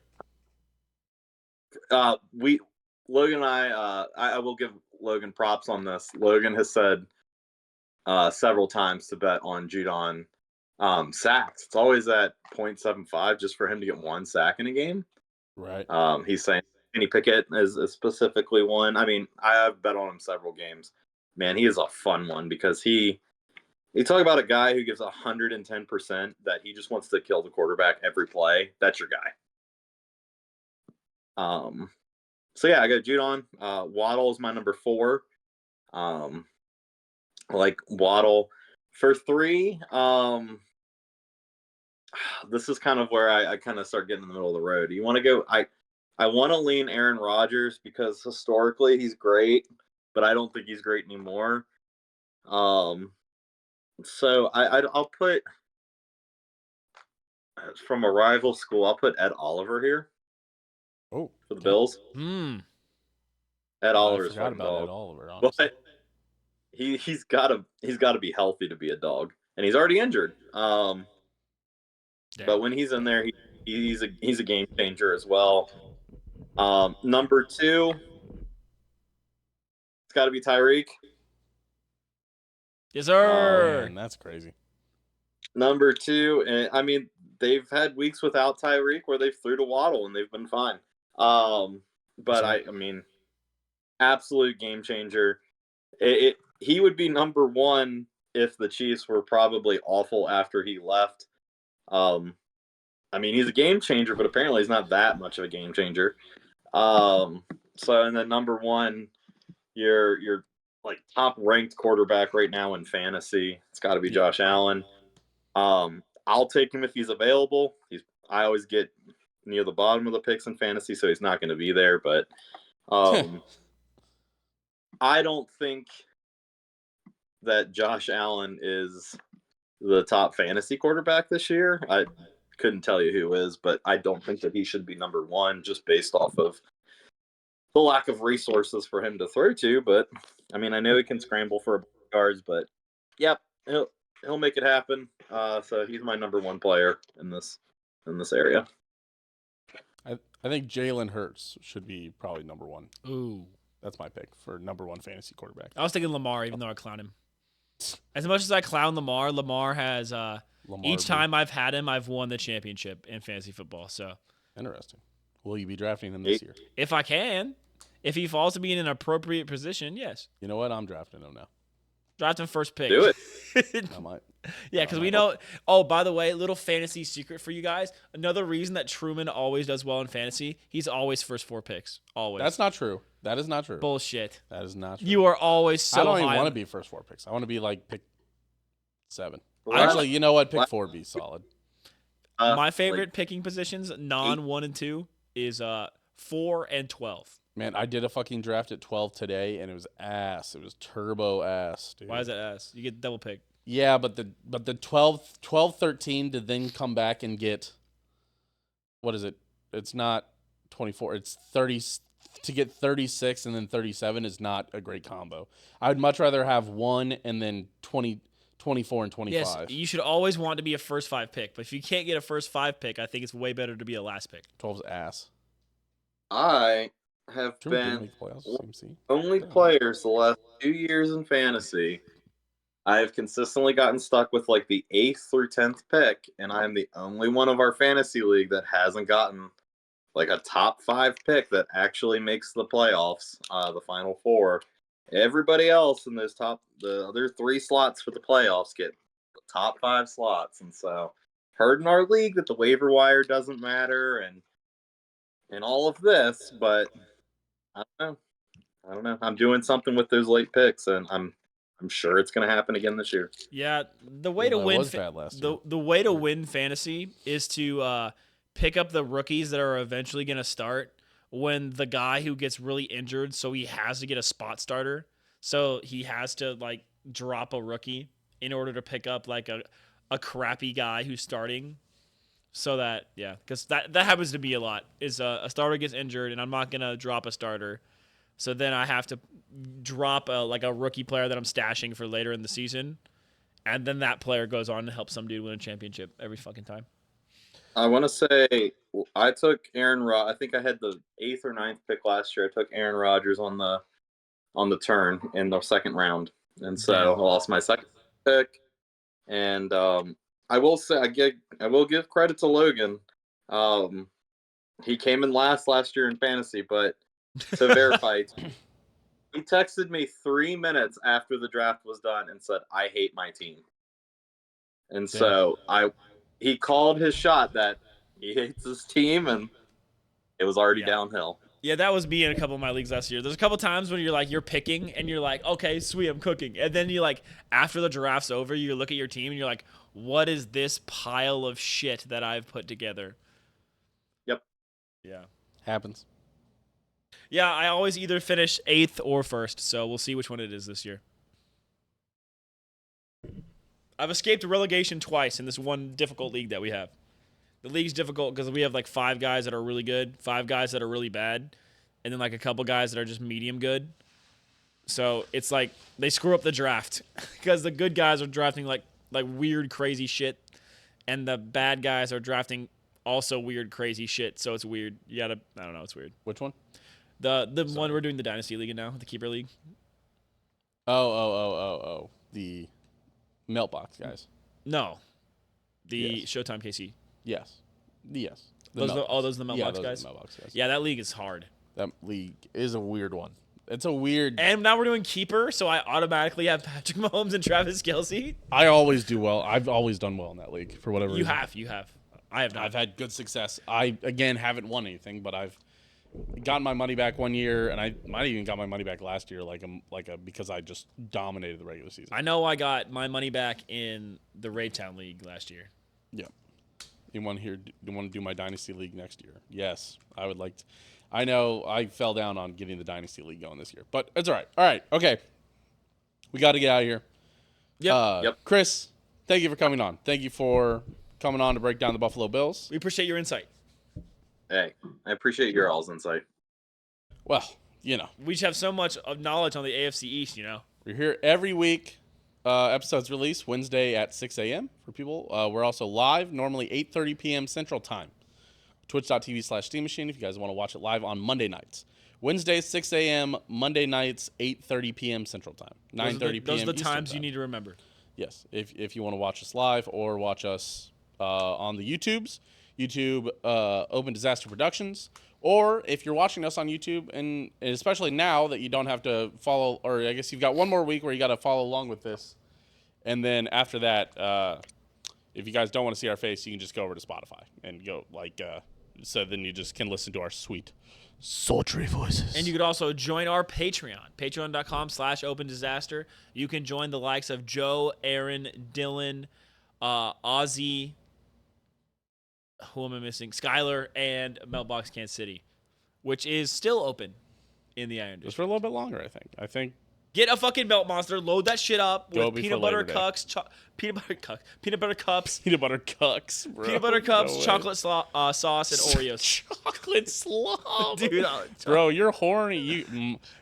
Logan and I will give Logan props on this. Logan has said several times to bet on Judon sacks. It's always at 0.75 just for him to get 1 sack in a game. Right. He's saying Kenny Pickett is specifically one. I mean, I've bet on him several games. Man, he is a fun one because you talk about a guy who gives 110% that he just wants to kill the quarterback every play. That's your guy. So yeah, I got Judon. Waddle is my number 4. I like Waddle. For 3, this is kind of where I kind of start getting in the middle of the road. You want to go? I want to lean Aaron Rodgers because historically he's great, but I don't think he's great anymore. So I'll put from a rival school. I'll put Ed Oliver here. Oh, for the Bills. Ed Oliver's I forgot fucking about dog. Ed Oliver. Honestly. But he's got to be healthy to be a dog, and he's already injured. But when he's in there, he's a game changer as well. Number 2, it's got to be Tyreek. Yes, Oh, sir. man, that's crazy. Number 2, and I mean they've had weeks without Tyreek where they've threw to Waddle and they've been fine. But I mean, absolute game changer. He would be number 1 if the Chiefs were probably awful after he left. I mean, he's a game changer, but apparently he's not that much of a game changer. So, and then number 1, your like top ranked quarterback right now in fantasy, it's got to be Josh Allen. I'll take him if he's available. I always get near the bottom of the picks in fantasy, so he's not going to be there. But I don't think that Josh Allen is the top fantasy quarterback this year. I couldn't tell you who is, but I don't think that he should be number 1 just based off of the lack of resources for him to throw to. But I mean, I know he can scramble for yards, but yep, he'll make it happen. So he's my number 1 player in this area. I think Jalen Hurts should be probably number 1. Ooh. That's my pick for number 1 fantasy quarterback. I was thinking Lamar, even though I clown him. As much as I clown Lamar has each time I've had him, I've won the championship in fantasy football. So interesting. Will you be drafting him this year? If I can. If he falls to be in an appropriate position, yes. You know what? I'm drafting him now. Draft him first pick. Do it. I might. Yeah, because we know. Oh, by the way, little fantasy secret for you guys. Another reason that Truman always does well in fantasy, he's always first 4 picks. Always. That's not true. That is not true. Bullshit. That is not true. You are always so I don't high. even want to be first 4 picks. I want to be like pick 7. Well, actually, you know what? Pick 4 would be solid. My favorite picking positions, non 1 and 2, is 4 and 12. Man, I did a fucking draft at 12 today, and it was ass. It was turbo ass, dude. Why is that ass? You get double pick. Yeah, but the 12, 13 to then come back and get, what is it? It's not 24. It's to get 36 and then 37 is not a great combo. I would much rather have 1 and then 20, 24 and 25. Yes, you should always want to be a first 5 pick, but if you can't get a first 5 pick, I think it's way better to be a last pick. 12's ass. I have Truman been didn't make the playoffs. CMC. only Damn. players the last 2 years in fantasy. I have consistently gotten stuck with like the 8th through 10th pick, and I'm the only one of our fantasy league that hasn't gotten like a top 5 pick that actually makes the playoffs, the final 4. Everybody else in the other 3 slots for the playoffs get the top 5 slots, and so heard in our league that the waiver wire doesn't matter and all of this, but I don't know. I don't know. I'm doing something with those late picks, and I'm sure it's going to happen again this year. Yeah, the way to that win was bad last year. the way to win fantasy is to pick up the rookies that are eventually going to start when the guy who gets really injured, so he has to get a spot starter. So he has to like drop a rookie in order to pick up like a crappy guy who's starting. So that because that happens to be a lot. Is a starter gets injured and I'm not gonna drop a starter, so then I have to drop a rookie player that I'm stashing for later in the season, and then that player goes on to help some dude win a championship every fucking time. I want to say I took Aaron Rod. I think I had the 8th or 9th pick last year. I took Aaron Rodgers on the turn in the second round, and so Damn. I lost my second pick. And I will say I will give credit to Logan. He came in last year in fantasy, but to verify, he texted me 3 minutes after the draft was done and said, "I hate my team." And so he called his shot that he hates his team, and it was already downhill. Yeah, that was me in a couple of my leagues last year. There's a couple times when you're picking and you're like, okay, sweet, I'm cooking. And then you like, after the draft's over, you look at your team and you're like, what is this pile of shit that I've put together? Yep. Yeah. Happens. Yeah, I always either finish 8th or 1st, so we'll see which one it is this year. I've escaped relegation twice in this one difficult league that we have. The league's difficult because we have like 5 guys that are really good, 5 guys that are really bad, and then like a couple guys that are just medium good. So it's like they screw up the draft because the good guys are drafting like weird crazy shit, and the bad guys are drafting also weird crazy shit. So it's weird. I don't know, it's weird. Which one? The one we're doing the Dynasty League in now, the Keeper League. Oh. The Meltbox guys. No, the Yes. Showtime KC. Yes. Yes. Those are the Meltbox those guys? Are the Meltbox guys. Yeah, that league is hard. That league is a weird one. It's a weird. And now we're doing Keeper, so I automatically have Patrick Mahomes and Travis Kelce. I always do well. I've always done well in that league for whatever reason. You have. I have not. I've had good success. I, again, haven't won anything, but I've gotten my money back one year, and I might have even got my money back last year, because I just dominated the regular season. I know I got my money back in the Raytown League last year. Yeah. You want to do my Dynasty League next year? Yes, I would like to. I know I fell down on getting the Dynasty League going this year, but it's all right. All right, okay. We got to get out of here. Yep. Chris, thank you for coming on. Thank you for coming on to break down the Buffalo Bills. We appreciate your insight. Hey, I appreciate your all's insight. Well, We just have so much of knowledge on the AFC East, we're here every week. Episodes released Wednesday at 6 a.m. for people. We're also live, normally 8:30 p.m. Central Time. Twitch.tv/Steam Machine if you guys want to watch it live on Monday nights. Wednesdays, 6 a.m. Monday nights, 8:30 p.m. Central Time. 9:30 p.m. Those are the Eastern times time. you need to remember. Yes, if you want to watch us live or watch us on the YouTubes, YouTube Open Disaster Productions, or if you're watching us on YouTube, and especially now that you don't have to follow, or I guess you've got one more week where you got to follow along with this, and then after that, if you guys don't want to see our face, you can just go over to Spotify and go so then you just can listen to our sweet, sultry voices. And you could also join our Patreon, patreon.com/Open Disaster. You can join the likes of Joe, Aaron, Dylan, Ozzy, who am I missing? Skylar, and Meltbox Kansas City, which is still open in the Iron Just District. for a little bit longer, I think. Get a fucking melt monster, load that shit up Go with before peanut butter Labor Day. cups, peanut butter cups, Peanut butter cucks, bro. peanut butter cups, No way. chocolate sauce, and Oreos. Chocolate slob. Dude, Bro, you're horny.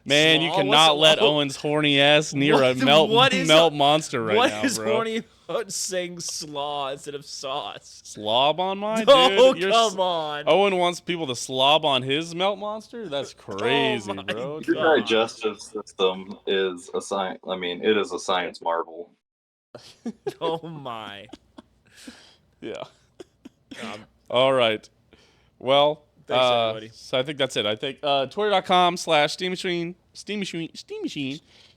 Man, you Slaw? cannot What's let slaw? Owen's horny ass near a What is melt monster right what now, is bro. horny about saying slaw instead of sauce? Slob on mine, Oh, dude. come on. Owen wants people to slob on his melt monster. That's crazy, my bro. Your God. digestive system is a science. I mean, it is a science marvel. Oh my. Yeah. All right. Well, Thanks, everybody. so I think that's it. I think Twitter.com/Steam Machine.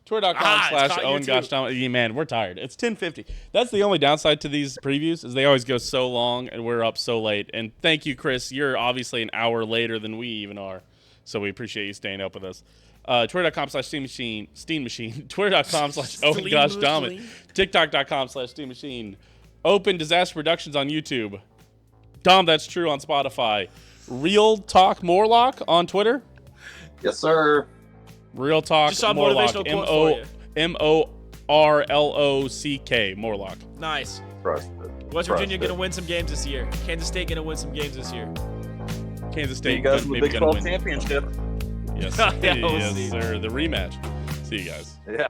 Twitter.com/Owen Gosh Dahm. Yeah, man, we're tired. It's 10:50. That's the only downside to these previews is they always go so long and we're up so late. And thank you, Chris. You're obviously an hour later than we even are. So we appreciate you staying up with us. Twitter.com/Steam Machine. Twitter.com/Owen Gosh Dahm. TikTok.com/Steam Machine. Open Disaster Productions on YouTube. Dom, that's true on Spotify. Real Talk Morlock on Twitter. Yes, sir. Real Talk Just saw a Morlock. motivational quote for you. Morlock. Morlock. Nice. Trust West Trust Virginia it. gonna win some games this year. Kansas State gonna win some games this year. Kansas See State you guys in the maybe Big gonna 12 win. championship. Yes, Yeah, we'll yes see. sir. The rematch. See you guys. Yeah.